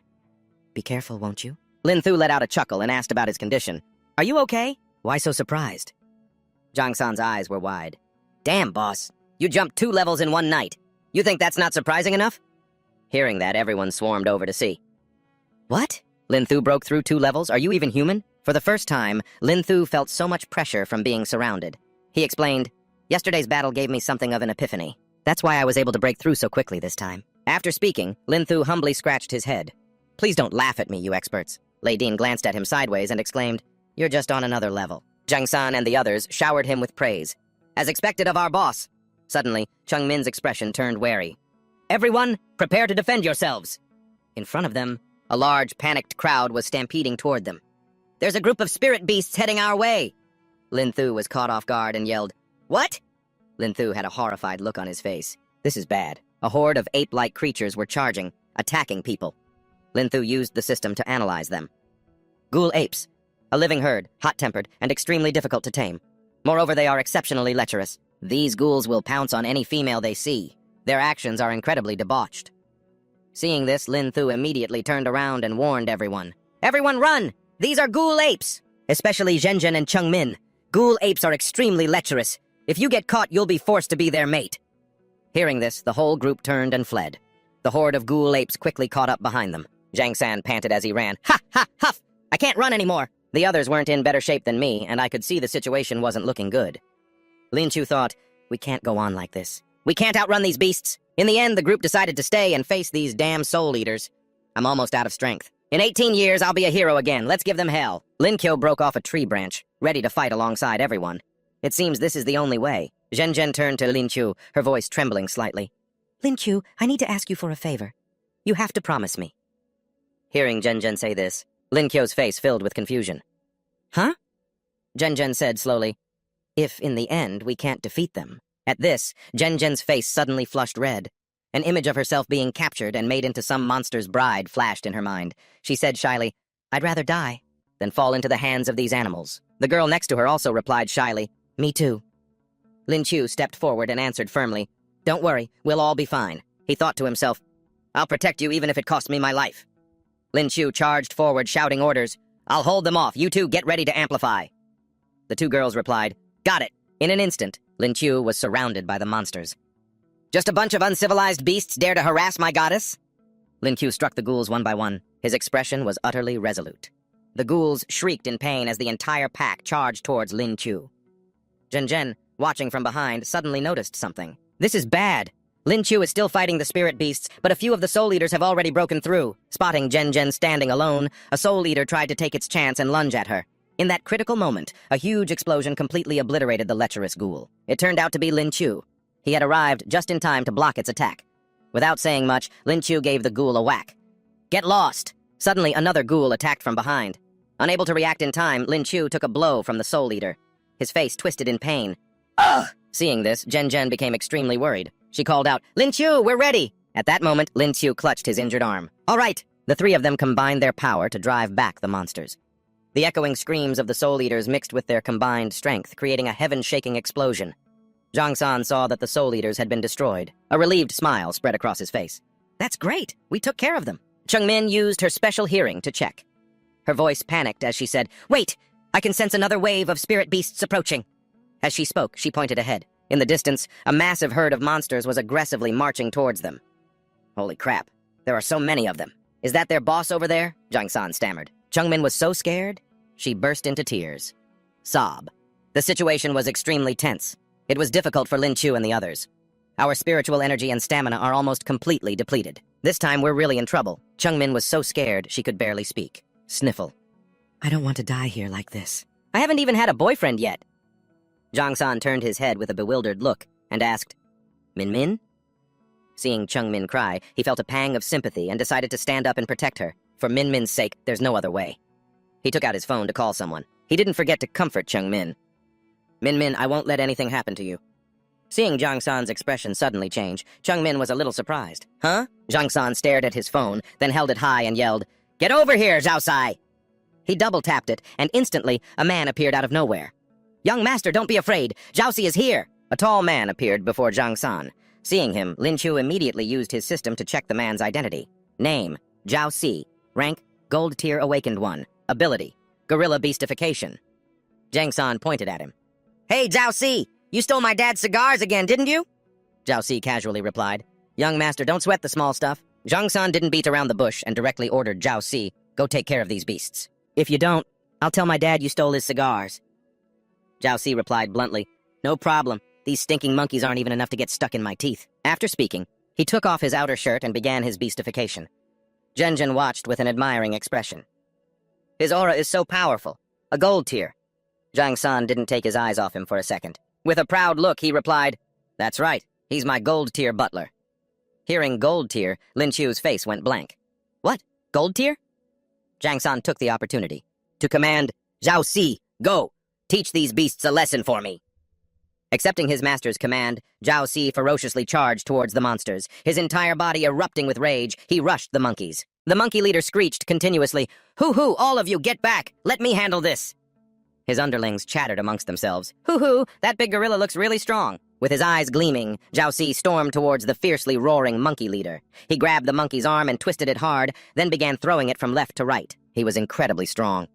Be careful, won't you? Lin Thu let out a chuckle and asked about his condition. Are you okay? Why so surprised? Zhang San's eyes were wide. Damn, boss. You jumped 2 levels in one night. You think that's not surprising enough? Hearing that, everyone swarmed over to see. What? Lin Thu broke through 2 levels? Are you even human? For the first time, Lin Thu felt so much pressure from being surrounded. He explained, Yesterday's battle gave me something of an epiphany. That's why I was able to break through so quickly this time. After speaking, Lin Thu humbly scratched his head. Please don't laugh at me, you experts. Lei Din glanced at him sideways and exclaimed, You're just on another level. Zhang San and the others showered him with praise. As expected of our boss. Suddenly, Cheng Min's expression turned wary. Everyone, prepare to defend yourselves. In front of them, a large, panicked crowd was stampeding toward them. There's a group of spirit beasts heading our way. Lin Thu was caught off guard and yelled, What? Lin Thu had a horrified look on his face. This is bad. A horde of ape-like creatures were charging, attacking people. Lin Thu used the system to analyze them. Ghoul apes. A living herd, hot-tempered, and extremely difficult to tame. Moreover, they are exceptionally lecherous. These ghouls will pounce on any female they see. Their actions are incredibly debauched. Seeing this, Lin Thu immediately turned around and warned everyone. Everyone run! These are ghoul apes! Especially Zhenzhen and Chengmin. Ghoul apes are extremely lecherous. If you get caught, you'll be forced to be their mate. Hearing this, the whole group turned and fled. The horde of ghoul apes quickly caught up behind them. Zhang San panted as he ran. Ha! Ha! Huff! I can't run anymore! The others weren't in better shape than me, and I could see the situation wasn't looking good. Lin Chu thought, we can't go on like this. We can't outrun these beasts. In the end, the group decided to stay and face these damn soul eaters. I'm almost out of strength. In 18 years, I'll be a hero again. Let's give them hell. Lin Qiu broke off a tree branch, ready to fight alongside everyone. It seems this is the only way. Zhen Zhen turned to Lin Qiu, her voice trembling slightly. Lin Qiu, I need to ask you for a favor. You have to promise me. Hearing Zhen Zhen say this, Lin Qiu's face filled with confusion. Huh? Zhen Zhen said slowly, if in the end we can't defeat them. At this, Zhen Zhen's face suddenly flushed red. An image of herself being captured and made into some monster's bride flashed in her mind. She said shyly, I'd rather die than fall into the hands of these animals. The girl next to her also replied shyly, Me too. Lin Qiu stepped forward and answered firmly, Don't worry, we'll all be fine. He thought to himself, I'll protect you even if it costs me my life. Lin Qiu charged forward shouting orders, I'll hold them off, you two get ready to amplify. The two girls replied, Got it. In an instant, Lin Qiu was surrounded by the monsters. Just a bunch of uncivilized beasts dare to harass my goddess? Lin Qiu struck the ghouls one by one. His expression was utterly resolute. The ghouls shrieked in pain as the entire pack charged towards Lin Qiu. Zhen Zhen, watching from behind, suddenly noticed something. This is bad. Lin Qiu is still fighting the spirit beasts, but a few of the soul eaters have already broken through. Spotting Zhen Zhen standing alone, a soul eater tried to take its chance and lunge at her. In that critical moment, a huge explosion completely obliterated the lecherous ghoul. It turned out to be Lin Qiu. He had arrived just in time to block its attack. Without saying much, Lin Qiu gave the ghoul a whack. Get lost! Suddenly, another ghoul attacked from behind. Unable to react in time, Lin Qiu took a blow from the soul eater. His face twisted in pain. Ugh! Seeing this, Zhen Zhen became extremely worried. She called out, Lin Qiu, we're ready! At that moment, Lin Qiu clutched his injured arm. All right! The three of them combined their power to drive back the monsters. The echoing screams of the soul eaters mixed with their combined strength, creating a heaven-shaking explosion. Zhang San saw that the soul eaters had been destroyed. A relieved smile spread across his face. That's great! We took care of them. Chengmin used her special hearing to check. Her voice panicked as she said, Wait! I can sense another wave of spirit beasts approaching. As she spoke, she pointed ahead. In the distance, a massive herd of monsters was aggressively marching towards them. Holy crap, there are so many of them. Is that their boss over there? Zhang San stammered. Chengmin was so scared, she burst into tears. Sob. The situation was extremely tense. It was difficult for Lin Qiu and the others. Our spiritual energy and stamina are almost completely depleted. This time we're really in trouble. Chengmin was so scared she could barely speak. Sniffle. I don't want to die here like this. I haven't even had a boyfriend yet. Zhang San turned his head with a bewildered look and asked, Min Min? Seeing Chengmin cry, he felt a pang of sympathy and decided to stand up and protect her. For Min Min's sake, there's no other way. He took out his phone to call someone. He didn't forget to comfort Chengmin. Min Min, I won't let anything happen to you. Seeing Zhang San's expression suddenly change, Chengmin was a little surprised. Huh? Zhang San stared at his phone, then held it high and yelled, Get over here, Zhao Sai! He double-tapped it, and instantly, a man appeared out of nowhere. Young master, don't be afraid. Zhao Si is here! A tall man appeared before Zhang San. Seeing him, Lin Qiu immediately used his system to check the man's identity. Name, Zhao Si. Rank, Gold Tier Awakened 1. Ability, Gorilla Beastification. Zhang San pointed at him. Hey, Zhao Si! You stole my dad's cigars again, didn't you? Zhao Si casually replied. Young master, don't sweat the small stuff. Zhang San didn't beat around the bush and directly ordered Zhao Si, go take care of these beasts. If you don't, I'll tell my dad you stole his cigars. Zhao Si replied bluntly, No problem. These stinking monkeys aren't even enough to get stuck in my teeth. After speaking, he took off his outer shirt and began his beastification. Zhen Zhen watched with an admiring expression. His aura is so powerful. A gold tier. Zhang San didn't take his eyes off him for a second. With a proud look, he replied, That's right. He's my gold tier butler. Hearing gold tier, Lin Qiu's face went blank. What? Gold tier? Zhang San took the opportunity to command, Zhao Si, go! Teach these beasts a lesson for me. Accepting his master's command, Zhao Si ferociously charged towards the monsters. His entire body erupting with rage, he rushed the monkeys. The monkey leader screeched continuously, "Hoo-hoo, all of you, get back! Let me handle this!" His underlings chattered amongst themselves. "Hoo-hoo, that big gorilla looks really strong." With his eyes gleaming, Zhao Si stormed towards the fiercely roaring monkey leader. He grabbed the monkey's arm and twisted it hard, then began throwing it from left to right. He was incredibly strong.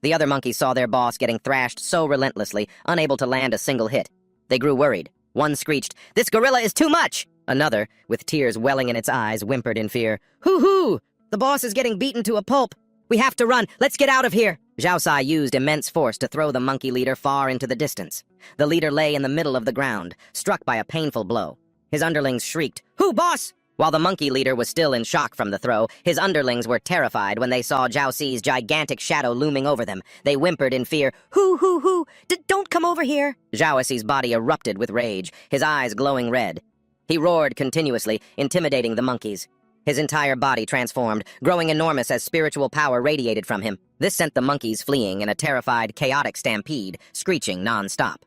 The other monkeys saw their boss getting thrashed so relentlessly, unable to land a single hit. They grew worried. One screeched, "This gorilla is too much!" Another, with tears welling in its eyes, whimpered in fear, "Hoo-hoo! The boss is getting beaten to a pulp! We have to run! Let's get out of here!" Zhao Si used immense force to throw the monkey leader far into the distance. The leader lay in the middle of the ground, struck by a painful blow. His underlings shrieked, "Who, boss?" While the monkey leader was still in shock from the throw, his underlings were terrified when they saw Zhao Si's gigantic shadow looming over them. They whimpered in fear, "Hoo! Don't come over here!" Zhao Si's body erupted with rage, his eyes glowing red. He roared continuously, intimidating the monkeys. His entire body transformed, growing enormous as spiritual power radiated from him. This sent the monkeys fleeing in a terrified, chaotic stampede, screeching non-stop.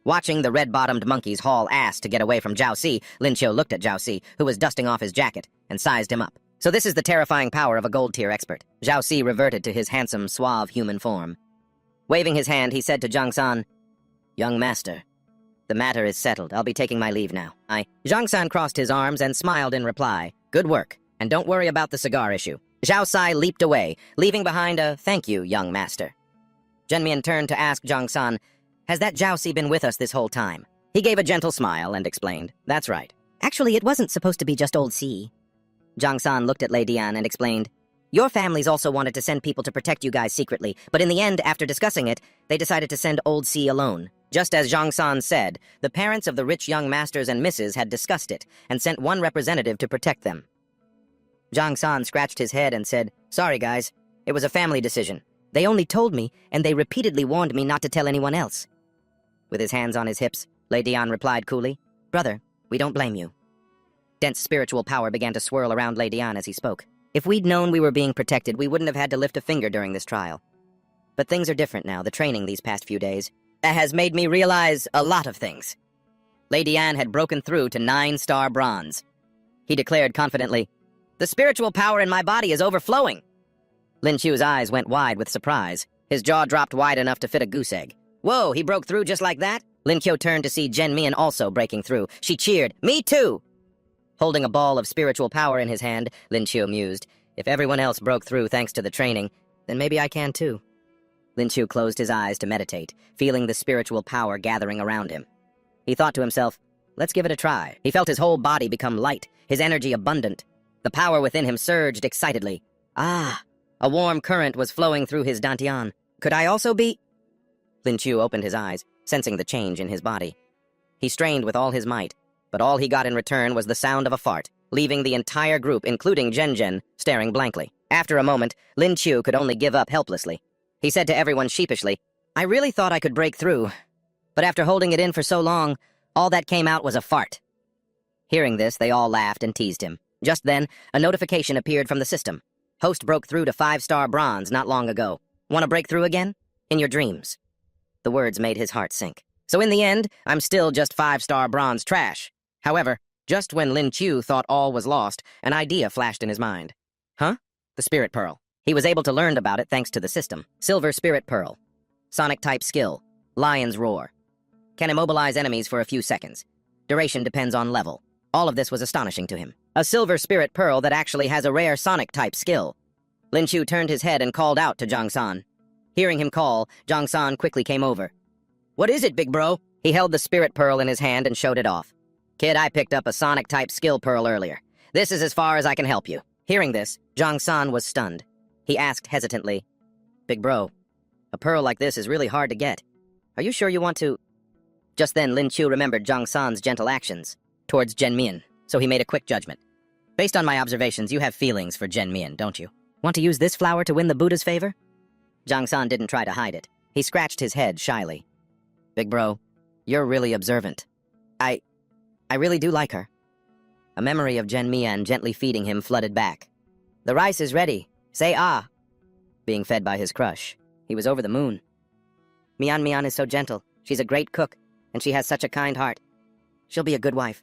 Watching the red-bottomed monkeys haul ass to get away from Zhao Si, Lin Qiu looked at Zhao Si, who was dusting off his jacket, and sized him up. So this is the terrifying power of a gold-tier expert. Zhao Si reverted to his handsome, suave human form. Waving his hand, he said to Zhang San, "Young master, the matter is settled. I'll be taking my leave now." Zhang San crossed his arms and smiled in reply. "Good work, and don't worry about the cigar issue." Zhao Si leaped away, leaving behind a "Thank you, young master." Zhenmian turned to ask Zhang San, "Has that Zhao Si been with us this whole time?" He gave a gentle smile and explained, "That's right." "Actually, it wasn't supposed to be just old Si." Zhang San looked at Lei Dian and explained, "Your families also wanted to send people to protect you guys secretly, but in the end, after discussing it, they decided to send old Si alone." Just as Zhang San said, the parents of the rich young masters and misses had discussed it and sent one representative to protect them. Zhang San scratched his head and said, "Sorry, guys. It was a family decision. They only told me, and they repeatedly warned me not to tell anyone else." With his hands on his hips, Lei Dian replied coolly, "Brother, we don't blame you." Dense spiritual power began to swirl around Lei Dian as he spoke. "If we'd known we were being protected, we wouldn't have had to lift a finger during this trial. But things are different now. The training these past few days has made me realize a lot of things." Lei Dian had broken through to 9-star bronze. He declared confidently, "The spiritual power in my body is overflowing." Lin Qiu's eyes went wide with surprise. His jaw dropped wide enough to fit a goose egg. "Whoa, he broke through just like that?" Lin Qiu turned to see Zhenmian also breaking through. She cheered, "Me too!" Holding a ball of spiritual power in his hand, Lin Qiu mused, "If everyone else broke through thanks to the training, then maybe I can too." Lin Qiu closed his eyes to meditate, feeling the spiritual power gathering around him. He thought to himself, "Let's give it a try." He felt his whole body become light, his energy abundant. The power within him surged excitedly. "Ah!" A warm current was flowing through his dantian. "Could I also be—" Lin Qiu opened his eyes, sensing the change in his body. He strained with all his might, but all he got in return was the sound of a fart, leaving the entire group, including Zhen, staring blankly. After a moment, Lin Qiu could only give up helplessly. He said to everyone sheepishly, "I really thought I could break through, but after holding it in for so long, all that came out was a fart." Hearing this, they all laughed and teased him. Just then, a notification appeared from the system. "Host broke through to 5-star bronze not long ago. Want to break through again? In your dreams." The words made his heart sink. So in the end, I'm still just 5-star bronze trash. However, just when Lin Qiu thought all was lost, an idea flashed in his mind. Huh? The Spirit Pearl. He was able to learn about it thanks to the system. Silver Spirit Pearl. Sonic-type skill. Lion's Roar. Can immobilize enemies for a few seconds. Duration depends on level. All of this was astonishing to him. A Silver Spirit Pearl that actually has a rare Sonic-type skill. Lin Qiu turned his head and called out to Zhang San. Hearing him call, Zhang San quickly came over. "What is it, big bro?" He held the Spirit Pearl in his hand and showed it off. "Kid, I picked up a Sonic-type skill pearl earlier. This is as far as I can help you." Hearing this, Zhang San was stunned. He asked hesitantly, "Big bro, a pearl like this is really hard to get. Are you sure you want to—" Just then, Lin Qiu remembered Zhang San's gentle actions towards Zhenmian, so he made a quick judgment. "Based on my observations, you have feelings for Zhenmian, don't you? Want to use this flower to win the Buddha's favor?" Zhang San didn't try to hide it. He scratched his head shyly. "Big bro, you're really observant. I really do like her." A memory of Zhenmian gently feeding him flooded back. "The rice is ready. Say ah." Being fed by his crush, he was over the moon. "Mian is so gentle. She's a great cook, and she has such a kind heart. She'll be a good wife.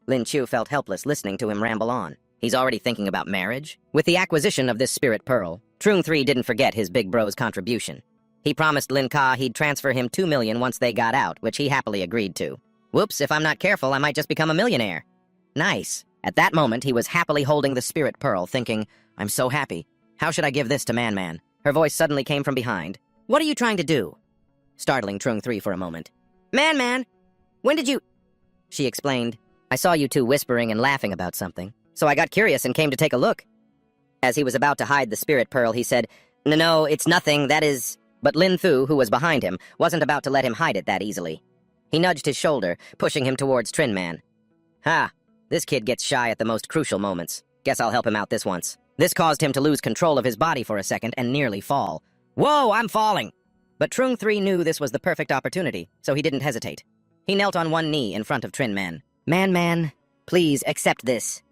Lin Chu felt helpless listening to him ramble on. He's already thinking about marriage? With the acquisition of this spirit pearl, Trung 3 didn't forget his big bro's contribution. He promised Lin Ka he'd transfer him 2 million once they got out, which he happily agreed to. Whoops, if I'm not careful, I might just become a millionaire. Nice. At that moment, he was happily holding the spirit pearl, thinking, I'm so happy. How should I give this to Man? Her voice suddenly came from behind. What are you trying to do? Startling Trung 3 for a moment. Man, when did you... She explained, I saw you two whispering and laughing about something, so I got curious and came to take a look. As he was about to hide the spirit pearl, he said, No, it's nothing, that is... But Lin Thu, who was behind him, wasn't about to let him hide it that easily. He nudged his shoulder, pushing him towards Trin Man. Ha! This kid gets shy at the most crucial moments. Guess I'll help him out this once. This caused him to lose control of his body for a second and nearly fall. Whoa, I'm falling! But Trung 3 knew this was the perfect opportunity, so he didn't hesitate. He knelt on one knee in front of Trin Man. Man, please accept this.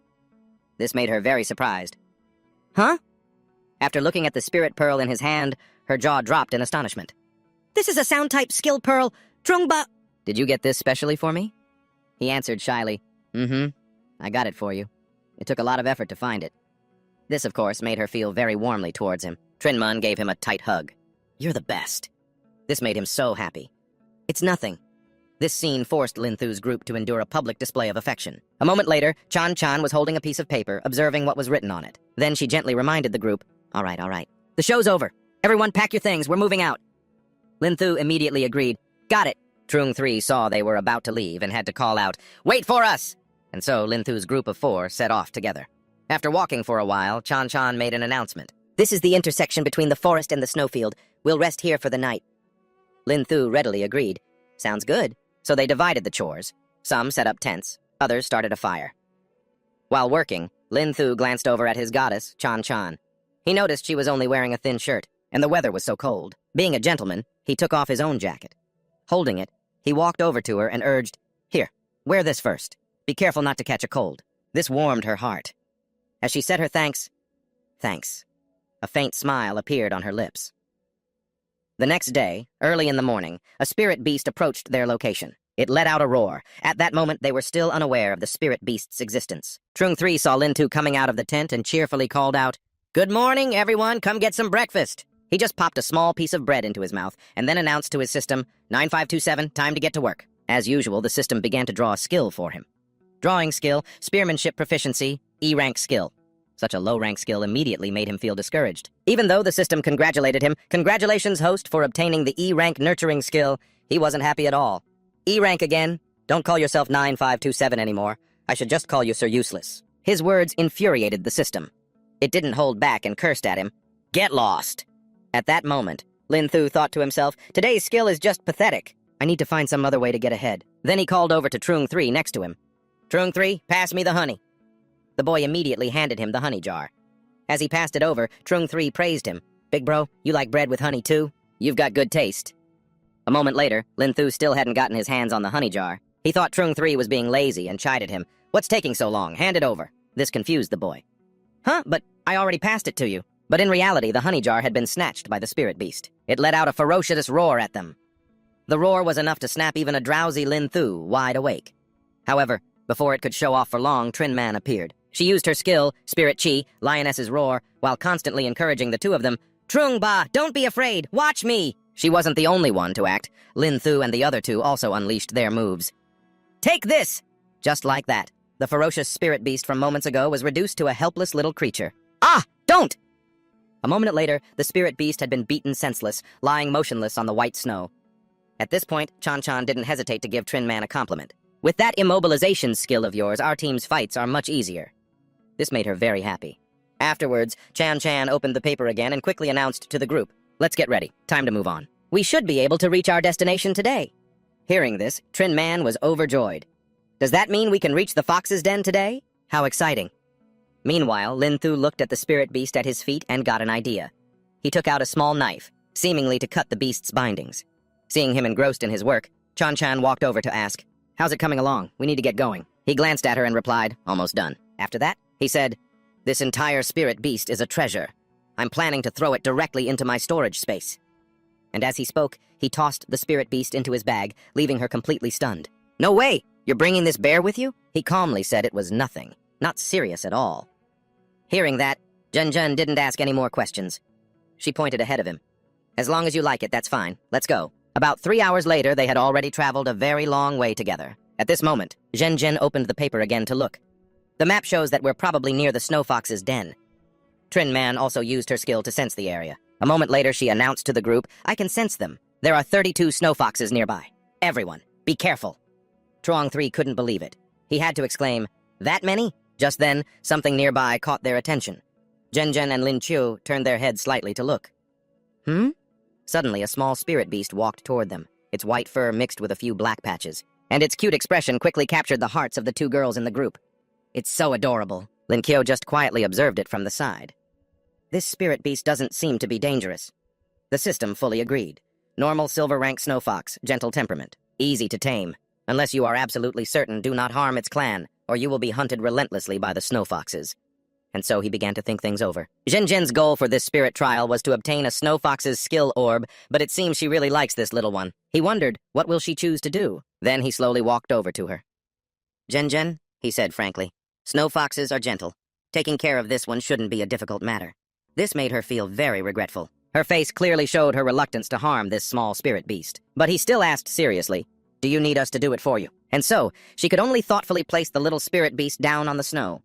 This made her very surprised. Huh? After looking at the spirit pearl in his hand, her jaw dropped in astonishment. This is a sound-type skill pearl, Trungba... Did you get this specially for me? He answered shyly, I got it for you. It took a lot of effort to find it. This, of course, made her feel very warmly towards him. Trinman gave him a tight hug. You're the best. This made him so happy. It's nothing. This scene forced Lin Thu's group to endure a public display of affection. A moment later, Chan was holding a piece of paper, observing what was written on it. Then she gently reminded the group, All right. The show's over. Everyone pack your things, we're moving out. Lin Thu immediately agreed. Got it. Trung 3 saw they were about to leave and had to call out, Wait for us! And so Lin Thu's group of 4 set off together. After walking for a while, Chan made an announcement. This is the intersection between the forest and the snowfield. We'll rest here for the night. Lin Thu readily agreed. Sounds good. So they divided the chores. Some set up tents, others started a fire. While working, Lin Thu glanced over at his goddess, Chan. He noticed she was only wearing a thin shirt, and the weather was so cold. Being a gentleman, he took off his own jacket. Holding it, he walked over to her and urged, Here, wear this first. Be careful not to catch a cold. This warmed her heart. As she said her thanks, a faint smile appeared on her lips. The next day, early in the morning, a spirit beast approached their location. It let out a roar. At that moment, they were still unaware of the spirit beast's existence. Trung 3 saw Lin Tu coming out of the tent and cheerfully called out, Good morning, everyone, come get some breakfast. He just popped a small piece of bread into his mouth and then announced to his system, 9527, time to get to work. As usual, the system began to draw a skill for him. Drawing skill, spearmanship proficiency, E-rank skill. Such a low-rank skill immediately made him feel discouraged. Even though the system congratulated him, Congratulations, host, for obtaining the E-rank nurturing skill, he wasn't happy at all. E-rank again? Don't call yourself 9527 anymore. I should just call you Sir Useless. His words infuriated the system. It didn't hold back and cursed at him. Get lost! At that moment, Lin Thu thought to himself, Today's skill is just pathetic. I need to find some other way to get ahead. Then he called over to Trung 3 next to him. Trung 3, pass me the honey. The boy immediately handed him the honey jar. As he passed it over, Trung 3 praised him. Big bro, you like bread with honey too? You've got good taste. A moment later, Lin Thu still hadn't gotten his hands on the honey jar. He thought Trung 3 was being lazy and chided him. What's taking so long? Hand it over. This confused the boy. Huh? But I already passed it to you. But in reality, the honey jar had been snatched by the spirit beast. It let out a ferocious roar at them. The roar was enough to snap even a drowsy Lin Thu wide awake. However, before it could show off for long, Trin Man appeared. She used her skill, Spirit Chi, Lioness's Roar, while constantly encouraging the two of them. Trung Ba, don't be afraid, watch me! She wasn't the only one to act. Lin Thu and the other two also unleashed their moves. Take this! Just like that, the ferocious spirit beast from moments ago was reduced to a helpless little creature. Ah! Don't! A moment later, the spirit beast had been beaten senseless, lying motionless on the white snow. At this point, Chan didn't hesitate to give Trin Man a compliment. With that immobilization skill of yours, our team's fights are much easier. This made her very happy. Afterwards, Chan opened the paper again and quickly announced to the group, Let's get ready. Time to move on. We should be able to reach our destination today. Hearing this, Trin Man was overjoyed. Does that mean we can reach the fox's den today? How exciting. Meanwhile, Lin Thu looked at the spirit beast at his feet and got an idea. He took out a small knife, seemingly to cut the beast's bindings. Seeing him engrossed in his work, Chan walked over to ask, How's it coming along? We need to get going. He glanced at her and replied, Almost done. After that, he said, This entire spirit beast is a treasure. I'm planning to throw it directly into my storage space. And as he spoke, he tossed the spirit beast into his bag, leaving her completely stunned. "No way! You're bringing this bear with you?" He calmly said it was nothing. Not serious at all. Hearing that, Zhen didn't ask any more questions. She pointed ahead of him. "As long as you like it, that's fine. Let's go." About 3 hours later, they had already traveled a very long way together. At this moment, Zhen opened the paper again to look. The map shows that we're probably near the snow fox's den. Trin Man also used her skill to sense the area. A moment later, she announced to the group, "I can sense them. There are 32 snow foxes nearby. Everyone, be careful." Truong 3 couldn't believe it. He had to exclaim, "That many?" Just then, something nearby caught their attention. Zhen and Lin Qiu turned their heads slightly to look. Suddenly, a small spirit beast walked toward them, its white fur mixed with a few black patches, and its cute expression quickly captured the hearts of the two girls in the group. "It's so adorable." Lin Qiu just quietly observed it from the side. "This spirit beast doesn't seem to be dangerous." The system fully agreed. Normal silver rank snow fox, gentle temperament, easy to tame. Unless you are absolutely certain, do not harm its clan, or you will be hunted relentlessly by the snow foxes. And so he began to think things over. Zhen's goal for this spirit trial was to obtain a snow fox's skill orb, but it seems she really likes this little one. He wondered, what will she choose to do? Then he slowly walked over to her. Zhen, he said frankly, "Snow foxes are gentle. Taking care of this one shouldn't be a difficult matter." This made her feel very regretful. Her face clearly showed her reluctance to harm this small spirit beast. But he still asked seriously, "Do you need us to do it for you?" And so, she could only thoughtfully place the little spirit beast down on the snow.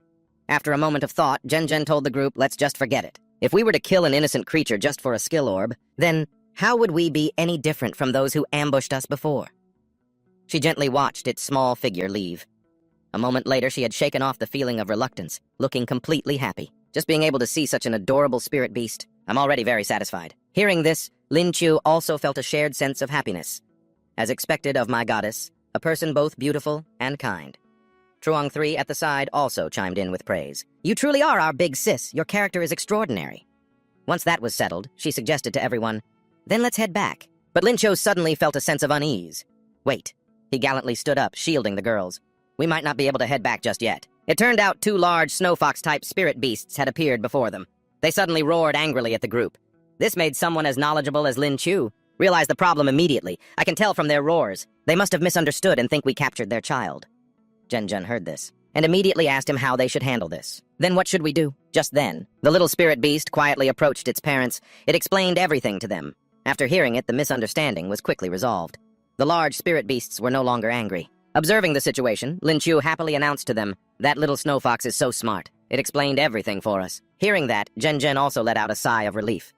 After a moment of thought, Zhen told the group, "Let's just forget it. If we were to kill an innocent creature just for a skill orb, then how would we be any different from those who ambushed us before?" She gently watched its small figure leave. A moment later, she had shaken off the feeling of reluctance, looking completely happy. Just being able to see such an adorable spirit beast, I'm already very satisfied. Hearing this, Lin Qiu also felt a shared sense of happiness. As expected of my goddess, a person both beautiful and kind. Truong 3 at the side also chimed in with praise. "You truly are our big sis. Your character is extraordinary." Once that was settled, she suggested to everyone, "Then let's head back." But Lin Qiu suddenly felt a sense of unease. "Wait." He gallantly stood up, shielding the girls. "We might not be able to head back just yet." It turned out 2 large snow fox-type spirit beasts had appeared before them. They suddenly roared angrily at the group. This made someone as knowledgeable as Lin Qiu realize the problem immediately. "I can tell from their roars. They must have misunderstood and think we captured their child." Zhen heard this, and immediately asked him how they should handle this. "Then what should we do?" Just then, the little spirit beast quietly approached its parents. It explained everything to them. After hearing it, the misunderstanding was quickly resolved. The large spirit beasts were no longer angry. Observing the situation, Lin Qiu happily announced to them, "That little snow fox is so smart. It explained everything for us." Hearing that, Zhen also let out a sigh of relief.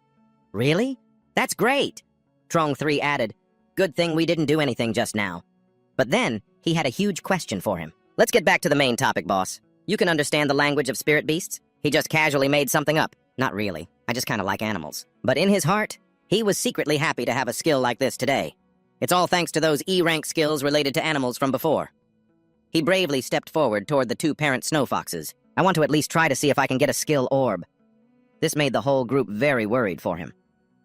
"Really? That's great!" Truong 3 added, "Good thing we didn't do anything just now." But then, he had a huge question for him. "Let's get back to the main topic, boss. You can understand the language of spirit beasts?" He just casually made something up. "Not really. I just kind of like animals." But in his heart, he was secretly happy to have a skill like this today. It's all thanks to those E-rank skills related to animals from before. He bravely stepped forward toward the 2 parent snow foxes. "I want to at least try to see if I can get a skill orb." This made the whole group very worried for him.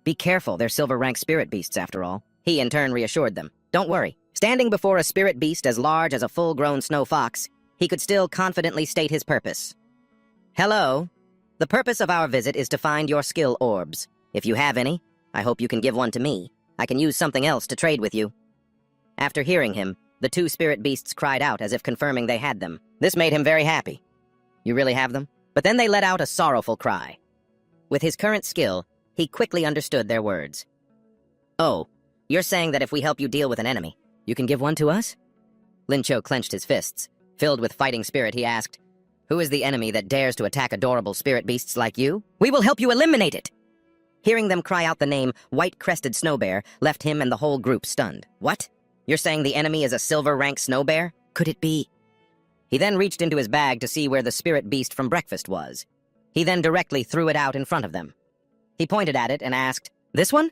"Be careful, they're silver rank spirit beasts after all." He in turn reassured them. "Don't worry." Standing before a spirit beast as large as a full-grown snow fox, he could still confidently state his purpose. "Hello. The purpose of our visit is to find your skill orbs. If you have any, I hope you can give one to me. I can use something else to trade with you." After hearing him, the 2 spirit beasts cried out as if confirming they had them. This made him very happy. "You really have them?" But then they let out a sorrowful cry. With his current skill, he quickly understood their words. "Oh, you're saying that if we help you deal with an enemy, you can give one to us?" Lin Qiu clenched his fists. Filled with fighting spirit, he asked, "Who is the enemy that dares to attack adorable spirit beasts like you? We will help you eliminate it!" Hearing them cry out the name White-Crested Snow Bear left him and the whole group stunned. "What? You're saying the enemy is a silver rank snow bear? Could it be?" He then reached into his bag to see where the spirit beast from breakfast was. He then directly threw it out in front of them. He pointed at it and asked, "This one?"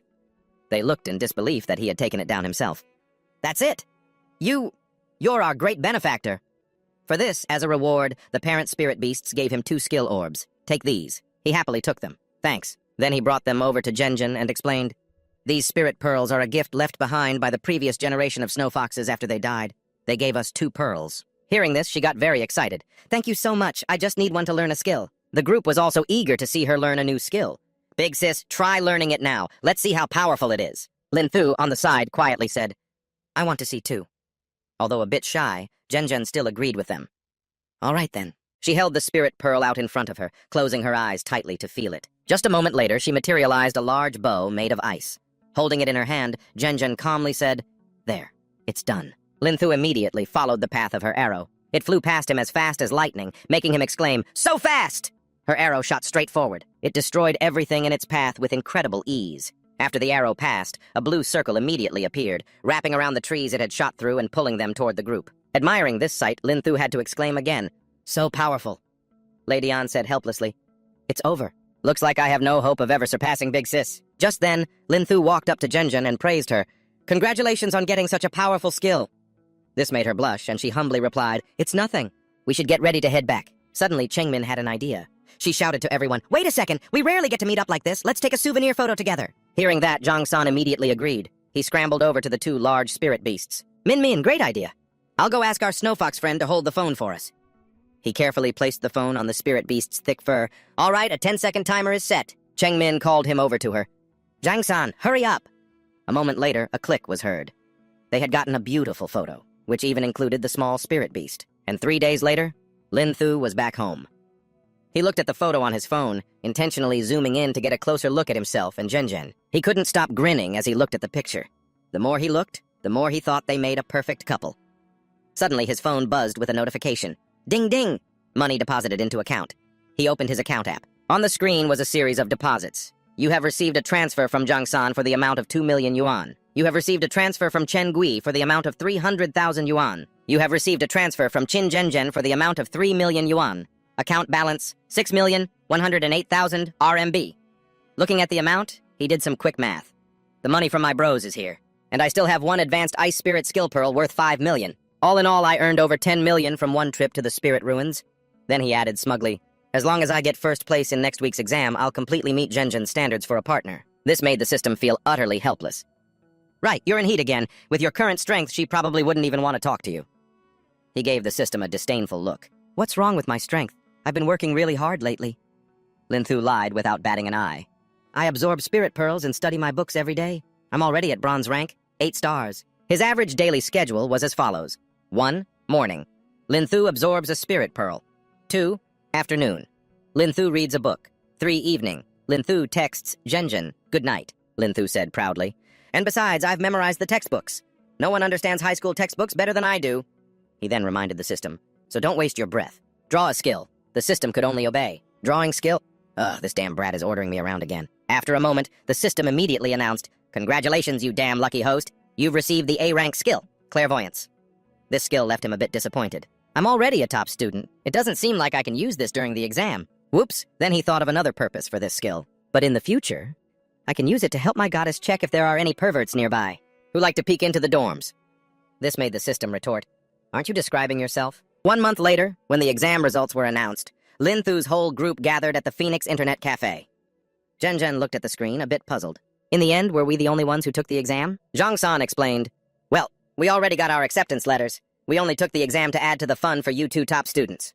They looked in disbelief that he had taken it down himself. "That's it! You're our great benefactor." For this, as a reward, the parent spirit beasts gave him 2 skill orbs. "Take these." He happily took them. "Thanks." Then he brought them over to Zhen and explained, "These spirit pearls are a gift left behind by the previous generation of snow foxes after they died. They gave us 2 pearls." Hearing this, she got very excited. "Thank you so much. I just need one to learn a skill." The group was also eager to see her learn a new skill. "Big sis, try learning it now. Let's see how powerful it is." Lin Thu, on the side, quietly said, I want to see too. Although a bit shy, Zhen still agreed with them. All right then. She held the spirit pearl out in front of her, closing her eyes tightly to feel it. Just a moment later, she materialized a large bow made of ice. Holding it in her hand, Zhen calmly said, There, it's done. Lin Thu immediately followed the path of her arrow. It flew past him as fast as lightning, making him exclaim, So fast! Her arrow shot straight forward. It destroyed everything in its path with incredible ease. After the arrow passed, a blue circle immediately appeared, wrapping around the trees it had shot through and pulling them toward the group. Admiring this sight, Lin Thu had to exclaim again, So powerful. Lady An said helplessly, It's over. Looks like I have no hope of ever surpassing Big Sis. Just then, Lin Thu walked up to Zhen and praised her. Congratulations on getting such a powerful skill. This made her blush, and she humbly replied, It's nothing. We should get ready to head back. Suddenly, Chengmin had an idea. She shouted to everyone, Wait a second, we rarely get to meet up like this. Let's take a souvenir photo together. Hearing that, Zhang San immediately agreed. He scrambled over to the two large spirit beasts. Min, great idea. I'll go ask our Snow Fox friend to hold the phone for us. He carefully placed the phone on the spirit beast's thick fur. All right, a 10-second timer is set. Chengmin called him over to her. Zhang San, hurry up. A moment later, a click was heard. They had gotten a beautiful photo, which even included the small spirit beast. And 3 days later, Lin Thu was back home. He looked at the photo on his phone, intentionally zooming in to get a closer look at himself and Zhen. He couldn't stop grinning as he looked at the picture. The more he looked, the more he thought they made a perfect couple. Suddenly, his phone buzzed with a notification. Ding ding! Money deposited into account. He opened his account app. On the screen was a series of deposits. You have received a transfer from Zhang San for the amount of 2 million yuan. You have received a transfer from Chen Gui for the amount of 300,000 yuan. You have received a transfer from Qin Zhen for the amount of 3 million yuan. Account balance, 6,108,000 RMB. Looking at the amount, he did some quick math. The money from my bros is here, and I still have one advanced ice spirit skill pearl worth 5 million. All in all, I earned over 10 million from one trip to the spirit ruins. Then he added smugly, As long as I get first place in next week's exam, I'll completely meet Zhen's standards for a partner. This made the system feel utterly helpless. Right, you're in heat again. With your current strength, she probably wouldn't even want to talk to you. He gave the system a disdainful look. What's wrong with my strength? I've been working really hard lately. Lin Thu lied without batting an eye. I absorb spirit pearls and study my books every day. I'm already at bronze rank, 8 stars. His average daily schedule was as follows. 1. Morning. Lin Thu absorbs a spirit pearl. 2. Afternoon. Lin Thu reads a book. 3. Evening. Lin Thu texts Zhen. Good night, Lin Thu said proudly. And besides, I've memorized the textbooks. No one understands high school textbooks better than I do. He then reminded the system. So don't waste your breath. Draw a skill. The system could only obey. Drawing skill? Ugh, this damn brat is ordering me around again. After a moment, the system immediately announced, Congratulations, you damn lucky host. You've received the A-rank skill, clairvoyance. This skill left him a bit disappointed. I'm already a top student. It doesn't seem like I can use this during the exam. Whoops, then he thought of another purpose for this skill. But in the future, I can use it to help my goddess check if there are any perverts nearby who like to peek into the dorms. This made the system retort, Aren't you describing yourself? 1 month later, when the exam results were announced, Lin Thu's whole group gathered at the Phoenix Internet Cafe. Zhen looked at the screen, a bit puzzled. In the end, were we the only ones who took the exam? Zhang San explained, Well, we already got our acceptance letters. We only took the exam to add to the fun for you two top students.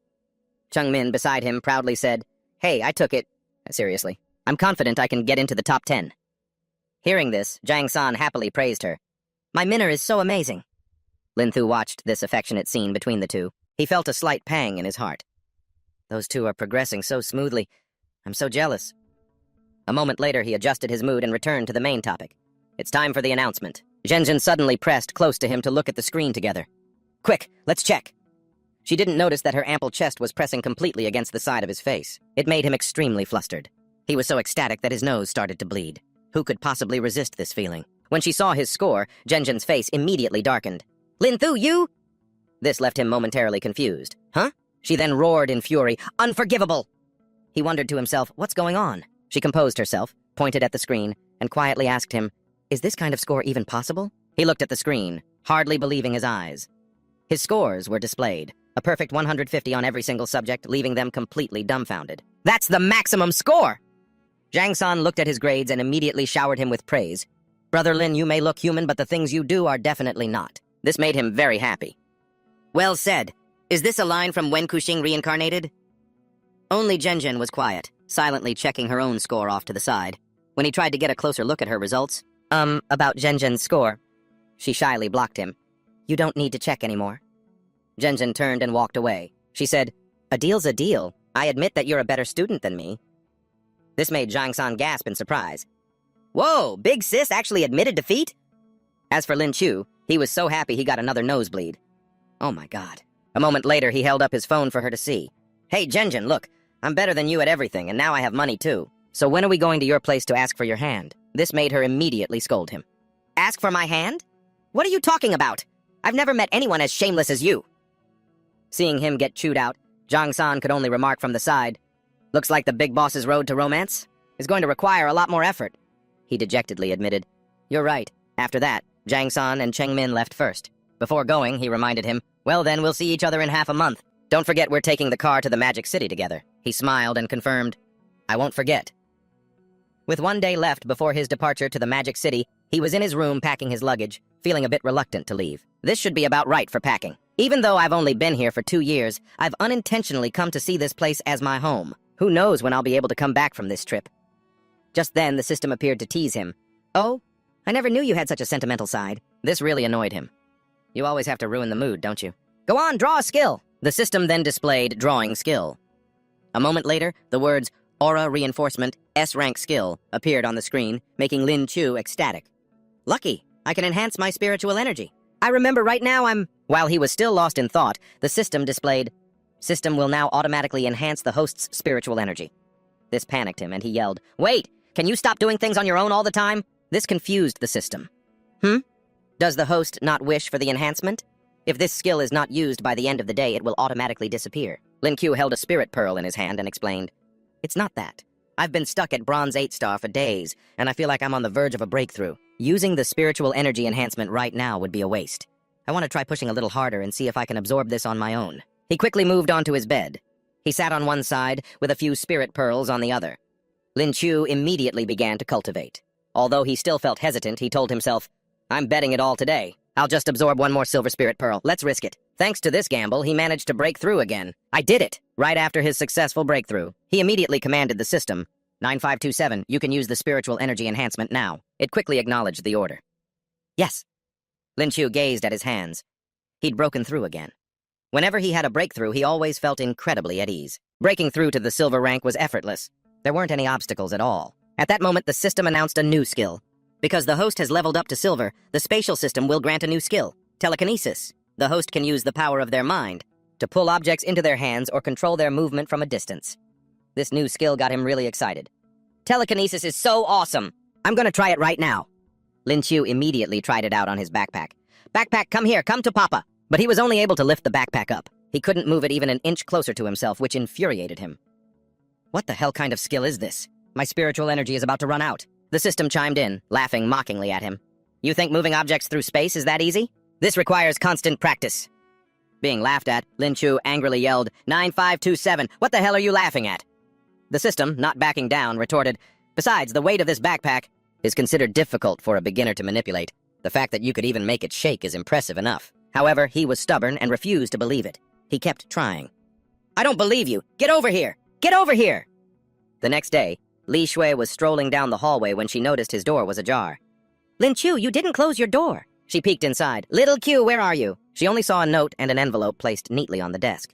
Cheng Min, beside him, proudly said, Hey, I took it. Seriously. I'm confident I can get into the top 10. Hearing this, Zhang San happily praised her. My Minner is so amazing. Lin Thu watched this affectionate scene between the two. He felt a slight pang in his heart. Those two are progressing so smoothly. I'm so jealous. A moment later, he adjusted his mood and returned to the main topic. It's time for the announcement. Zhen suddenly pressed close to him to look at the screen together. Quick, let's check. She didn't notice that her ample chest was pressing completely against the side of his face. It made him extremely flustered. He was so ecstatic that his nose started to bleed. Who could possibly resist this feeling? When she saw his score, Zhen's face immediately darkened. Lin Thu, you? This left him momentarily confused. Huh? She then roared in fury, Unforgivable! He wondered to himself, what's going on? She composed herself, pointed at the screen, and quietly asked him, Is this kind of score even possible? He looked at the screen, hardly believing his eyes. His scores were displayed, a perfect 150 on every single subject, leaving them completely dumbfounded. That's the maximum score! Zhang San looked at his grades and immediately showered him with praise. Brother Lin, you may look human, but the things you do are definitely not. This made him very happy. Well said. Is this a line from Wen Kuxing reincarnated? Only Zhen was quiet, silently checking her own score off to the side. When he tried to get a closer look at her results, About Zhenzhen's score. She shyly blocked him. You don't need to check anymore. Zhenzhen turned and walked away. She said, a deal's a deal. I admit that you're a better student than me. This made Zhang San gasp in surprise. Whoa, big sis actually admitted defeat? As for Lin Chu, he was so happy he got another nosebleed. Oh my god. A moment later, he held up his phone for her to see. Hey, Zhenzhen, look, I'm better than you at everything, and now I have money too. So when are we going to your place to ask for your hand? This made her immediately scold him. Ask for my hand? What are you talking about? I've never met anyone as shameless as you. Seeing him get chewed out, Zhang San could only remark from the side, looks like the big boss's road to romance is going to require a lot more effort. He dejectedly admitted, you're right. After that, Zhang San and Cheng Min left first. Before going, he reminded him, well then, we'll see each other in half a month. Don't forget we're taking the car to the Magic City together. He smiled and confirmed, I won't forget. With 1 day left before his departure to the Magic City, he was in his room packing his luggage, feeling a bit reluctant to leave. This should be about right for packing. Even though I've only been here for 2 years, I've unintentionally come to see this place as my home. Who knows when I'll be able to come back from this trip? Just then, the system appeared to tease him. Oh, I never knew you had such a sentimental side. This really annoyed him. You always have to ruin the mood, don't you? Go on, draw a skill! The system then displayed drawing skill. A moment later, the words Aura Reinforcement S-Rank Skill appeared on the screen, making Lin Chu ecstatic. Lucky, I can enhance my spiritual energy. I remember right now While he was still lost in thought, the system displayed, System will now automatically enhance the host's spiritual energy. This panicked him, and he yelled, Wait! Can you stop doing things on your own all the time? This confused the system. Does the host not wish for the enhancement? If this skill is not used by the end of the day, it will automatically disappear. Lin Q held a spirit pearl in his hand and explained, It's not that. I've been stuck at Bronze 8 star for days, and I feel like I'm on the verge of a breakthrough. Using the spiritual energy enhancement right now would be a waste. I want to try pushing a little harder and see if I can absorb this on my own. He quickly moved onto his bed. He sat on one side, with a few spirit pearls on the other. Lin Chu immediately began to cultivate. Although he still felt hesitant, he told himself, I'm betting it all today. I'll just absorb one more silver spirit pearl. Let's risk it. Thanks to this gamble, he managed to break through again. I did it! Right after his successful breakthrough, he immediately commanded the system, 9527, you can use the spiritual energy enhancement now. It quickly acknowledged the order. Yes. Lin Chu gazed at his hands. He'd broken through again. Whenever he had a breakthrough, he always felt incredibly at ease. Breaking through to the silver rank was effortless. There weren't any obstacles at all. At that moment, the system announced a new skill. Because the host has leveled up to silver, the spatial system will grant a new skill, telekinesis. The host can use the power of their mind to pull objects into their hands or control their movement from a distance. This new skill got him really excited. Telekinesis is so awesome! I'm gonna try it right now. Lin Chu immediately tried it out on his backpack. Backpack, come here, come to Papa! But he was only able to lift the backpack up. He couldn't move it even an inch closer to himself, which infuriated him. What the hell kind of skill is this? My spiritual energy is about to run out. The system chimed in, laughing mockingly at him. You think moving objects through space is that easy? This requires constant practice. Being laughed at, Lin Chu angrily yelled, 9527, what the hell are you laughing at? The system, not backing down, retorted, besides, the weight of this backpack is considered difficult for a beginner to manipulate. The fact that you could even make it shake is impressive enough. However, he was stubborn and refused to believe it. He kept trying. I don't believe you! Get over here! Get over here! The next day, Li Shui was strolling down the hallway when she noticed his door was ajar. Lin Chu, you didn't close your door. She peeked inside. Little Q, where are you? She only saw a note and an envelope placed neatly on the desk.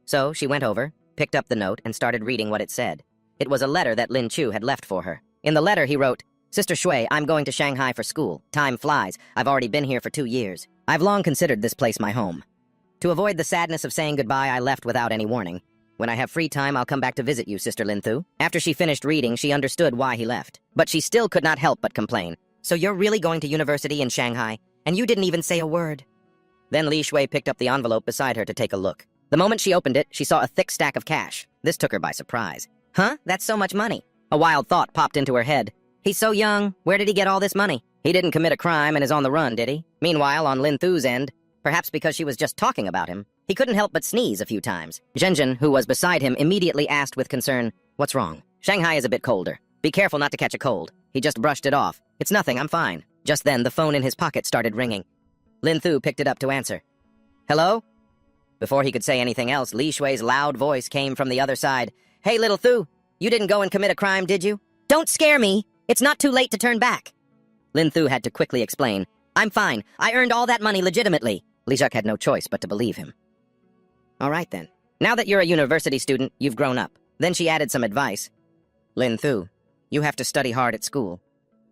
So she went over, picked up the note, and started reading what it said. It was a letter that Lin Chu had left for her. In the letter, he wrote, Sister Shui, I'm going to Shanghai for school. Time flies. I've already been here for 2 years. I've long considered this place my home. To avoid the sadness of saying goodbye, I left without any warning. When I have free time, I'll come back to visit you, Sister Lin Thu. After she finished reading, she understood why he left. But she still could not help but complain. So you're really going to university in Shanghai, and you didn't even say a word. Then Li Shui picked up the envelope beside her to take a look. The moment she opened it, she saw a thick stack of cash. This took her by surprise. Huh? That's so much money. A wild thought popped into her head. He's so young. Where did he get all this money? He didn't commit a crime and is on the run, did he? Meanwhile, on Lin Thu's end, perhaps because she was just talking about him, he couldn't help but sneeze a few times. Zhenzhen, who was beside him, immediately asked with concern, What's wrong? Shanghai is a bit colder. Be careful not to catch a cold. He just brushed it off. It's nothing, I'm fine. Just then, the phone in his pocket started ringing. Lin Thu picked it up to answer. Hello? Before he could say anything else, Li Shui's loud voice came from the other side. Hey, little Thu, you didn't go and commit a crime, did you? Don't scare me! It's not too late to turn back. Lin Thu had to quickly explain, "I'm fine. I earned all that money legitimately." Li Zhek had no choice but to believe him. "All right, then. Now that you're a university student, you've grown up." Then she added some advice. "Lin Thu, you have to study hard at school.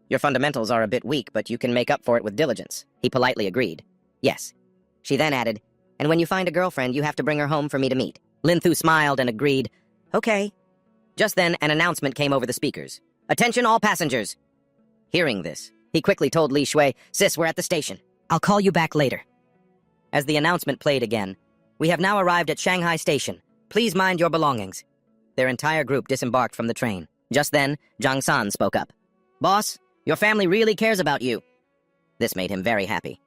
Your fundamentals are a bit weak, but you can make up for it with diligence." He politely agreed. "Yes." She then added, "And when you find a girlfriend, you have to bring her home for me to meet." Lin Thu smiled and agreed, "Okay." Just then, an announcement came over the speakers. "Attention all passengers!" Hearing this, he quickly told Li Shui, "Sis, we're at the station. I'll call you back later." As the announcement played again, "We have now arrived at Shanghai Station. Please mind your belongings." Their entire group disembarked from the train. Just then, Zhang San spoke up. "Boss, your family really cares about you." This made him very happy.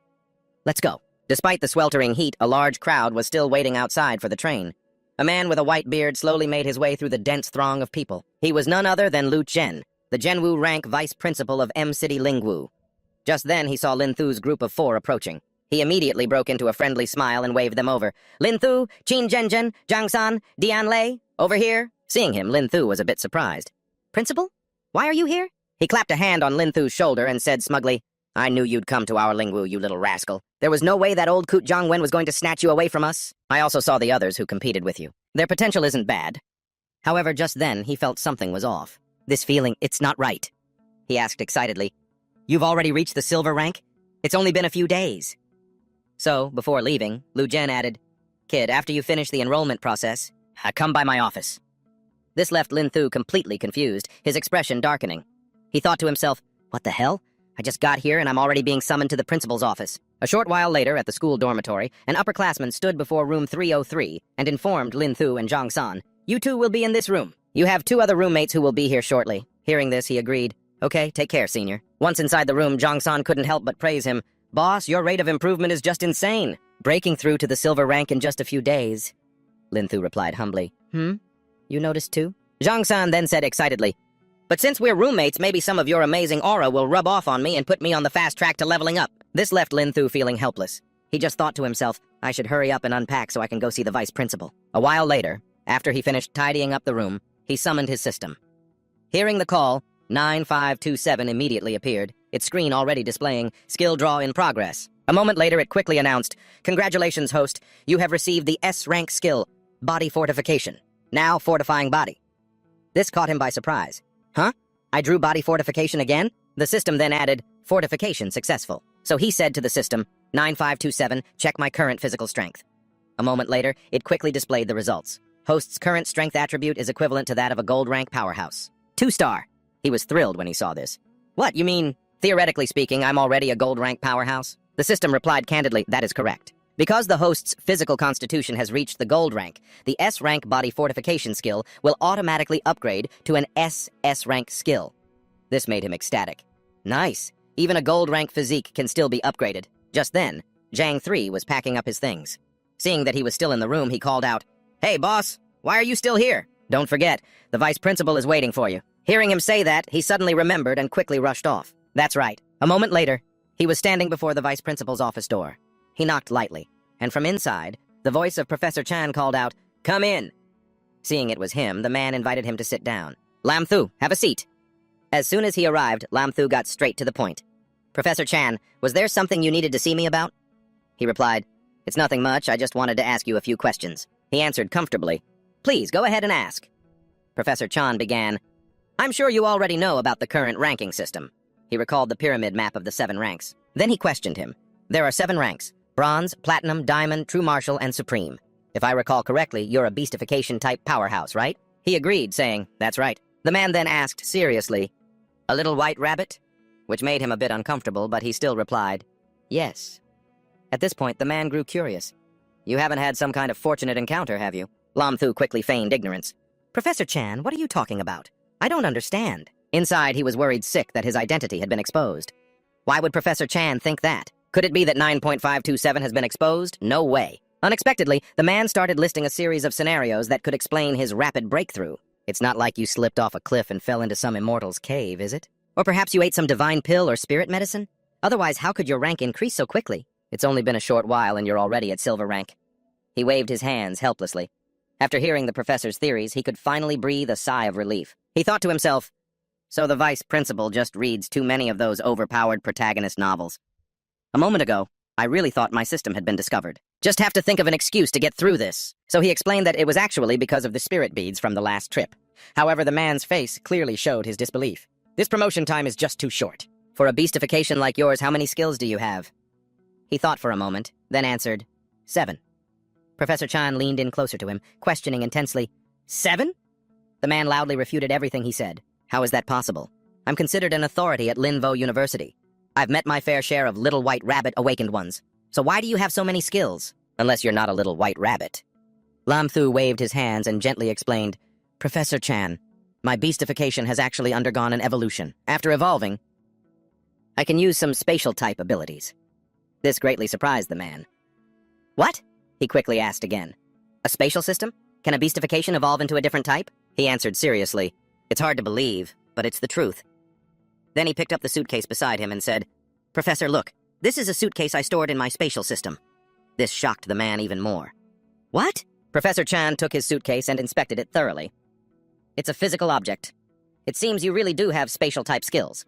"Let's go." Despite the sweltering heat, a large crowd was still waiting outside for the train. A man with a white beard slowly made his way through the dense throng of people. He was none other than Lu Chen, the Zhenwu rank vice principal of M-City Lingwu. Just then, he saw Lin Thu's group of 4 approaching. He immediately broke into a friendly smile and waved them over. "Lin Thu, Qin Zhenzhen, Zhang San, Dian Lei, over here." Seeing him, Lin Thu was a bit surprised. "Principal? Why are you here?" He clapped a hand on Lin Thu's shoulder and said smugly, "I knew you'd come to our Lingwu, you little rascal. There was no way that old Koot Jiangwen was going to snatch you away from us. I also saw the others who competed with you. Their potential isn't bad." However, just then, he felt something was off. This feeling, "It's not right." He asked excitedly, "You've already reached the silver rank? It's only been a few days." So, before leaving, Lu Jen added, "Kid, after you finish the enrollment process, come by my office." This left Lin Thu completely confused, his expression darkening. He thought to himself, "What the hell? I just got here and I'm already being summoned to the principal's office." A short while later, at the school dormitory, an upperclassman stood before room 303 and informed Lin Thu and Zhang San, "You two will be in this room. You have 2 other roommates who will be here shortly." Hearing this, he agreed. "Okay, take care, senior." Once inside the room, Zhang San couldn't help but praise him. "Boss, your rate of improvement is just insane. Breaking through to the silver rank in just a few days." Lin Thu replied humbly, You noticed too?" Zhang San then said excitedly, "But since we're roommates, maybe some of your amazing aura will rub off on me and put me on the fast track to leveling up." This left Lin Thu feeling helpless. He just thought to himself, "I should hurry up and unpack so I can go see the vice principal." A while later, after he finished tidying up the room, he summoned his system. Hearing the call, 9527 immediately appeared, its screen already displaying skill draw in progress. A moment later, it quickly announced, "Congratulations, host. You have received the S-Rank skill, Body Fortification. Now fortifying body." This caught him by surprise. "Huh? I drew body fortification again?" The system then added, "Fortification successful." So he said to the system, 9527, check my current physical strength. A moment later, it quickly displayed the results. Host's current strength attribute is equivalent to that of a gold rank powerhouse. 2-star. He was thrilled when he saw this. "What, you mean, theoretically speaking, I'm already a gold rank powerhouse?" The system replied candidly, "That is correct. Because the host's physical constitution has reached the gold rank, the S-Rank body fortification skill will automatically upgrade to an SS-Rank skill." This made him ecstatic. Nice. Even a gold rank physique can still be upgraded. Just then, Zhang 3 was packing up his things. Seeing that he was still in the room, he called out, "Hey, boss, why are you still here? Don't forget, the vice principal is waiting for you." Hearing him say that, he suddenly remembered and quickly rushed off. That's right. A moment later, he was standing before the vice principal's office door. He knocked lightly, and from inside, the voice of Professor Chan called out, "Come in." Seeing it was him, the man invited him to sit down. "Lam Thu, have a seat." As soon as he arrived, Lam Thu got straight to the point. "Professor Chan, was there something you needed to see me about?" He replied, "It's nothing much, I just wanted to ask you a few questions." He answered comfortably, "Please, go ahead and ask." Professor Chan began, "I'm sure you already know about the current ranking system." He recalled the pyramid map of the 7 ranks. Then he questioned him. "There are 7 ranks: Bronze, Platinum, Diamond, True Martial, and Supreme. If I recall correctly, you're a beastification-type powerhouse, right?" He agreed, saying, "That's right." The man then asked seriously, "A little white rabbit?" Which made him a bit uncomfortable, but he still replied, "Yes." At this point, the man grew curious. "You haven't had some kind of fortunate encounter, have you?" Lam Thu quickly feigned ignorance. "Professor Chan, what are you talking about? I don't understand." Inside, he was worried sick that his identity had been exposed. Why would Professor Chan think that? Could it be that 9.527 has been exposed? No way. Unexpectedly, the man started listing a series of scenarios that could explain his rapid breakthrough. It's not like you slipped off a cliff and fell into some immortal's cave, is it? Or perhaps you ate some divine pill or spirit medicine? Otherwise, how could your rank increase so quickly? It's only been a short while and you're already at silver rank. He waved his hands helplessly. After hearing the professor's theories, he could finally breathe a sigh of relief. He thought to himself, So the vice principal just reads too many of those overpowered protagonist novels. A moment ago, I really thought my system had been discovered. Just have to think of an excuse to get through this. So he explained that it was actually because of the spirit beads from the last trip. However, the man's face clearly showed his disbelief. This promotion time is just too short. For a beastification like yours, how many skills do you have? He thought for a moment, then answered, 7. Professor Chan leaned in closer to him, questioning intensely, 7? The man loudly refuted everything he said. How is that possible? I'm considered an authority at Linvo University. I've met my fair share of little white rabbit awakened ones. So why do you have so many skills? Unless you're not a little white rabbit. Lam Thu waved his hands and gently explained, Professor Chan, my beastification has actually undergone an evolution. After evolving, I can use some spatial type abilities. This greatly surprised the man. What? He quickly asked again. A spatial system? Can a beastification evolve into a different type? He answered seriously. It's hard to believe, but it's the truth. Then he picked up the suitcase beside him and said, Professor, look, this is a suitcase I stored in my spatial system. This shocked the man even more. What? Professor Chan took his suitcase and inspected it thoroughly. It's a physical object. It seems you really do have spatial type skills.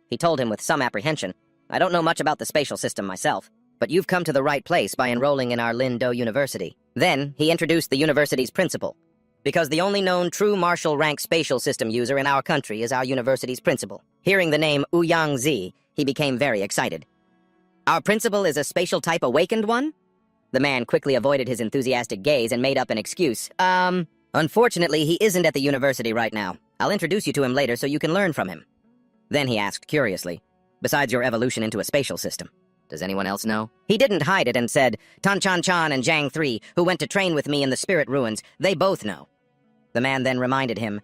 He told him with some apprehension, I don't know much about the spatial system myself, but you've come to the right place by enrolling in our Lindo University. Then he introduced the university's principal, because the only known true martial rank spatial system user in our country is our university's principal. Hearing the name Ouyang Zi, he became very excited. Our principal is a spatial type awakened one? The man quickly avoided his enthusiastic gaze and made up an excuse. Unfortunately, he isn't at the university right now. I'll introduce you to him later so you can learn from him. Then he asked curiously, besides your evolution into a spatial system, does anyone else know? He didn't hide it and said, Tan Chan Chan and Zhang 3, who went to train with me in the spirit ruins, they both know. The man then reminded him,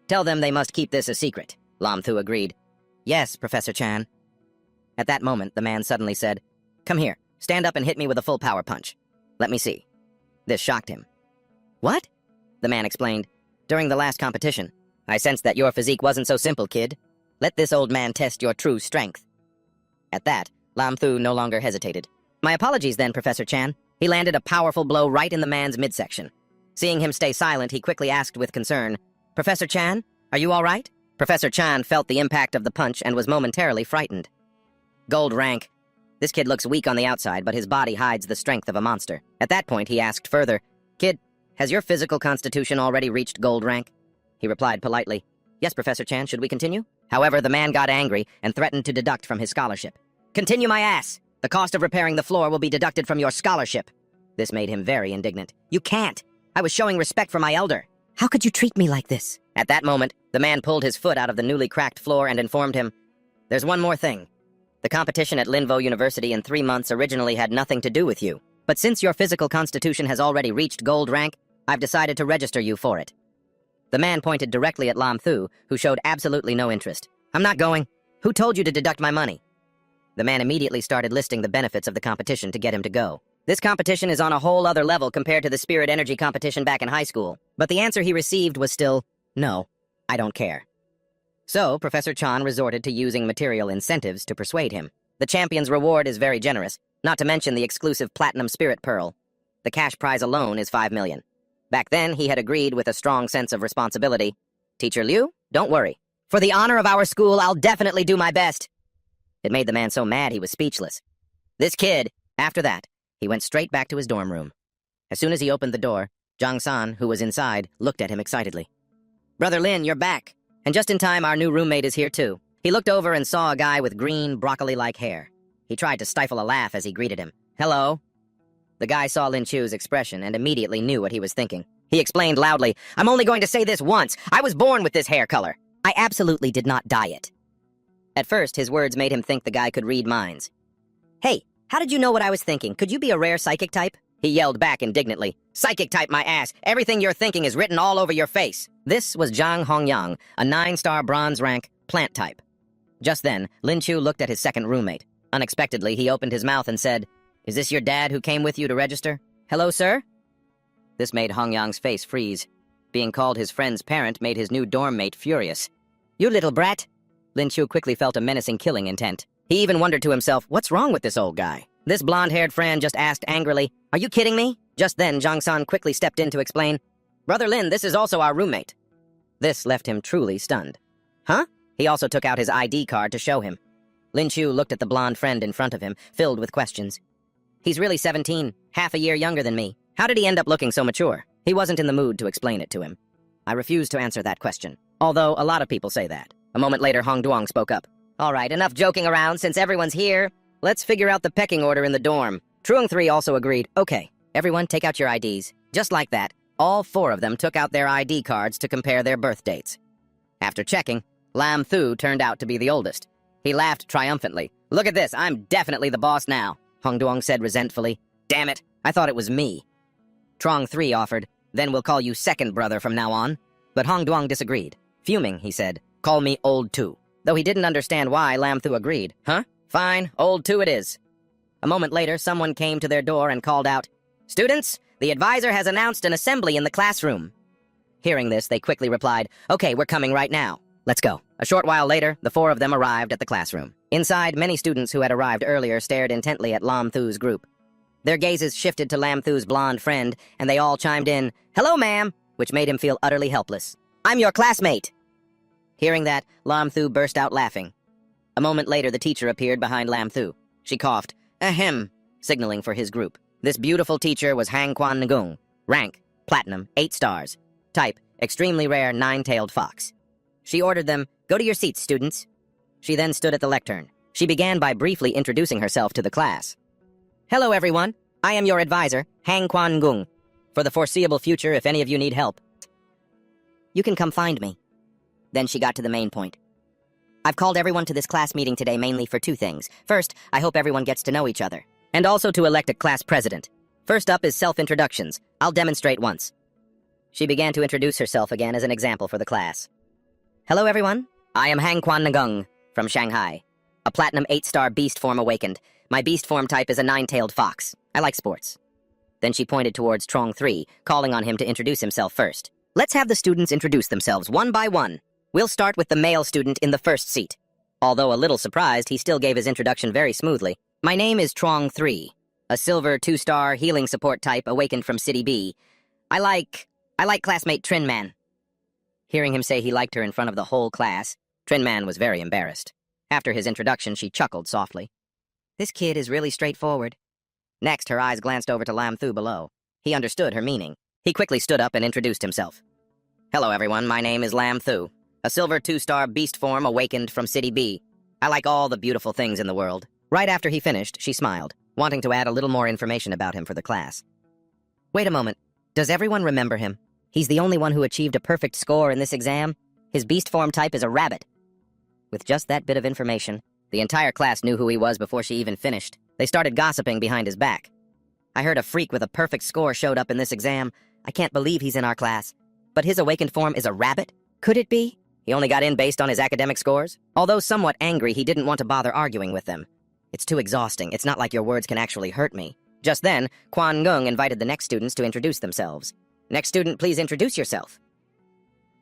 tell them they must keep this a secret. Lam Thu agreed. Yes, Professor Chan. At that moment, the man suddenly said, come here, stand up and hit me with a full power punch. Let me see. This shocked him. What? The man explained, during the last competition, I sensed that your physique wasn't so simple, kid. Let this old man test your true strength. At that, Lam Thu no longer hesitated. My apologies then, Professor Chan. He landed a powerful blow right in the man's midsection. Seeing him stay silent, he quickly asked with concern, Professor Chan, are you all right? Professor Chan felt the impact of the punch and was momentarily frightened. Gold rank. This kid looks weak on the outside, but his body hides the strength of a monster. At that point, he asked further, Kid, has your physical constitution already reached gold rank? He replied politely, Yes, Professor Chan, should we continue? However, the man got angry and threatened to deduct from his scholarship. Continue my ass! The cost of repairing the floor will be deducted from your scholarship. This made him very indignant. You can't! I was showing respect for my elder. How could you treat me like this? At that moment, the man pulled his foot out of the newly cracked floor and informed him, There's one more thing. The competition at Linvo University in 3 months originally had nothing to do with you. But since your physical constitution has already reached gold rank, I've decided to register you for it. The man pointed directly at Lam Thu, who showed absolutely no interest. I'm not going. Who told you to deduct my money? The man immediately started listing the benefits of the competition to get him to go. This competition is on a whole other level compared to the spirit energy competition back in high school. But the answer he received was still, no, I don't care. So, Professor Chan resorted to using material incentives to persuade him. The champion's reward is very generous, not to mention the exclusive Platinum Spirit Pearl. The cash prize alone is 5 million. Back then, he had agreed with a strong sense of responsibility. Teacher Liu, don't worry. For the honor of our school, I'll definitely do my best. It made the man so mad he was speechless. This kid, after that, he went straight back to his dorm room. As soon as he opened the door, Zhang San, who was inside, looked at him excitedly. Brother Lin, you're back. And just in time, our new roommate is here too. He looked over and saw a guy with green, broccoli-like hair. He tried to stifle a laugh as he greeted him. Hello. The guy saw Lin Chu's expression and immediately knew what he was thinking. He explained loudly, I'm only going to say this once. I was born with this hair color. I absolutely did not dye it. At first, his words made him think the guy could read minds. Hey, how did you know what I was thinking? Could you be a rare psychic type? He yelled back indignantly. Psychic type, my ass. Everything you're thinking is written all over your face. This was Zhang Hongyang, a 9-star bronze rank plant type. Just then, Lin Chu looked at his second roommate. Unexpectedly, he opened his mouth and said, Is this your dad who came with you to register? Hello, sir? This made Hongyang's face freeze. Being called his friend's parent made his new dorm mate furious. You little brat! Lin Chu quickly felt a menacing killing intent. He even wondered to himself, what's wrong with this old guy? This blonde-haired Fran just asked angrily, Are you kidding me? Just then, Zhang San quickly stepped in to explain, Brother Lin, this is also our roommate. This left him truly stunned. Huh? He also took out his ID card to show him. Lin Chu looked at the blonde friend in front of him, filled with questions. He's really 17, half a year younger than me. How did he end up looking so mature? He wasn't in the mood to explain it to him. I refused to answer that question, although a lot of people say that. A moment later, Hong Duong spoke up. All right, enough joking around since everyone's here. Let's figure out the pecking order in the dorm. Truong 3 also agreed. Okay, everyone take out your IDs. Just like that, all 4 of them took out their ID cards to compare their birth dates. After checking, Lam Thu turned out to be the oldest. He laughed triumphantly. Look at this, I'm definitely the boss now, Hong Duong said resentfully. Damn it, I thought it was me. Truong 3 offered, then we'll call you second brother from now on. But Hong Duong disagreed. Fuming, he said, call me old 2. Though he didn't understand why, Lam Thu agreed. Huh? Fine, old 2 it is. A moment later, someone came to their door and called out, Students, the advisor has announced an assembly in the classroom. Hearing this, they quickly replied, Okay, we're coming right now. Let's go. A short while later, the 4 of them arrived at the classroom. Inside, many students who had arrived earlier stared intently at Lam Thu's group. Their gazes shifted to Lam Thu's blonde friend, and they all chimed in, Hello, ma'am, which made him feel utterly helpless. I'm your classmate. Hearing that, Lam Thu burst out laughing. A moment later, the teacher appeared behind Lam Thu. She coughed, Ahem, signaling for his group. This beautiful teacher was Hang Quan Ngung. Rank, Platinum, 8 stars. Type, extremely rare 9-tailed fox. She ordered them, Go to your seats, students. She then stood at the lectern. She began by briefly introducing herself to the class. Hello, everyone. I am your advisor, Hang Quan Ngung. For the foreseeable future, if any of you need help, you can come find me. Then she got to the main point. I've called everyone to this class meeting today mainly for 2 things. First, I hope everyone gets to know each other. And also to elect a class president. First up is self-introductions. I'll demonstrate once. She began to introduce herself again as an example for the class. Hello, everyone. I am Hang Quan Ngung from Shanghai. A platinum 8-star beast form awakened. My beast form type is a 9-tailed fox. I like sports. Then she pointed towards Truong 3, calling on him to introduce himself first. Let's have the students introduce themselves one by one. We'll start with the male student in the first seat. Although a little surprised, he still gave his introduction very smoothly. My name is Truong 3, a silver 2-star healing support type awakened from City B. I like classmate Trin Man. Hearing him say he liked her in front of the whole class, Trin Man was very embarrassed. After his introduction, she chuckled softly. This kid is really straightforward. Next, her eyes glanced over to Lam Thu below. He understood her meaning. He quickly stood up and introduced himself. Hello, everyone. My name is Lam Thu, a silver 2-star beast form awakened from City B. I like all the beautiful things in the world. Right after he finished, she smiled, wanting to add a little more information about him for the class. Wait a moment. Does everyone remember him? He's the only one who achieved a perfect score in this exam. His beast form type is a rabbit. With just that bit of information, the entire class knew who he was before she even finished. They started gossiping behind his back. I heard a freak with a perfect score showed up in this exam. I can't believe he's in our class. But his awakened form is a rabbit? Could it be? He only got in based on his academic scores? Although somewhat angry, he didn't want to bother arguing with them. It's too exhausting. It's not like your words can actually hurt me. Just then, Quan Ngung invited the next students to introduce themselves. Next student, please introduce yourself.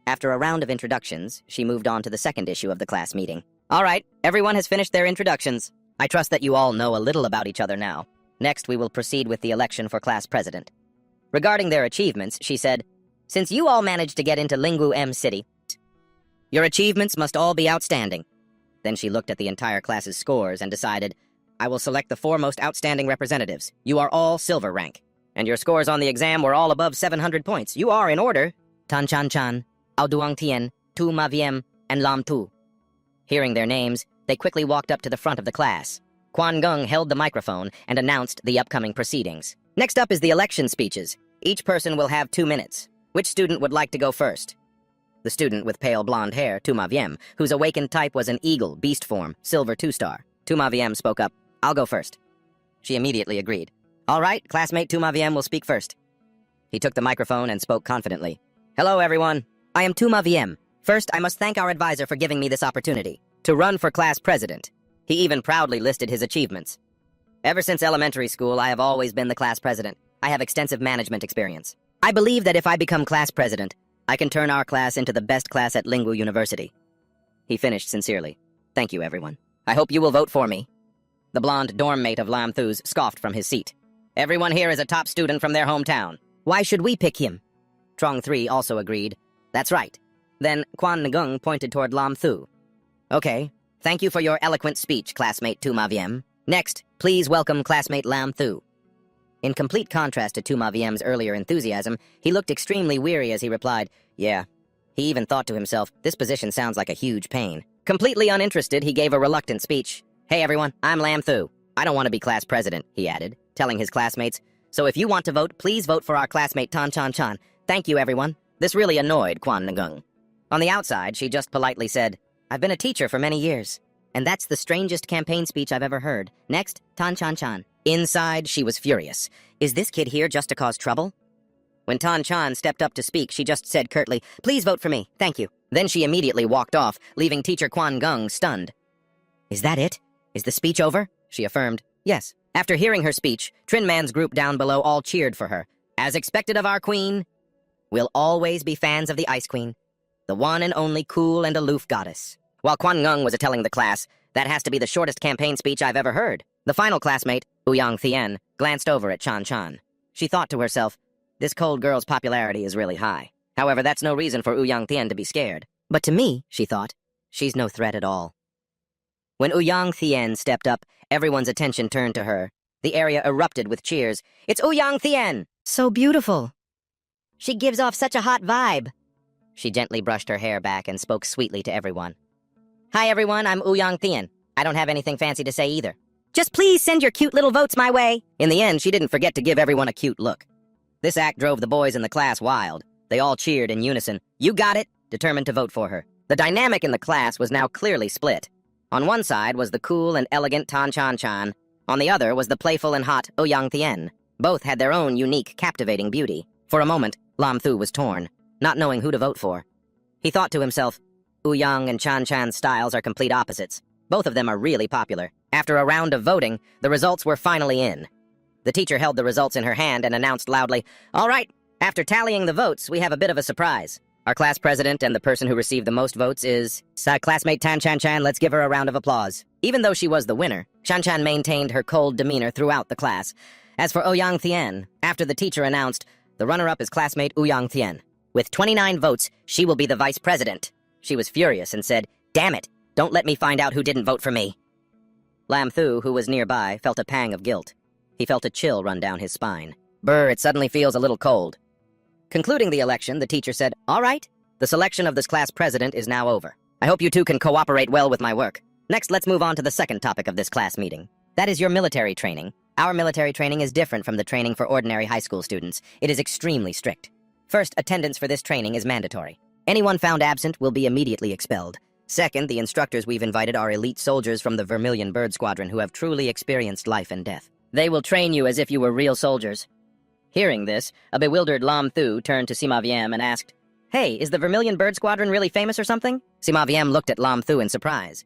After a round of introductions, she moved on to the second issue of the class meeting. All right, everyone has finished their introductions. I trust that you all know a little about each other now. Next, we will proceed with the election for class president. Regarding their achievements, she said, Since you all managed to get into Lingwu M City, your achievements must all be outstanding. Then she looked at the entire class's scores and decided, I will select the 4 most outstanding representatives. You are all silver rank. And your scores on the exam were all above 700 points. You are in order. Tan Chan Chan, Ao Duong Tien, Tu Ma Viem, and Lam Tu. Hearing their names, they quickly walked up to the front of the class. Quan Ngung held the microphone and announced the upcoming proceedings. Next up is the election speeches. Each person will have 2 minutes. Which student would like to go first? The student with pale blonde hair, Tu Ma Viem, whose awakened type was an eagle, beast form, silver 2-star. Tu Ma Viem spoke up. I'll go first. She immediately agreed. All right, classmate Tu Ma Viem will speak first. He took the microphone and spoke confidently. Hello, everyone. I am Tu Ma Viem. First, I must thank our advisor for giving me this opportunity to run for class president. He even proudly listed his achievements. Ever since elementary school, I have always been the class president. I have extensive management experience. I believe that if I become class president, I can turn our class into the best class at Lingwu University. He finished sincerely. Thank you, everyone. I hope you will vote for me. The blonde dorm mate of Lam Thu's scoffed from his seat. Everyone here is a top student from their hometown. Why should we pick him? Truong 3 also agreed. That's right. Then Quan Ngung pointed toward Lam Thu. Okay, thank you for your eloquent speech, classmate Tu Ma Wiem. Next, please welcome classmate Lam Thu. In complete contrast to Tu Ma Viem's earlier enthusiasm, he looked extremely weary as he replied, yeah. He even thought to himself, this position sounds like a huge pain. Completely uninterested, he gave a reluctant speech. Hey everyone, I'm Lam Thu. I don't want to be class president, he added, telling his classmates, so if you want to vote, please vote for our classmate Tan Chan Chan. Thank you, everyone. This really annoyed Kwan Ngung. On the outside, she just politely said, I've been a teacher for many years, and that's the strangest campaign speech I've ever heard. Next, Tan Chan Chan. Inside, she was furious. Is this kid here just to cause trouble? When Tan Chan stepped up to speak, she just said curtly, please vote for me, thank you. Then she immediately walked off, leaving teacher Kwan Ngung stunned. Is that it? Is the speech over? She affirmed, yes. After hearing her speech, Trin Man's group down below all cheered for her. As expected of our queen, we'll always be fans of the Ice Queen, the one and only cool and aloof goddess. While Kwan Ngung was telling the class, that has to be the shortest campaign speech I've ever heard. The final classmate, Ouyang Thien, glanced over at Chan Chan. She thought to herself, this cold girl's popularity is really high. However, that's no reason for Ouyang Thien to be scared. But to me, she thought, she's no threat at all. When Ouyang Thien stepped up, everyone's attention turned to her. The area erupted with cheers. It's Ouyang Thien! So beautiful. She gives off such a hot vibe. She gently brushed her hair back and spoke sweetly to everyone. Hi everyone, I'm Ouyang Thien. I don't have anything fancy to say either. Just please send your cute little votes my way. In the end, she didn't forget to give everyone a cute look. This act drove the boys in the class wild. They all cheered in unison. You got it, determined to vote for her. The dynamic in the class was now clearly split. On one side was the cool and elegant Tan Chan Chan. On the other was the playful and hot Ouyang Thien. Both had their own unique, captivating beauty. For a moment, Lam Thu was torn, not knowing who to vote for. He thought to himself, Ouyang and Chan Chan's styles are complete opposites. Both of them are really popular. After a round of voting, the results were finally in. The teacher held the results in her hand and announced loudly, all right, after tallying the votes, we have a bit of a surprise. Our class president and the person who received the most votes is classmate Tan Chan Chan. Let's give her a round of applause. Even though she was the winner, Chan Chan maintained her cold demeanor throughout the class. As for Ouyang Thien, after the teacher announced, the runner-up is classmate Ouyang Thien. With 29 votes, she will be the vice president. She was furious and said, damn it, don't let me find out who didn't vote for me. Lam Thu, who was nearby, felt a pang of guilt. He felt a chill run down his spine. Brr, it suddenly feels a little cold. Concluding the election, the teacher said, all right, the selection of this class president is now over. I hope you two can cooperate well with my work. Next, let's move on to the second topic of this class meeting. That is your military training. Our military training is different from the training for ordinary high school students. It is extremely strict. First, attendance for this training is mandatory. Anyone found absent will be immediately expelled. Second, the instructors we've invited are elite soldiers from the Vermilion Bird Squadron who have truly experienced life and death. They will train you as if you were real soldiers. Hearing this, a bewildered Lam Thu turned to Sima Wiem and asked, hey, is the Vermilion Bird Squadron really famous or something? Sima Wiem looked at Lam Thu in surprise.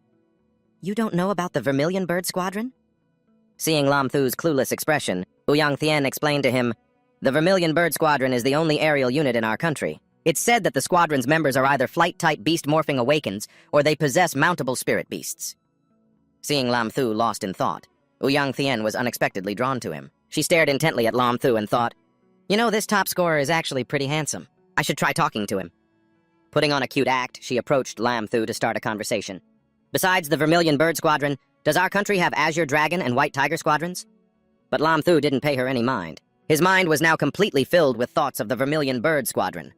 You don't know about the Vermilion Bird Squadron? Seeing Lam Thu's clueless expression, Ouyang Thien explained to him, the Vermilion Bird Squadron is the only aerial unit in our country. It's said that the squadron's members are either flight-type beast-morphing awakens, or they possess mountable spirit beasts. Seeing Lam Thu lost in thought, Ouyang Thien was unexpectedly drawn to him. She stared intently at Lam Thu and thought, you know, this top scorer is actually pretty handsome. I should try talking to him. Putting on a cute act, she approached Lam Thu to start a conversation. Besides the Vermilion Bird Squadron, does our country have Azure Dragon and White Tiger Squadrons? But Lam Thu didn't pay her any mind. His mind was now completely filled with thoughts of the Vermilion Bird Squadron.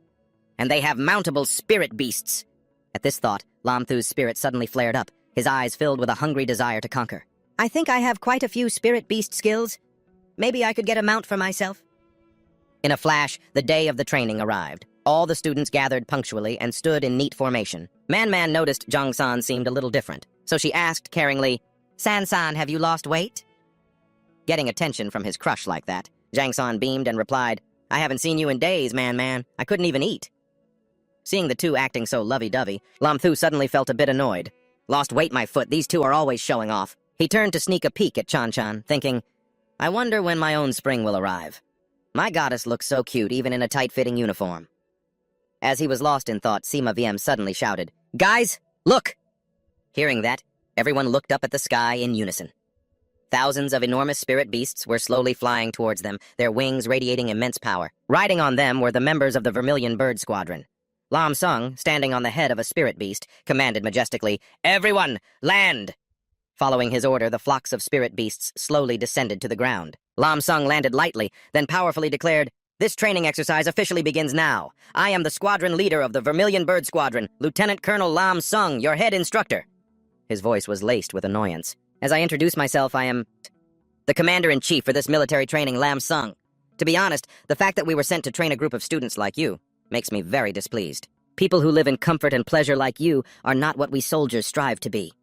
And they have mountable spirit beasts. At this thought, Lam Thu's spirit suddenly flared up, his eyes filled with a hungry desire to conquer. I think I have quite a few spirit beast skills. Maybe I could get a mount for myself. In a flash, the day of the training arrived. All the students gathered punctually and stood in neat formation. Man noticed Jung San seemed a little different, so she asked caringly, San-san, have you lost weight? Getting attention from his crush like that, Jang San beamed and replied, I haven't seen you in days, man. I couldn't even eat. Seeing the two acting so lovey-dovey, Lam Thu suddenly felt a bit annoyed. Lost weight, my foot, these two are always showing off. He turned to sneak a peek at Chan Chan, thinking, I wonder when my own spring will arrive. My goddess looks so cute even in a tight-fitting uniform. As he was lost in thought, Sima Wiem suddenly shouted, Guys, look! Hearing that, everyone looked up at the sky in unison. Thousands of enormous spirit beasts were slowly flying towards them, their wings radiating immense power. Riding on them were the members of the Vermilion Bird Squadron. Lam Sung, standing on the head of a spirit beast, commanded majestically, "Everyone, land!" Following his order, the flocks of spirit beasts slowly descended to the ground. Lam Sung landed lightly, then powerfully declared, "This training exercise officially begins now. I am the squadron leader of the Vermilion Bird Squadron, Lieutenant Colonel Lam Sung, your head instructor." His voice was laced with annoyance. "As I introduce myself, I am the commander-in-chief for this military training, Lam Sung. To be honest, the fact that we were sent to train a group of students like you makes me very displeased. People who live in comfort and pleasure like you are not what we soldiers strive to be."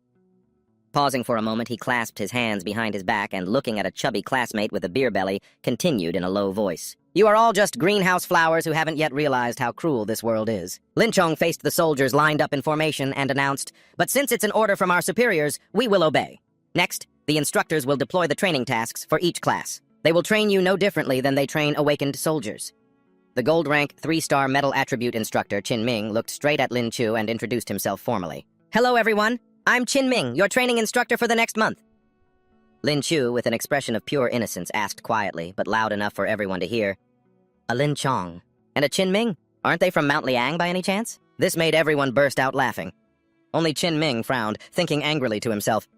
Pausing for a moment, he clasped his hands behind his back and, looking at a chubby classmate with a beer belly, continued in a low voice. "You are all just greenhouse flowers who haven't yet realized how cruel this world is." Lin Chong faced the soldiers lined up in formation and announced, "But since it's an order from our superiors, we will obey. Next, the instructors will deploy the training tasks for each class. They will train you no differently than they train awakened soldiers." The gold-rank 3-star metal attribute instructor, Qin Ming, looked straight at Lin Chu and introduced himself formally. "Hello, everyone. I'm Qin Ming, your training instructor for the next month." Lin Chu, with an expression of pure innocence, asked quietly, but loud enough for everyone to hear, "A Lin Chong and a Qin Ming? Aren't they from Mount Liang by any chance?" This made everyone burst out laughing. Only Qin Ming frowned, thinking angrily to himself,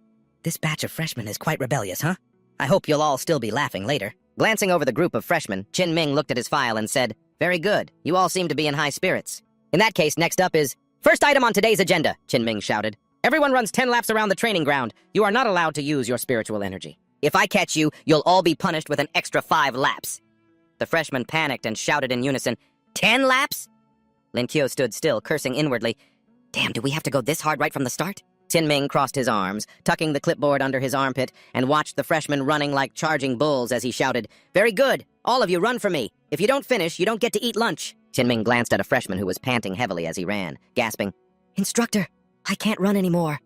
"This batch of freshmen is quite rebellious, huh? I hope you'll all still be laughing later." Glancing over the group of freshmen, Qin Ming looked at his file and said, "Very good. You all seem to be in high spirits. In that case, next up is..." "First item on today's agenda," Qin Ming shouted. "Everyone runs 10 laps around the training ground. You are not allowed to use your spiritual energy. If I catch you, you'll all be punished with an extra 5 laps. The freshmen panicked and shouted in unison, "10 laps?" Lin Kyo stood still, cursing inwardly. "Damn, do we have to go this hard right from the start?" Qin Ming crossed his arms, tucking the clipboard under his armpit, and watched the freshmen running like charging bulls as he shouted, "Very good! All of you run for me! If you don't finish, you don't get to eat lunch!" Qin Ming glanced at a freshman who was panting heavily as he ran, gasping, "Instructor, I can't run anymore."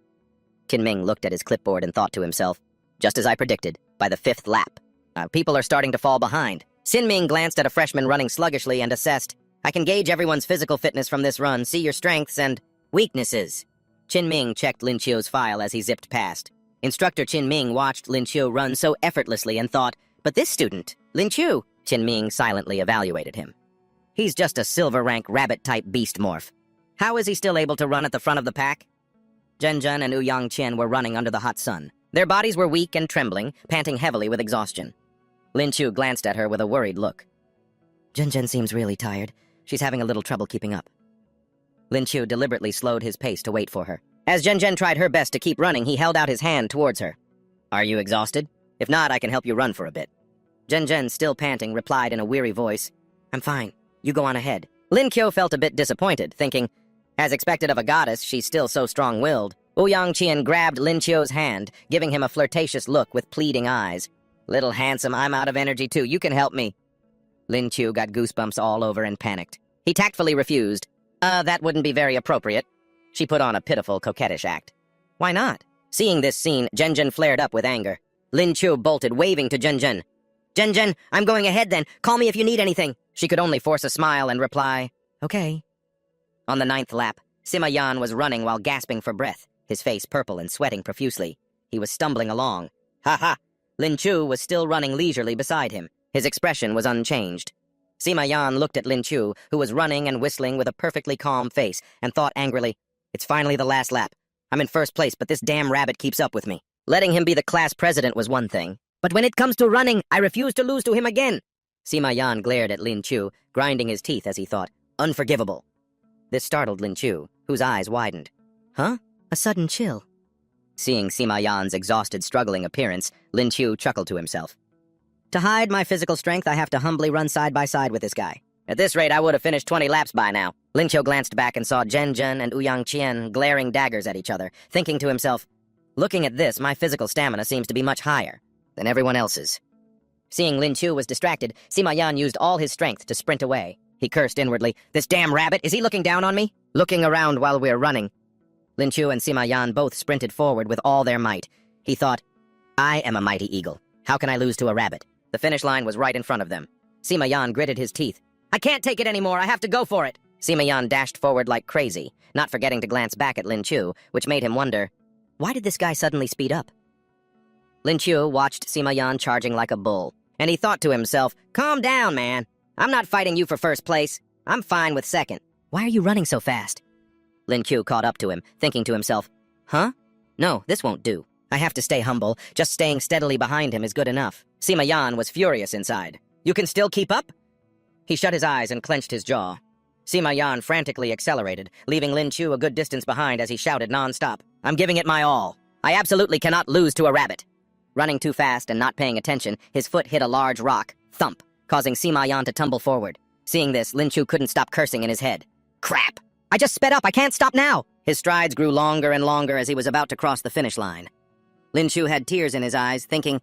Qin Ming looked at his clipboard and thought to himself, "Just as I predicted, by the 5th lap. People are starting to fall behind." Qin Ming glanced at a freshman running sluggishly and assessed, "I can gauge everyone's physical fitness from this run, see your strengths and weaknesses." Qin Ming checked Lin Chio's file as he zipped past. Instructor Qin Ming watched Lin Chio run so effortlessly and thought, "But this student, Lin Chu," Qin Ming silently evaluated him. "He's just a silver-rank rabbit-type beast morph. How is he still able to run at the front of the pack?" Zhenzhen and Ouyang Qian were running under the hot sun. Their bodies were weak and trembling, panting heavily with exhaustion. Lin Chu glanced at her with a worried look. "Zhenzhen seems really tired. She's having a little trouble keeping up." Lin Chu deliberately slowed his pace to wait for her. As Zhenzhen tried her best to keep running, he held out his hand towards her. "Are you exhausted? If not, I can help you run for a bit." Zhenzhen, still panting, replied in a weary voice, "I'm fine. You go on ahead." Lin Kyo felt a bit disappointed, thinking, as expected of a goddess, she's still so strong-willed. Ouyang Qian grabbed Lin Kyo's hand, giving him a flirtatious look with pleading eyes. "Little handsome, I'm out of energy too. You can help me." Lin Chu got goosebumps all over and panicked. He tactfully refused. That wouldn't be very appropriate." She put on a pitiful, coquettish act. "Why not?" Seeing this scene, Zhenzhen flared up with anger. Lin Chu bolted, waving to Zhenzhen. "Zhenzhen, I'm going ahead then. Call me if you need anything." She could only force a smile and reply, "Okay." On the 9th lap, Sima Yan was running while gasping for breath, his face purple and sweating profusely. He was stumbling along. "Ha ha!" Lin Chu was still running leisurely beside him. His expression was unchanged. Sima Yan looked at Lin Chu, who was running and whistling with a perfectly calm face, and thought angrily, "It's finally the last lap. I'm in first place, but this damn rabbit keeps up with me." Letting him be the class president was one thing, but when it comes to running, I refuse to lose to him again. Sima Yan glared at Lin Chu, grinding his teeth as he thought, "Unforgivable." This startled Lin Chu, whose eyes widened. "Huh?" A sudden chill. Seeing Sima Yan's exhausted, struggling appearance, Lin Chu chuckled to himself. "To hide my physical strength, I have to humbly run side by side with this guy. At this rate, I would have finished 20 laps by now." Lin Chu glanced back and saw Zhenzhen and Ouyang Qian glaring daggers at each other, thinking to himself, "Looking at this, my physical stamina seems to be much higher than everyone else's." Seeing Lin Chu was distracted, Sima Yan used all his strength to sprint away. He cursed inwardly, "This damn rabbit, is he looking down on me?" Looking around while we're running, Lin Chu and Sima Yan both sprinted forward with all their might. He thought, "I am a mighty eagle. How can I lose to a rabbit?" The finish line was right in front of them. Sima Yan gritted his teeth. "I can't take it anymore. I have to go for it." Sima Yan dashed forward like crazy, not forgetting to glance back at Lin Chu, which made him wonder, why did this guy suddenly speed up? Lin Chu watched Sima Yan charging like a bull, and he thought to himself, "Calm down, man. I'm not fighting you for first place. I'm fine with second. Why are you running so fast? Lin Qiu caught up to him, thinking to himself, huh? No, this won't do. I have to stay humble. Just staying steadily behind him is good enough. Sima Yan was furious inside. You can still keep up? He shut his eyes and clenched his jaw. Sima Yan frantically accelerated, leaving Lin Qiu a good distance behind as he shouted nonstop, I'm giving it my all. I absolutely cannot lose to a rabbit. Running too fast and not paying attention, his foot hit a large rock, thump, causing Sima Yan to tumble forward. Seeing this, Lin Qiu couldn't stop cursing in his head. Crap! I just sped up, I can't stop now! His strides grew longer and longer as he was about to cross the finish line. Lin Qiu had tears in his eyes, thinking,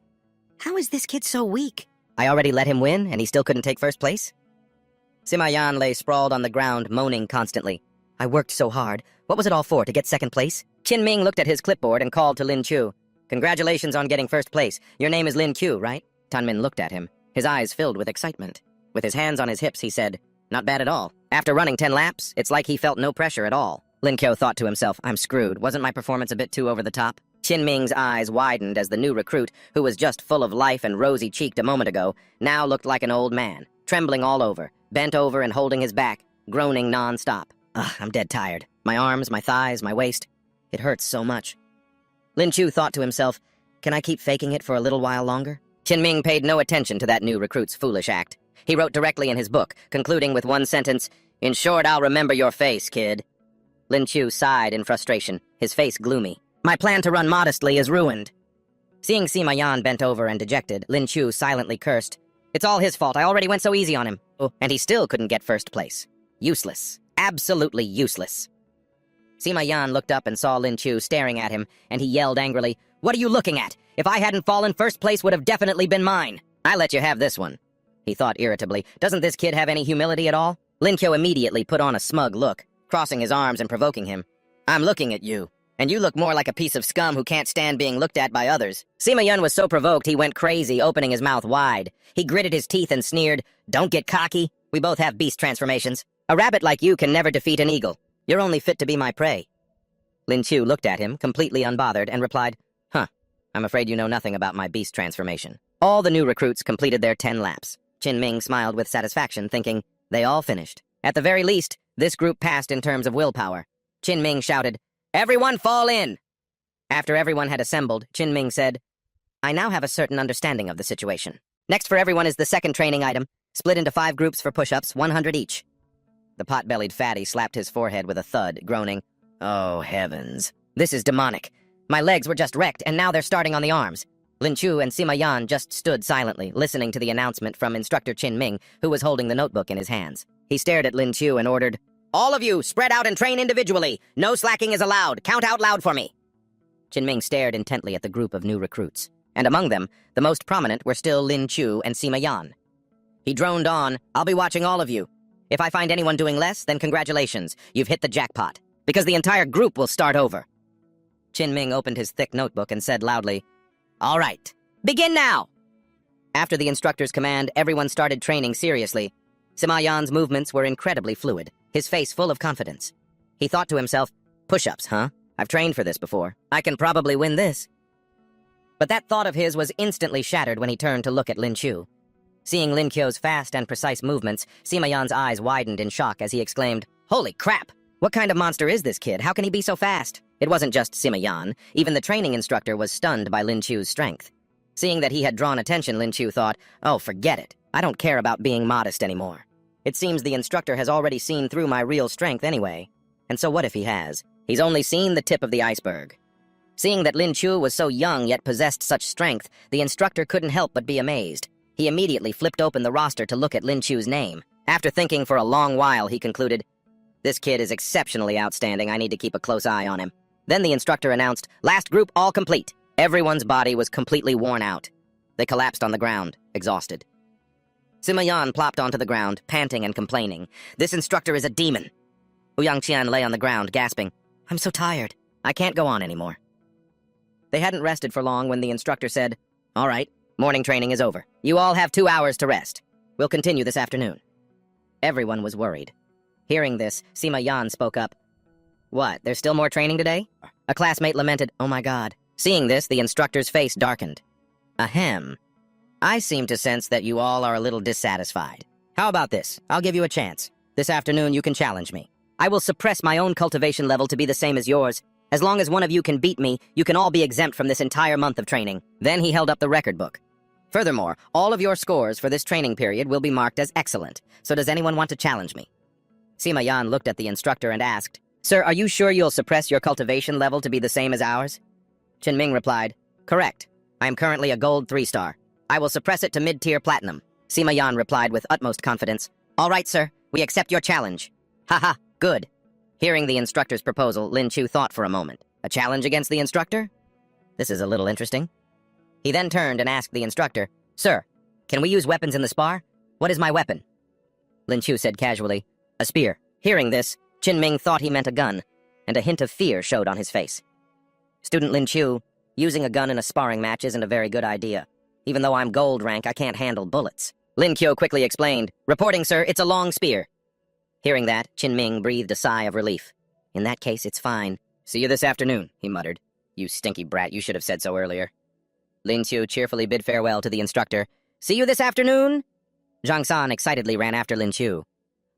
how is this kid so weak? I already let him win, and he still couldn't take first place? Sima Yan lay sprawled on the ground, moaning constantly. I worked so hard. What was it all for, to get second place? Qin Ming looked at his clipboard and called to Lin Qiu. Congratulations on getting first place. Your name is Lin Qiu, right? Tanmin looked at him, his eyes filled with excitement. With his hands on his hips, he said, not bad at all. After running 10 laps, it's like he felt no pressure at all. Lin Qiu thought to himself, I'm screwed. Wasn't my performance a bit too over the top? Qin Ming's eyes widened as the new recruit, who was just full of life and rosy-cheeked a moment ago, now looked like an old man, trembling all over, bent over and holding his back, groaning non-stop. Ugh, I'm dead tired. My arms, my thighs, my waist. It hurts so much. Lin Qiu thought to himself, can I keep faking it for a little while longer? Qin Ming paid no attention to that new recruit's foolish act. He wrote directly in his book, concluding with one sentence, in short, I'll remember your face, kid. Lin Qiu sighed in frustration, his face gloomy. My plan to run modestly is ruined. Seeing Sima Yan bent over and dejected, Lin Qiu silently cursed. It's all his fault. I already went so easy on him. Oh, and he still couldn't get first place. Useless. Absolutely useless. Sima Yan looked up and saw Lin Qiu staring at him, and he yelled angrily, What are you looking at? If I hadn't fallen, first place would have definitely been mine. I let you have this one. He thought irritably, doesn't this kid have any humility at all? Lin Qiu immediately put on a smug look, crossing his arms and provoking him. I'm looking at you. And you look more like a piece of scum who can't stand being looked at by others. Sima Yun was so provoked he went crazy, opening his mouth wide. He gritted his teeth and sneered, Don't get cocky. We both have beast transformations. A rabbit like you can never defeat an eagle. You're only fit to be my prey. Lin Qiu looked at him, completely unbothered, and replied, Huh, I'm afraid you know nothing about my beast transformation. All the new recruits completed their 10 laps. Qin Ming smiled with satisfaction, thinking, They all finished. At the very least, this group passed in terms of willpower. Qin Ming shouted, Everyone fall in! After everyone had assembled, Qin Ming said, I now have a certain understanding of the situation. Next for everyone is the second training item, split into 5 groups for push-ups, 100 each. The pot-bellied fatty slapped his forehead with a thud, groaning, Oh, heavens. This is demonic. My legs were just wrecked, and now they're starting on the arms. Lin Qiu and Sima Yan just stood silently, listening to the announcement from Instructor Qin Ming, who was holding the notebook in his hands. He stared at Lin Qiu and ordered, All of you, spread out and train individually. No slacking is allowed. Count out loud for me. Qin Ming stared intently at the group of new recruits, and among them, the most prominent were still Lin Qiu and Sima Yan. He droned on, I'll be watching all of you. If I find anyone doing less, then congratulations. You've hit the jackpot, because the entire group will start over. Qin Ming opened his thick notebook and said loudly, All right, begin now! After the instructor's command, everyone started training seriously. Sima Yan's movements were incredibly fluid, his face full of confidence. He thought to himself, Push-ups, huh? I've trained for this before. I can probably win this. But that thought of his was instantly shattered when he turned to look at Lin Qiu. Seeing Lin Qiu's fast and precise movements, Sima Yan's eyes widened in shock as he exclaimed, Holy crap! What kind of monster is this kid? How can he be so fast? It wasn't just Sima Yan. Even the training instructor was stunned by Lin Qiu's strength. Seeing that he had drawn attention, Lin Qiu thought, Oh, forget it. I don't care about being modest anymore. It seems the instructor has already seen through my real strength anyway. And so what if he has? He's only seen the tip of the iceberg. Seeing that Lin Qiu was so young yet possessed such strength, the instructor couldn't help but be amazed. He immediately flipped open the roster to look at Lin Qiu's name. After thinking for a long while, he concluded, This kid is exceptionally outstanding. I need to keep a close eye on him. Then the instructor announced, Last group all complete. Everyone's body was completely worn out. They collapsed on the ground, exhausted. Sima Yan plopped onto the ground, panting and complaining. This instructor is a demon. Ouyang Qian lay on the ground, gasping. I'm so tired. I can't go on anymore. They hadn't rested for long when the instructor said, All right, morning training is over. You all have 2 hours to rest. We'll continue this afternoon. Everyone was worried. Hearing this, Sima Yan spoke up. What, there's still more training today? A classmate lamented, Oh my God. Seeing this, the instructor's face darkened. Ahem. I seem to sense that you all are a little dissatisfied. How about this? I'll give you a chance. This afternoon you can challenge me. I will suppress my own cultivation level to be the same as yours. As long as one of you can beat me, you can all be exempt from this entire month of training. Then he held up the record book. Furthermore, all of your scores for this training period will be marked as excellent. So does anyone want to challenge me? Sima Yan looked at the instructor and asked, Sir, are you sure you'll suppress your cultivation level to be the same as ours? Qin Ming replied, Correct. I am currently a gold 3-star. I will suppress it to mid-tier platinum. Sima Yan replied with utmost confidence, All right, sir. We accept your challenge. Haha, good. Hearing the instructor's proposal, Lin Chu thought for a moment. A challenge against the instructor? This is a little interesting. He then turned and asked the instructor, Sir, can we use weapons in the spar? What is my weapon? Lin Chu said casually, A spear. Hearing this, Qin Ming thought he meant a gun, and a hint of fear showed on his face. Student Lin Chu, using a gun in a sparring match isn't a very good idea. Even though I'm gold rank, I can't handle bullets. Lin Kyo quickly explained, Reporting, sir, it's a long spear. Hearing that, Qin Ming breathed a sigh of relief. In that case, it's fine. See you this afternoon, he muttered. You stinky brat, you should have said so earlier. Lin Qiu cheerfully bid farewell to the instructor. See you this afternoon? Zhang San excitedly ran after Lin Qiu.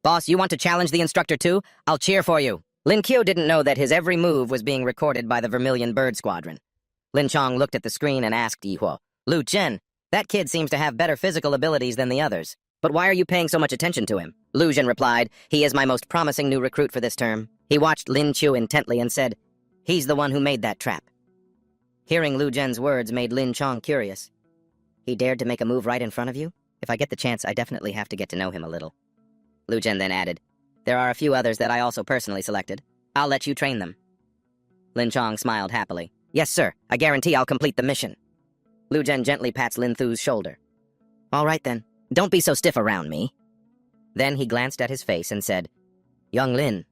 Boss, you want to challenge the instructor too? I'll cheer for you. Lin Qiu didn't know that his every move was being recorded by the Vermilion Bird Squadron. Lin Chong looked at the screen and asked Yihuo, Lu Chen, that kid seems to have better physical abilities than the others. But why are you paying so much attention to him? Lu Zhen replied, He is my most promising new recruit for this term. He watched Lin Qiu intently and said, He's the one who made that trap. Hearing Lu Zhen's words made Lin Chong curious. He dared to make a move right in front of you? If I get the chance, I definitely have to get to know him a little. Lu Zhen then added, There are a few others that I also personally selected. I'll let you train them. Lin Chong smiled happily. Yes, sir. I guarantee I'll complete the mission. Lu Zhen gently pats Lin Thu's shoulder. All right then. Don't be so stiff around me. Then he glanced at his face and said, Young Lin,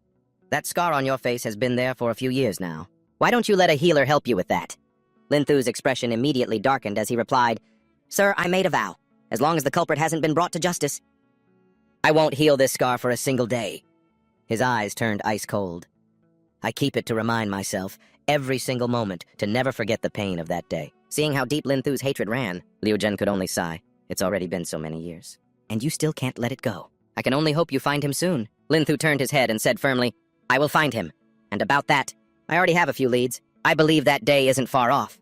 that scar on your face has been there for a few years now. Why don't you let a healer help you with that? Lin Thu's expression immediately darkened as he replied, Sir, I made a vow. As long as the culprit hasn't been brought to justice, I won't heal this scar for a single day. His eyes turned ice cold. I keep it to remind myself, every single moment, to never forget the pain of that day. Seeing how deep Lin Thu's hatred ran, Liu Zhen could only sigh. It's already been so many years. And you still can't let it go. I can only hope you find him soon. Lin Thu turned his head and said firmly, I will find him. And about that, I already have a few leads. I believe that day isn't far off.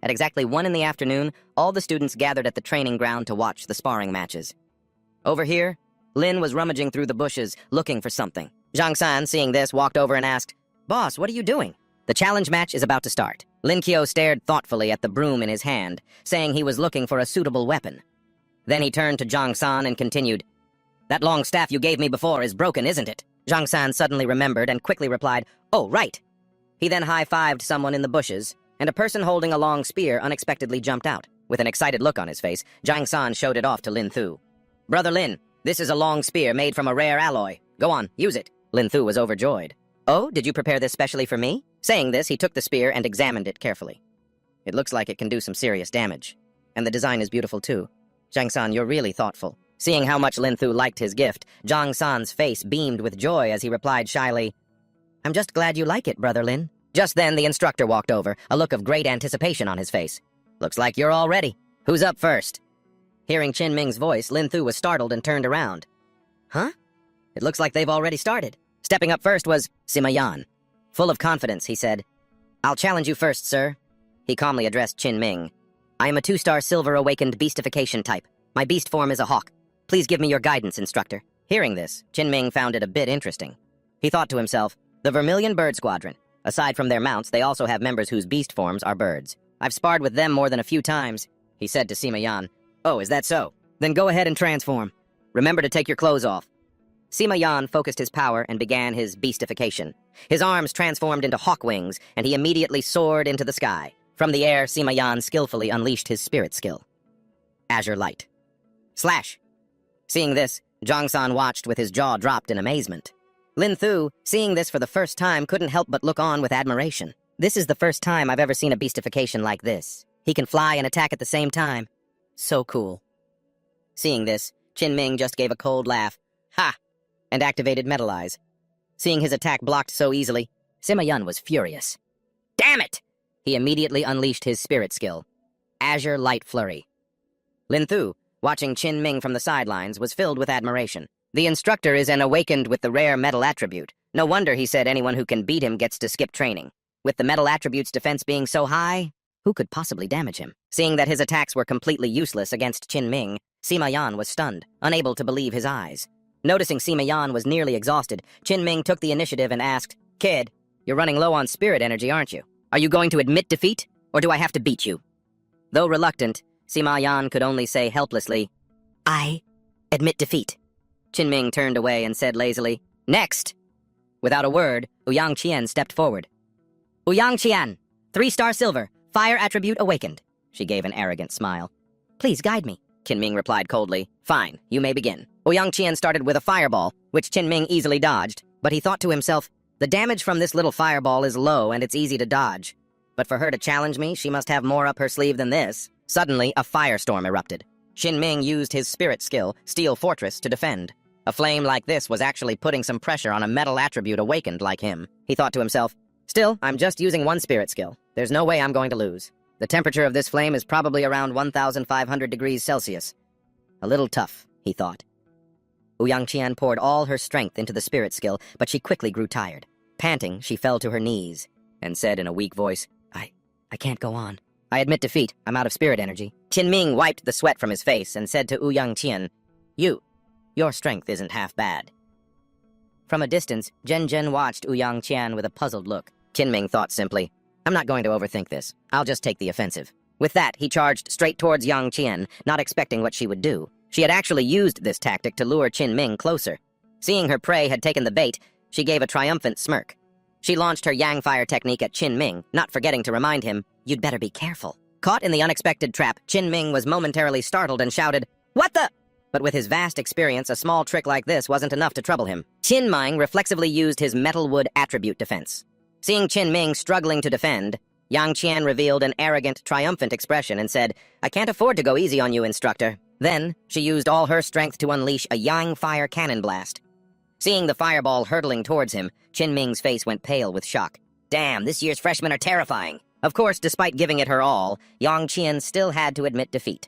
At exactly 1 in the afternoon, all the students gathered at the training ground to watch the sparring matches. Over here, Lin was rummaging through the bushes, looking for something. Zhang San, seeing this, walked over and asked, Boss, what are you doing? The challenge match is about to start. Lin Qiu stared thoughtfully at the broom in his hand, saying he was looking for a suitable weapon. Then he turned to Zhang San and continued, That long staff you gave me before is broken, isn't it? Zhang San suddenly remembered and quickly replied, Oh, right. He then high-fived someone in the bushes, and a person holding a long spear unexpectedly jumped out. With an excited look on his face, Zhang San showed it off to Lin Thu. Brother Lin, this is a long spear made from a rare alloy. Go on, use it. Lin Thu was overjoyed. Oh, did you prepare this specially for me? Saying this, he took the spear and examined it carefully. It looks like it can do some serious damage. And the design is beautiful too. Zhang San, you're really thoughtful. Seeing how much Lin Thu liked his gift, Zhang San's face beamed with joy as he replied shyly, I'm just glad you like it, Brother Lin. Just then, the instructor walked over, a look of great anticipation on his face. Looks like you're all ready. Who's up first? Hearing Qin Ming's voice, Lin Thu was startled and turned around. Huh? It looks like they've already started. Stepping up first was Sima Yan. Full of confidence, he said, I'll challenge you first, sir. He calmly addressed Qin Ming. I am a 2-star silver awakened beastification type. My beast form is a hawk. Please give me your guidance, instructor. Hearing this, Qin Ming found it a bit interesting. He thought to himself, the Vermilion Bird Squadron. Aside from their mounts, they also have members whose beast forms are birds. I've sparred with them more than a few times, he said to Sima Yan. Oh, is that so? Then go ahead and transform. Remember to take your clothes off. Sima Yan focused his power and began his beastification. His arms transformed into hawk wings, and he immediately soared into the sky. From the air, Sima Yan skillfully unleashed his spirit skill. Azure Light. Slash! Seeing this, Zhang San watched with his jaw dropped in amazement. Lin Thu, seeing this for the first time, couldn't help but look on with admiration. This is the first time I've ever seen a beastification like this. He can fly and attack at the same time. So cool. Seeing this, Qin Ming just gave a cold laugh. Ha! And activated Metal Eyes. Seeing his attack blocked so easily, Sima Yan was furious. Damn it! He immediately unleashed his spirit skill. Azure Light Flurry. Lin Thu, watching Qin Ming from the sidelines, was filled with admiration. The instructor is an awakened with the rare metal attribute. No wonder he said anyone who can beat him gets to skip training. With the metal attribute's defense being so high, who could possibly damage him? Seeing that his attacks were completely useless against Qin Ming, Sima Yan was stunned, unable to believe his eyes. Noticing Sima Yan was nearly exhausted, Qin Ming took the initiative and asked, "Kid, you're running low on spirit energy, aren't you? Are you going to admit defeat, or do I have to beat you?" Though reluctant, Sima Yan could only say helplessly, "I admit defeat." Qin Ming turned away and said lazily, "Next!" Without a word, Ouyang Qian stepped forward. "Ouyang Qian, 3-star silver, fire attribute awakened." She gave an arrogant smile. "Please guide me." Qin Ming replied coldly, "Fine, you may begin." Ouyang Qian started with a fireball, which Qin Ming easily dodged, but he thought to himself, the damage from this little fireball is low and it's easy to dodge. But for her to challenge me, she must have more up her sleeve than this. Suddenly, a firestorm erupted. Qin Ming used his spirit skill, Steel Fortress, to defend. A flame like this was actually putting some pressure on a metal attribute awakened like him. He thought to himself, "Still, I'm just using one spirit skill. There's no way I'm going to lose. The temperature of this flame is probably around 1,500 degrees Celsius. A little tough," he thought. Ouyang Qian poured all her strength into the spirit skill, but she quickly grew tired. Panting, she fell to her knees and said in a weak voice, I can't go on. I admit defeat. I'm out of spirit energy." Qin Ming wiped the sweat from his face and said to Ouyang Qian, Your strength isn't half bad." From a distance, Zhen watched Ouyang Qian with a puzzled look. Qin Ming thought simply, "I'm not going to overthink this. I'll just take the offensive." With that, he charged straight towards Yang Qian, not expecting what she would do. She had actually used this tactic to lure Qin Ming closer. Seeing her prey had taken the bait, she gave a triumphant smirk. She launched her Yang Fire technique at Qin Ming, not forgetting to remind him, "You'd better be careful." Caught in the unexpected trap, Qin Ming was momentarily startled and shouted, "What the?" But with his vast experience, a small trick like this wasn't enough to trouble him. Qin Ming reflexively used his metal wood attribute defense. Seeing Qin Ming struggling to defend, Yang Qian revealed an arrogant, triumphant expression and said, "I can't afford to go easy on you, instructor." Then, she used all her strength to unleash a Yang Fire cannon blast. Seeing the fireball hurtling towards him, Qin Ming's face went pale with shock. Damn, this year's freshmen are terrifying. Of course, despite giving it her all, Yang Qian still had to admit defeat.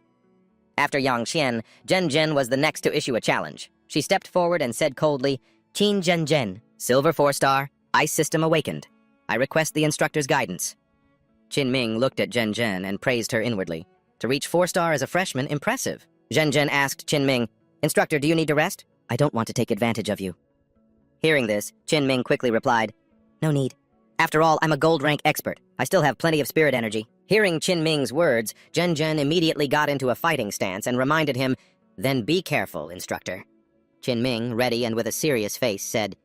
After Yang Qian, Zhen was the next to issue a challenge. She stepped forward and said coldly, "Qin Zhen, silver 4-star, ice system awakened. I request the instructor's guidance." Qin Ming looked at Zhen and praised her inwardly. To reach 4-star as a freshman, impressive. Zhen asked Qin Ming, "Instructor, do you need to rest? I don't want to take advantage of you." Hearing this, Qin Ming quickly replied, "No need. After all, I'm a gold rank expert. I still have plenty of spirit energy." Hearing Qin Ming's words, Zhen immediately got into a fighting stance and reminded him, "Then be careful, instructor." Qin Ming, ready and with a serious face, said,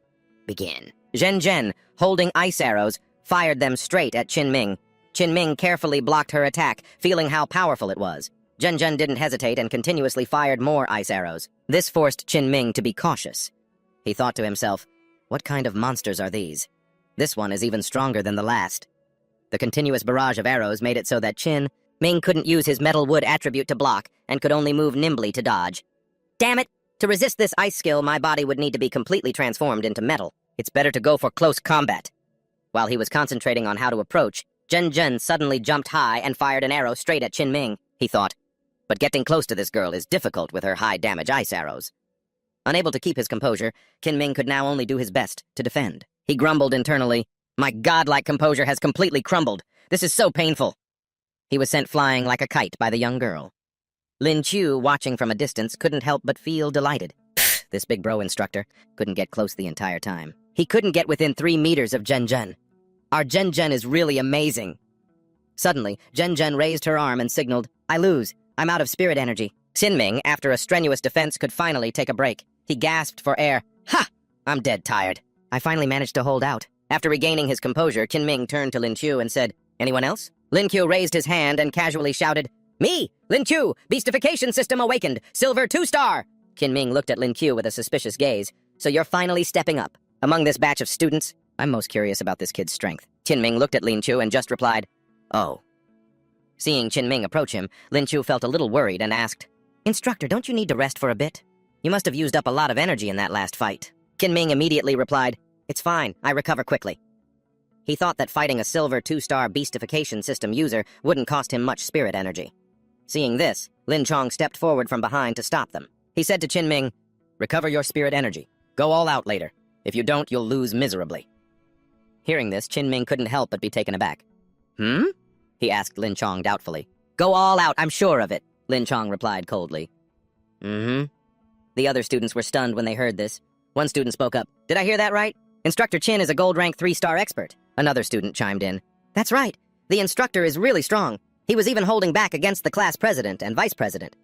"Begin." Zhen, holding ice arrows, fired them straight at Qin Ming. Qin Ming carefully blocked her attack, feeling how powerful it was. Zhen didn't hesitate and continuously fired more ice arrows. This forced Qin Ming to be cautious. He thought to himself, what kind of monsters are these? This one is even stronger than the last. The continuous barrage of arrows made it so that Qin Ming couldn't use his metal wood attribute to block and could only move nimbly to dodge. Damn it! To resist this ice skill, my body would need to be completely transformed into metal. It's better to go for close combat. While he was concentrating on how to approach, Zhen suddenly jumped high and fired an arrow straight at Qin Ming, he thought. But getting close to this girl is difficult with her high-damage ice arrows. Unable to keep his composure, Qin Ming could now only do his best to defend. He grumbled internally, "My godlike composure has completely crumbled. This is so painful." He was sent flying like a kite by the young girl. Lin Chu, watching from a distance, couldn't help but feel delighted. This big bro instructor couldn't get close the entire time. He couldn't get within 3 meters of Zhen. Our Zhen is really amazing. Suddenly, Zhen raised her arm and signaled, "I lose. I'm out of spirit energy." Qin Ming, after a strenuous defense, could finally take a break. He gasped for air. "Ha! I'm dead tired." I finally managed to hold out. After regaining his composure, Qin Ming turned to Lin Chu and said, "Anyone else?" Lin Chu raised his hand and casually shouted, "Me! Lin Chu! Beastification system awakened! Silver 2-star!" Qin Ming looked at Lin Chu with a suspicious gaze. "So you're finally stepping up. Among this batch of students, I'm most curious about this kid's strength." Qin Ming looked at Lin Chu and just replied, "Oh." Seeing Qin Ming approach him, Lin Chu felt a little worried and asked, "Instructor, don't you need to rest for a bit? You must have used up a lot of energy in that last fight." Qin Ming immediately replied, "It's fine, I recover quickly." He thought that fighting a silver 2-star beastification system user wouldn't cost him much spirit energy. Seeing this, Lin Chong stepped forward from behind to stop them. He said to Qin Ming, Recover your spirit energy. Go all out later. If you don't, you'll lose miserably. Hearing this, Qin Ming couldn't help but be taken aback. Hmm? He asked Lin Chong doubtfully. Go all out, I'm sure of it, Lin Chong replied coldly. Mm-hmm. The other students were stunned when they heard this. One student spoke up. Did I hear that right? Instructor Qin is a gold rank 3-star expert. Another student chimed in. That's right. The instructor is really strong. He was even holding back against the class president and vice president.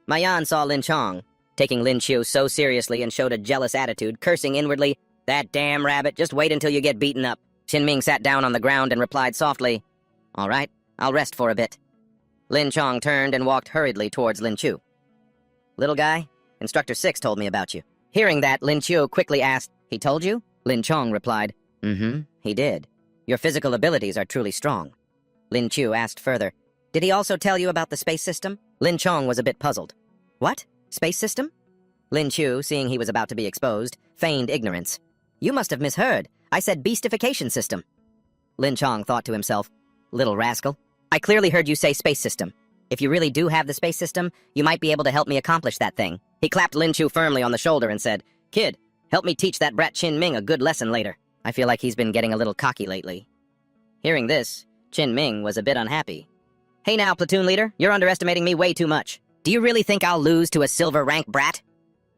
Mayan saw Lin Chong, taking Lin Chiu so seriously, and showed a jealous attitude, cursing inwardly, That damn rabbit, just wait until you get beaten up. Qin Ming sat down on the ground and replied softly, All right, I'll rest for a bit. Lin Chong turned and walked hurriedly towards Lin Chiu. Little guy, Instructor 6 told me about you. Hearing that, Lin Chiu quickly asked, He told you? Lin Chong replied, Mm-hmm, he did. Your physical abilities are truly strong. Lin Chiu asked further, Did he also tell you about the space system? Lin Chong was a bit puzzled. What? Space system? Lin Chiu, seeing he was about to be exposed, feigned ignorance. You must have misheard. I said beastification system. Lin Chong thought to himself, Little rascal, I clearly heard you say space system. If you really do have the space system, you might be able to help me accomplish that thing. He clapped Lin Chiu firmly on the shoulder and said, Kid, help me teach that brat Qin Ming a good lesson later. I feel like he's been getting a little cocky lately. Hearing this, Qin Ming was a bit unhappy. Hey now, platoon leader, you're underestimating me way too much. Do you really think I'll lose to a silver rank brat?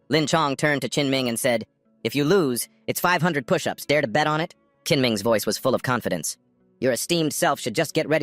Lin Chong turned to Qin Ming and said, If you lose, it's 500 push-ups. Dare to bet on it? Qin Ming's voice was full of confidence. Your esteemed self should just get ready